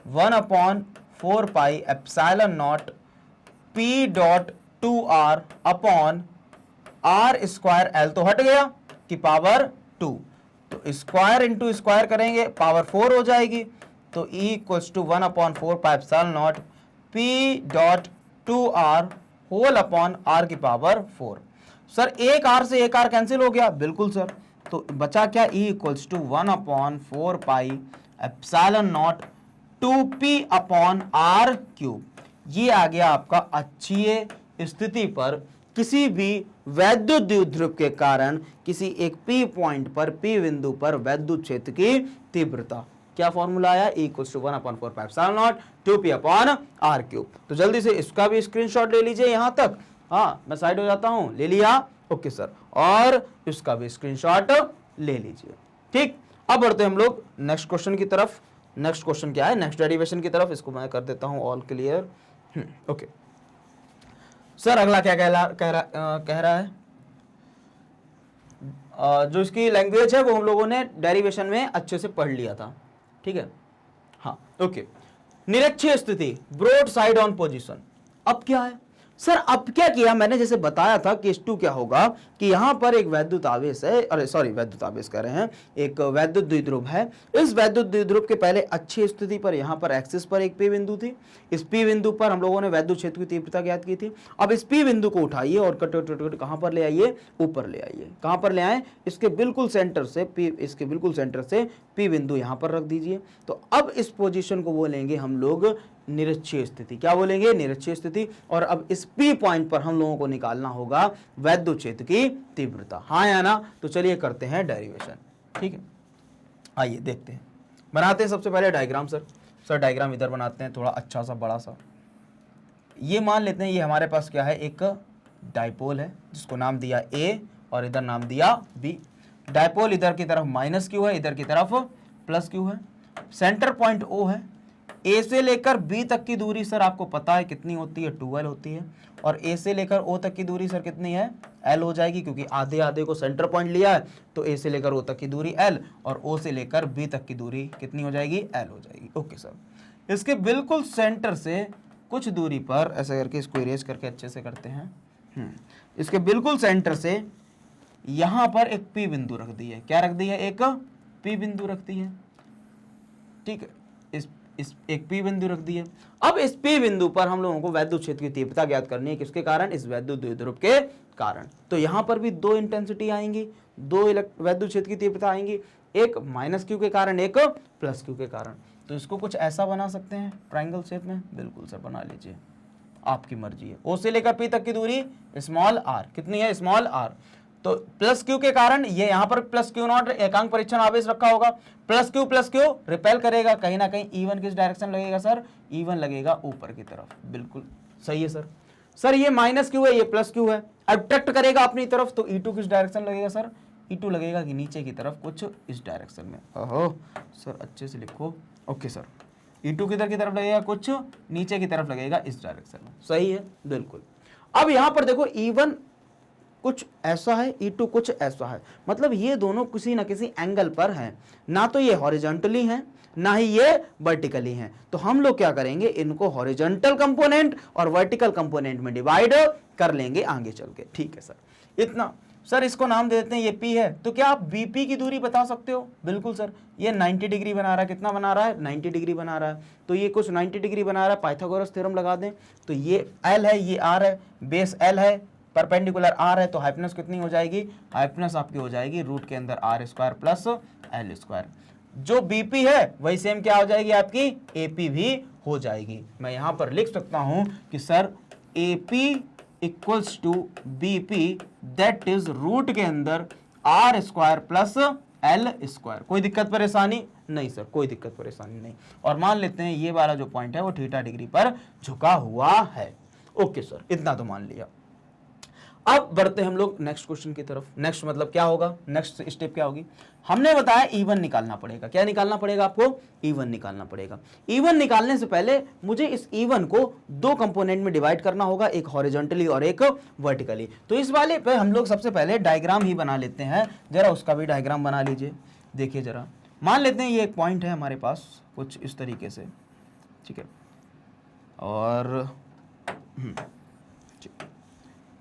1/4 pi epsilon naught P dot 2R upon R square L तो हट गया कि पावर 2। तो स्क्वायर इंटू स्क्वायर करेंगे, पावर 4 हो जाएगी। तो E equals to 1/4 pi epsilon naught P dot 2R whole upon R की पावर 4। सर एक आर से एक आर कैंसिल हो गया, बिल्कुल सर। तो बचा क्या, E equals to 1/4 pi epsilon naught 2P upon R cube. ये आ गया आपका अच्छी स्थिति पर किसी भी वैद्युत द्विध्रुव के कारण किसी एक P पॉइंट पर, P बिंदु पर वैद्युत क्षेत्र की तीव्रता। क्या फॉर्मूला आया, E equals to 1/4 pi epsilon naught 2P upon R cube. तो जल्दी से इसका भी स्क्रीनशॉट ले लीजिए यहां तक। हाँ, मैं साइड हो जाता हूं, ले लिया, ओके सर। और इसका भी स्क्रीनशॉट ले लीजिए, ठीक। अब बढ़ते हम लोग नेक्स्ट क्वेश्चन की तरफ। नेक्स्ट क्वेश्चन क्या है, नेक्स्ट डेरिवेशन की तरफ। इसको मैं कर देता हूं ऑल क्लियर, ओके। सर अगला क्या कह रहा है, जो इसकी लैंग्वेज है वो हम लोगों ने डेरिवेशन में अच्छे से पढ़ लिया था, ठीक है। हाँ, ओके। निरक्षीय स्थिति, ब्रॉड साइड ऑन पोजीशन। अब क्या है सर, अब क्या किया मैंने, जैसे बताया था केस 2 क्या होगा कि यहां पर एक वैद्युत आवेश है, अरे सॉरी वैद्युत आवेश कह रहे हैं, एक वैद्युत द्विध्रुव है। इस वैद्युत द्विध्रुव के पहले अच्छी स्थिति पर यहां पर एक्सिस पर एक P बिंदु थी। इस P बिंदु पर हम लोगों ने वैद्युत क्षेत्र की तीव्रता ज्ञात की थी। अब इस P बिंदु को उठाइए और कहां पर ले आइए, ऊपर ले आइए। कहां पर ले आए, इसके बिल्कुल सेंटर से इसके बिल्कुल सेंटर से P बिंदु यहां पर रख दीजिए। तो अब इस पोजीशन को बोलेंगे हम लोग निरक्षीय स्थिति। क्या बोलेंगे, निरक्षीय स्थिति। और अब इस P पॉइंट पर हम लोगों को निकालना होगा वैद्युत क्षेत्र की तीव्रता, हाँ या ना। तो चलिए करते हैं डेरिवेशन, ठीक है। आइए देखते हैं, बनाते हैं सबसे पहले डायग्राम। सर डायग्राम इधर बनाते हैं, थोड़ा अच्छा सा बड़ा सा। ये मान लेते हैं ये हमारे पास क्या है, एक डाइपोल है जिसको नाम दिया A और इधर नाम दिया B। डाइपोल इधर की तरफ माइनस Q है, इधर की तरफ प्लस Q है। सेंटर पॉइंट O है। A से लेकर B तक की दूरी सर आपको पता है कितनी होती है, 2L होती है। और A से लेकर O तक की दूरी सर कितनी है, L हो जाएगी, क्योंकि आधे आधे को सेंटर पॉइंट लिया है। तो A से लेकर O तक की दूरी L और O से लेकर B तक की दूरी कितनी हो जाएगी, L हो जाएगी। ओके सर, इसके बिल्कुल सेंटर से कुछ दूरी पर ऐसा करके इसको इरेज करके अच्छे से करते हैं। इसके बिल्कुल सेंटर से यहां पर एक P बिंदु रख दी है। क्या रख दी है? एक P बिंदु रख दी है। ठीक है, इस एक P बिंदु रख दी है। अब इस P बिंदु पर हम लोगों को वैद्युत क्षेत्र की तीव्रता ज्ञात करनी है। किसके कारण? इस वैद्युत द्विध्रुव के कारण। तो यहां पर भी दो इंटेंसिटी आएंगी, दो वैद्युत क्षेत्र की तीव्रता आएंगी, एक -q के कारण, एक +q के कारण। तो इसको कुछ ऐसा बना सकते हैं ट्राइंगल शेप में। बिल्कुल सर, बना लीजिए, आपकी मर्जी है। O से लेकर P तक की दूरी स्मॉल r कितनी है? Small r। तो +q के कारण ये यहाँ पर +q0 एकांक परीक्षण आवेश रखा होगा। +q रिपेल करेगा, कहीं ना कहीं E1 किस डायरेक्शन लगेगा सर? E1 लगेगा ऊपर की तरफ। बिल्कुल सही है सर। सर ये -q है, ये +q है, अट्रैक्ट करेगा अपनी तरफ, तो E2 किस डायरेक्शन लगेगा सर? E2 लगेगा कि नीचे की तरफ, कुछ इस डायरेक्शन में। ओहो सर, अच्छे से लिखो। ओके सर, E2 किधर की तरफ लगेगा? कुछ नीचे की तरफ लगेगा, इस डायरेक्शन में। सही है, बिल्कुल। अब यहां पर देखो, E1 कुछ ऐसा है, E2 कुछ ऐसा है, मतलब ये दोनों किसी ना किसी एंगल पर हैं। ना तो ये हॉरिजॉन्टली हैं, ना ही ये वर्टिकली हैं। तो हम लोग क्या करेंगे, इनको हॉरिजॉन्टल कंपोनेंट और वर्टिकल कंपोनेंट में डिवाइड कर लेंगे आगे चल के। ठीक है सर, इतना। सर इसको नाम दे देते हैं, ये P है, तो क्या आप BP की दूरी बता सकते हो? बिल्कुल सर, ये 90 डिग्री बना रहा है। कितना बना रहा है? 90 डिग्री बना रहा है। तो ये कुछ 90 डिग्री बना रहा है। पाइथागोरस थ्योरम लगा दें, तो ये L है, ये R है, बेस L है, परपेंडिकुलर R है, तो हाइपोटेन्यूज कितनी हो जाएगी? हाइपोटेन्यूज आपकी हो जाएगी रूट के अंदर r² प्लस L²। जो BP है वही सेम क्या हो जाएगी आपकी? AP भी हो जाएगी। मैं यहां पर लिख सकता हूं कि sir AP equals to BP, that is root के अंदर r² प्लस L²। कोई दिक्कत परेशानी नहीं सर, कोई दिक्कत परेशानी नहीं। और मान लेते हैं ये वाला जो पॉइंट है वो थीटा डिग्री पर झुका हुआ है। ओके सर, इतना तो मान लिया। अब बढ़ते हैं हम लोग नेक्स्ट क्वेश्चन की तरफ। नेक्स्ट मतलब क्या होगा? नेक्स्ट स्टेप क्या होगी? हमने बताया E1 निकालना पड़ेगा। क्या निकालना पड़ेगा आपको? E1 निकालना पड़ेगा। E1 निकालने से पहले मुझे इस E1 को दो कंपोनेंट में डिवाइड करना होगा, एक हॉरिजॉन्टली और एक वर्टिकली। तो इस वाले पे हम लोग सबसे पहले डायग्राम ही बना लेते हैं। जरा उसका भी डायग्राम बना लीजिए, देखिए जरा। मान लेते हैं ये एक पॉइंट है हमारे पास कुछ इस तरीके से, ठीक है, और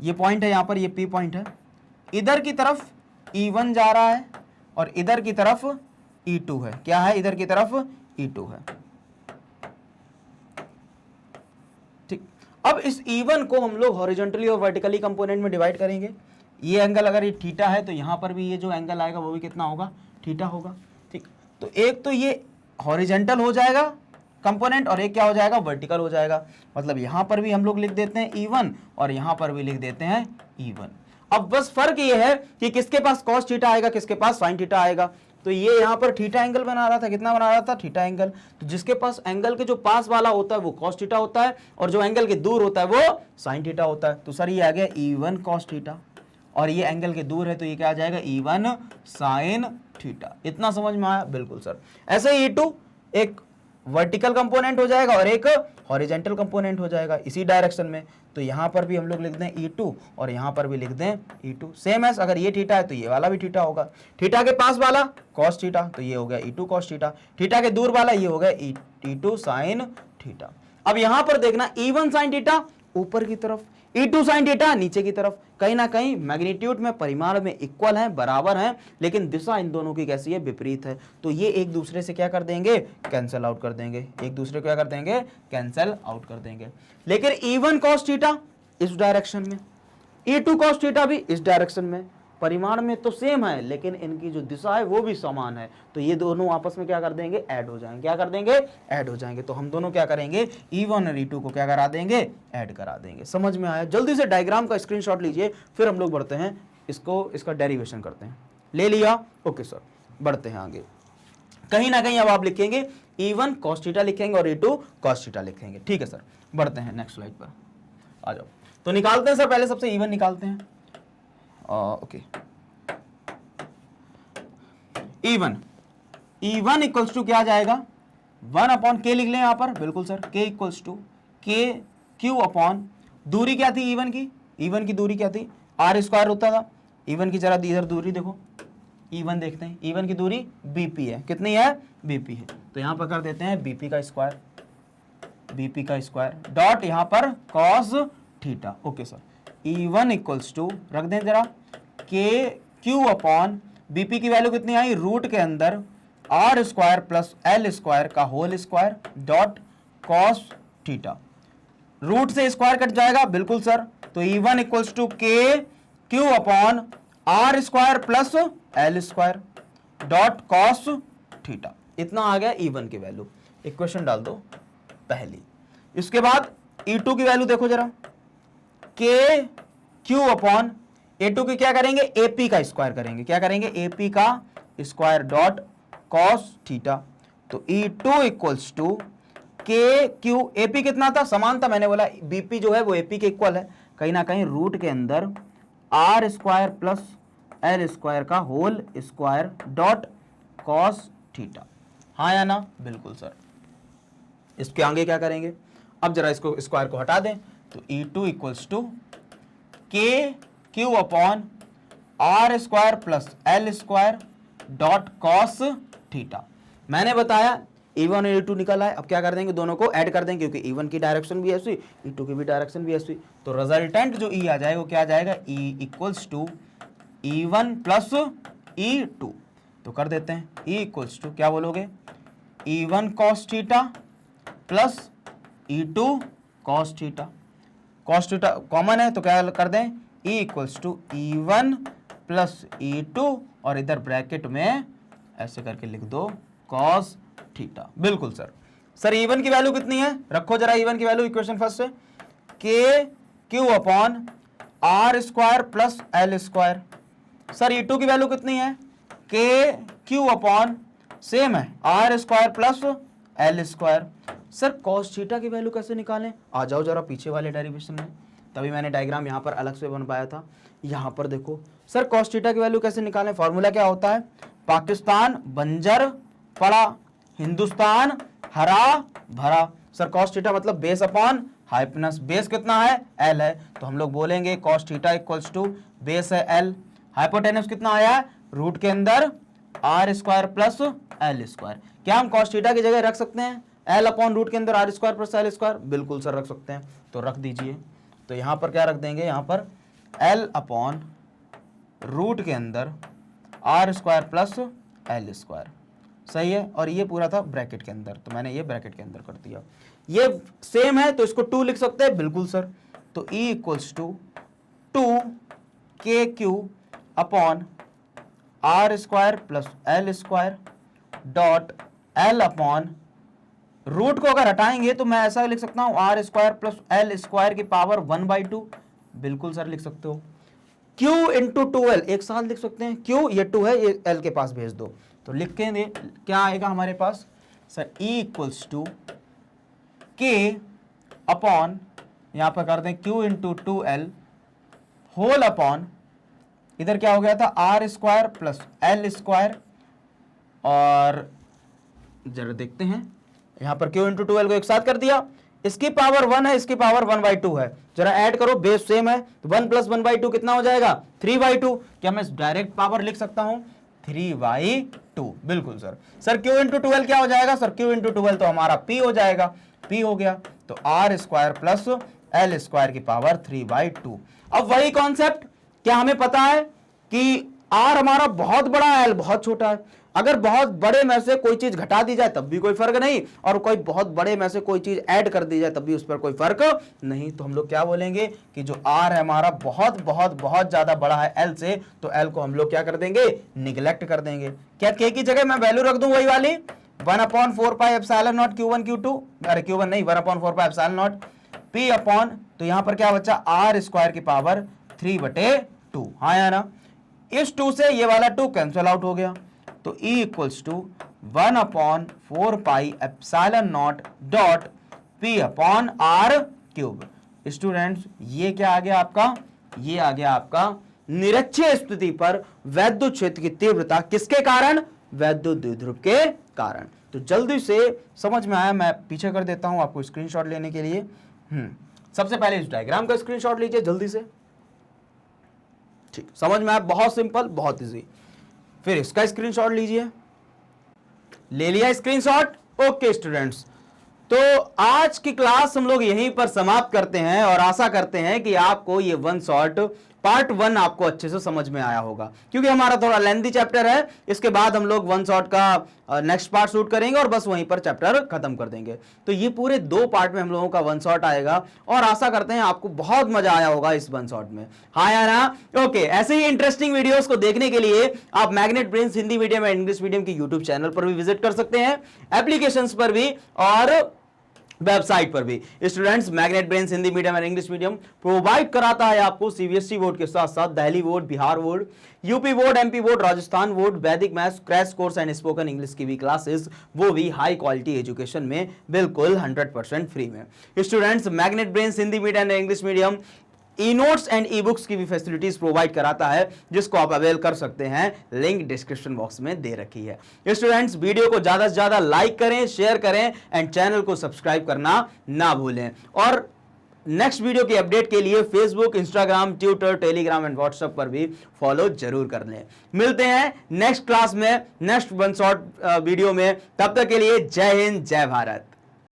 ये पॉइंट है, यहाँ पर ये P पॉइंट है। इधर की तरफ E1 जा रहा है और इधर की तरफ E2 है। क्या है? इधर की तरफ E2 है। ठीक, अब इस E1 को हम लोग हॉरिजॉन्टली और वर्टिकली कंपोनेंट में डिवाइड करेंगे। ये एंगल अगर ये थीटा है तो यहाँ पर भी ये जो एंगल आएगा वो भी कितना होगा? थीटा होगा। ठीक, तो एक तो ये हॉरिजॉन्टल हो जाएगा कंपोनेंट और एक क्या हो जाएगा? वर्टिकल हो जाएगा। मतलब यहां पर भी हम लोग लिख देते हैं E1 और यहां पर भी लिख देते हैं E1। अब बस फर्क ये है कि किसके पास cos थीटा आएगा, किसके पास sin थीटा आएगा। तो ये यहां पर थीटा एंगल बना रहा था, कितना बना रहा था? Theta angle. तो जिसके पास एंगल के जो पास वाला होता है वो cos थीटा होता है और जो एंगल के दूर होता है वो sin थीटा होता है। तो सर ये आ गया E1 cos थीटा और ये एंगल के दूर है तो ये क्या आ जाएगा? E1 sin theta. इतना समझ में आया? बिल्कुल सर। ऐसे ही E2 एक वर्टिकल कंपोनेंट हो जाएगा और एक हॉरिजॉन्टल कंपोनेंट हो जाएगा इसी डायरेक्शन में। तो यहाँ पर भी हम लोग लिख दें E2 और यहाँ पर भी लिख दें E2। सेम एस, अगर ये थीटा है तो ये वाला भी थीटा होगा। थीटा के पास वाला cos थीटा, तो ये हो गया E2 cos थीटा। थीटा के दूर वाला ये हो गया E2 sin थीटा। अब यहाँ पर देखना E1 sin थीटा ऊपर की तरफ, E2 sin थीटा नीचे की तरफ। कहीं ना कहीं मैग्नीट्यूड में, परिमाण में इक्वल हैं, बराबर हैं, लेकिन दिशा इन दोनों की कैसी है? विपरीत है। तो ये एक दूसरे से क्या कर देंगे? कैंसिल आउट कर देंगे। एक दूसरे को क्या कर देंगे? कैंसिल आउट कर देंगे। लेकिन E1 cos थीटा इस डायरेक्शन में, E2 cos थीटा भी इस डायरेक्शन में। परिमाण में तो सेम है लेकिन इनकी जो दिशा है वो भी समान है। तो ये दोनों आपस में क्या कर देंगे? ऐड हो जाएंगे। क्या कर देंगे? ऐड हो जाएंगे। तो हम दोनों क्या करेंगे? E1 और E2 को क्या करा देंगे? ऐड करा देंगे। समझ में आया? जल्दी से डायग्राम का स्क्रीनशॉट लीजिए, फिर हम लोग बढ़ते हैं, इसका डेरिवेशन करते हैं। ले लिया? ओके सर, बढ़ते हैं आगे। कहीं ना कहीं अब आप लिखेंगे E1 cos थीटा लिखेंगे और E2 cos थीटा लिखेंगे। ठीक है सर, बढ़ते हैं नेक्स्ट स्लाइड पर आ जाओ। तो निकालते हैं सर, पहले सबसे E1 निकालते हैं। ओके, E1 इक्वल्स टू क्या आ जाएगा? 1/k लिख लें यहाँ पर। बिल्कुल sir, k equals to KQ upon, दूरी क्या थी E1 की? E1 की दूरी क्या थी? r² होता था। E1 की जरा इधर दूरी देखो, E1 देखते हैं। E1 की दूरी BP है। कितनी है? BP है। तो यहाँ पर कर देते हैं BP का स्क्वायर, BP का स्क्वायर डॉट यहाँ पर cos theta. Okay sir, E1 equals to रख दें जरा के क्यू अपॉन बीपी की वैल्यू कितनी आई, रूट के अंदर R square plus L square का whole square dot cos theta. Root से स्क्वायर कट जाएगा, बिल्कुल सर। तो E1 equals to K Q upon R square plus L square dot cos theta. इतना आ गया E1 की वैल्यू। इक्वेशन डाल दो पहली। इसके बाद E2 की वैल्यू देखो जरा, के क्यू अपॉन A2 की क्या करेंगे, AP का स्क्वायर करेंगे। क्या करेंगे, AP का स्क्वायर डॉट कॉस थीटा। तो E2 equals to K Q, AP कितना था, समान था, मैंने बोला BP जो है वो AP के इक्वल है, कहीं ना कहीं रूट के अंदर R square plus L square का whole square dot cos theta. हाँ या ना, बिल्कुल सर। इसके आगे क्या करेंगे, अब जरा इसको स्क्वायर को हटा दें, तो E2 equals to K Q upon R square plus L square dot cos theta. मैंने बताया E1 और E2 निकल आए। अब क्या कर देंगे, दोनों को ऐड कर देंगे, क्योंकि E1 की डायरेक्शन भी ऐसी, E2 की भी डायरेक्शन भी ऐसी। तो रिजल्टेंट जो E आ जाएगा वो क्या आ जाएगा, E equals to E1 plus E2। तो कर देते हैं E इक्वल्स टू क्या बोलोगे, E1 cos theta plus E2 cos theta. Cos theta common है तो क्या कर दें, E equals to E1 plus E2 और इधर ब्रैकेट में ऐसे करके लिख दो कॉस थीटा। बिल्कुल सर। सर E1 की वैल्यू कितनी है, रखो जरा E1 की वैल्यू इक्वेशन फर्स्ट से, K Q upon R square plus L square. Sir E2 की वैल्यू कितनी है, के क्यू अपॉन सेम है R square plus L square. Sir cos theta की वैल्यू कैसे निकालें, आ जाओ जरा पीछे वाले डेरिवेशन में, तभी मैंने डायग्राम यहाँ पर अलग से बन पाया था। यहाँ पर देखो सर कॉस थीटा की वैल्यू कैसे निकालें, फॉर्मूला क्या होता है, पाकिस्तान बंजर पड़ा, हिंदुस्तान हरा भरा। सर कॉस थीटा मतलब बेस अपॉन हाइपोटेनस, बेस कितना है, एल है, तो हम लोग बोलेंगे cos theta equals to base है एल, हाइपोटेनस कितना आया, रूट के अंदर R square plus L square. क्या हम कॉस थीटा की जगह रख सकते हैं एल अपॉन रूट के अंदर R square plus L square, बिल्कुल सर रख सकते हैं। तो रख दीजिए, तो यहाँ पर क्या रख देंगे, यहाँ पर एल अपॉन रूट के अंदर R square plus L square, सही है। और ये पूरा था ब्रैकेट के अंदर, तो मैंने ये ब्रैकेट के अंदर कर दिया। ये सेम है तो इसको 2 लिख सकते हैं, बिल्कुल सर। तो E equals to 2 K Q upon R square plus L square dot L upon root को अगर हटाएंगे तो मैं ऐसा लिख सकता हूं R square plus L square की पावर 1/2, बिल्कुल सर लिख सकते हो। Q इंटू 2L एक साथ लिख सकते हैं, Q ये 2 है, ये L के पास भेज दो, तो लिख के दे क्या आएगा हमारे पास, सर E इक्वल्स टू के अपॉन यहां पर कर दें Q into 2L whole upon इधर क्या हो गया था R square plus L square, और जरा देखते हैं यहां पर Q इंटू 2L को एक साथ कर दिया, इसकी पावर 1 है, इसकी पावर 1/2 है, जरा ऐड करो, बेस सेम है, तो 1 प्लस 1/2 कितना हो जाएगा, 3/2। क्या मैं डायरेक्ट पावर लिख सकता हूं 3/2, बिल्कुल sir. Sir Q into 2L क्या हो जाएगा, सर Q इंटू 2L तो हमारा P हो जाएगा, P हो गया, तो R square plus L square की पावर 3/2। अब वही कॉन्सेप्ट, क्या हमें पता है कि आर हमारा बहुत बड़ा है, एल बहुत छोटा है, अगर बहुत बड़े में से कोई चीज घटा दी जाए तब भी कोई फर्क नहीं, और कोई बहुत बड़े में से कोई चीज ऐड कर दी जाए तब भी उस पर कोई फर्क नहीं, तो हम लोग क्या बोलेंगे कि जो आर है हमारा बहुत बहुत बहुत ज्यादा बड़ा है एल से, तो एल को हम लोग क्या कर देंगे, निगलेक्ट कर देंगे। क्या के की जगह मैं वैल्यू रख दूं वही वाली 1/4πε0 Q1 Q2, अरे Q1 नहीं 1/4πε0 P अपॉन, तो यहां पर क्या बचा आर स्क्वायर की पावर 3/2। हाँ या ना, इस 2 से ये वाला 2 कैंसिल आउट हो गया, तो E equals to 1/4πε0 dot P upon R cube. Students ये क्या आ गया आपका, ये आ गया आपका निरक्षीय स्थिति पर वैद्युत क्षेत्र की तीव्रता किसके कारण, वैद्युत द्विध्रुव के कारण। तो जल्दी से समझ में आया, मैं पीछे कर देता हूं आपको स्क्रीनशॉट लेने के लिए। सबसे पहले इस डायग्राम का स्क्रीनशॉट लीजिए जल्दी से, ठीक, समझ में आया, बहुत सिंपल बहुत इजी। फिर इसका स्क्रीनशॉट लीजिए, ले लिया स्क्रीनशॉट, ओके स्टूडेंट्स। तो आज की क्लास हम लोग यहीं पर समाप्त करते हैं और आशा करते हैं कि आपको ये वन शॉट पार्ट 1 आपको अच्छे से समझ में आया होगा, क्योंकि हमारा थोड़ा लेंथी चैप्टर है। इसके बाद हम लोग वन शॉट का नेक्स्ट पार्ट शूट करेंगे और बस वहीं पर चैप्टर खत्म कर देंगे। तो ये पूरे 2 पार्ट में हम लोगों का वन शॉट आएगा और आशा करते हैं आपको बहुत मजा आया होगा इस वन शॉट में। हाँ या ना? ओके, ऐसे ही इंटरेस्टिंग वीडियोस को देखने के लिए आप magnet Brains Hindi medium and English medium की यूट्यूब चैनल पर भी विजिट कर सकते हैं, एप्लीकेशंस पर भी और वेबसाइट पर भी। Students, Magnet Brains Hindi medium and English medium provide कराता है आपको सीबीएसई बोर्ड के साथ साथ Delhi board, Bihar board, UP board, MP board, Rajasthan board, Vedic maths, crash course and spoken English की भी क्लासेस, वो भी हाई क्वालिटी एजुकेशन में, बिल्कुल 100% फ्री में। Students, Magnet Brains Hindi medium and English medium e notes and e books की भी फैसिलिटीज प्रोवाइड कराता है, जिसको आप अवेल कर सकते हैं। लिंक डिस्क्रिप्शन बॉक्स में दे रखी है। स्टूडेंट्स, वीडियो को ज्यादा से ज्यादा लाइक करें, शेयर करें एंड चैनल को सब्सक्राइब करना ना भूलें। और नेक्स्ट वीडियो की अपडेट के लिए Facebook, Instagram, Twitter, Telegram and WhatsApp पर भी फॉलो जरूर कर लें। मिलते हैं नेक्स्ट क्लास में, नेक्स्ट वन शॉट वीडियो में। तब तक के लिए जय हिंद, जय भारत।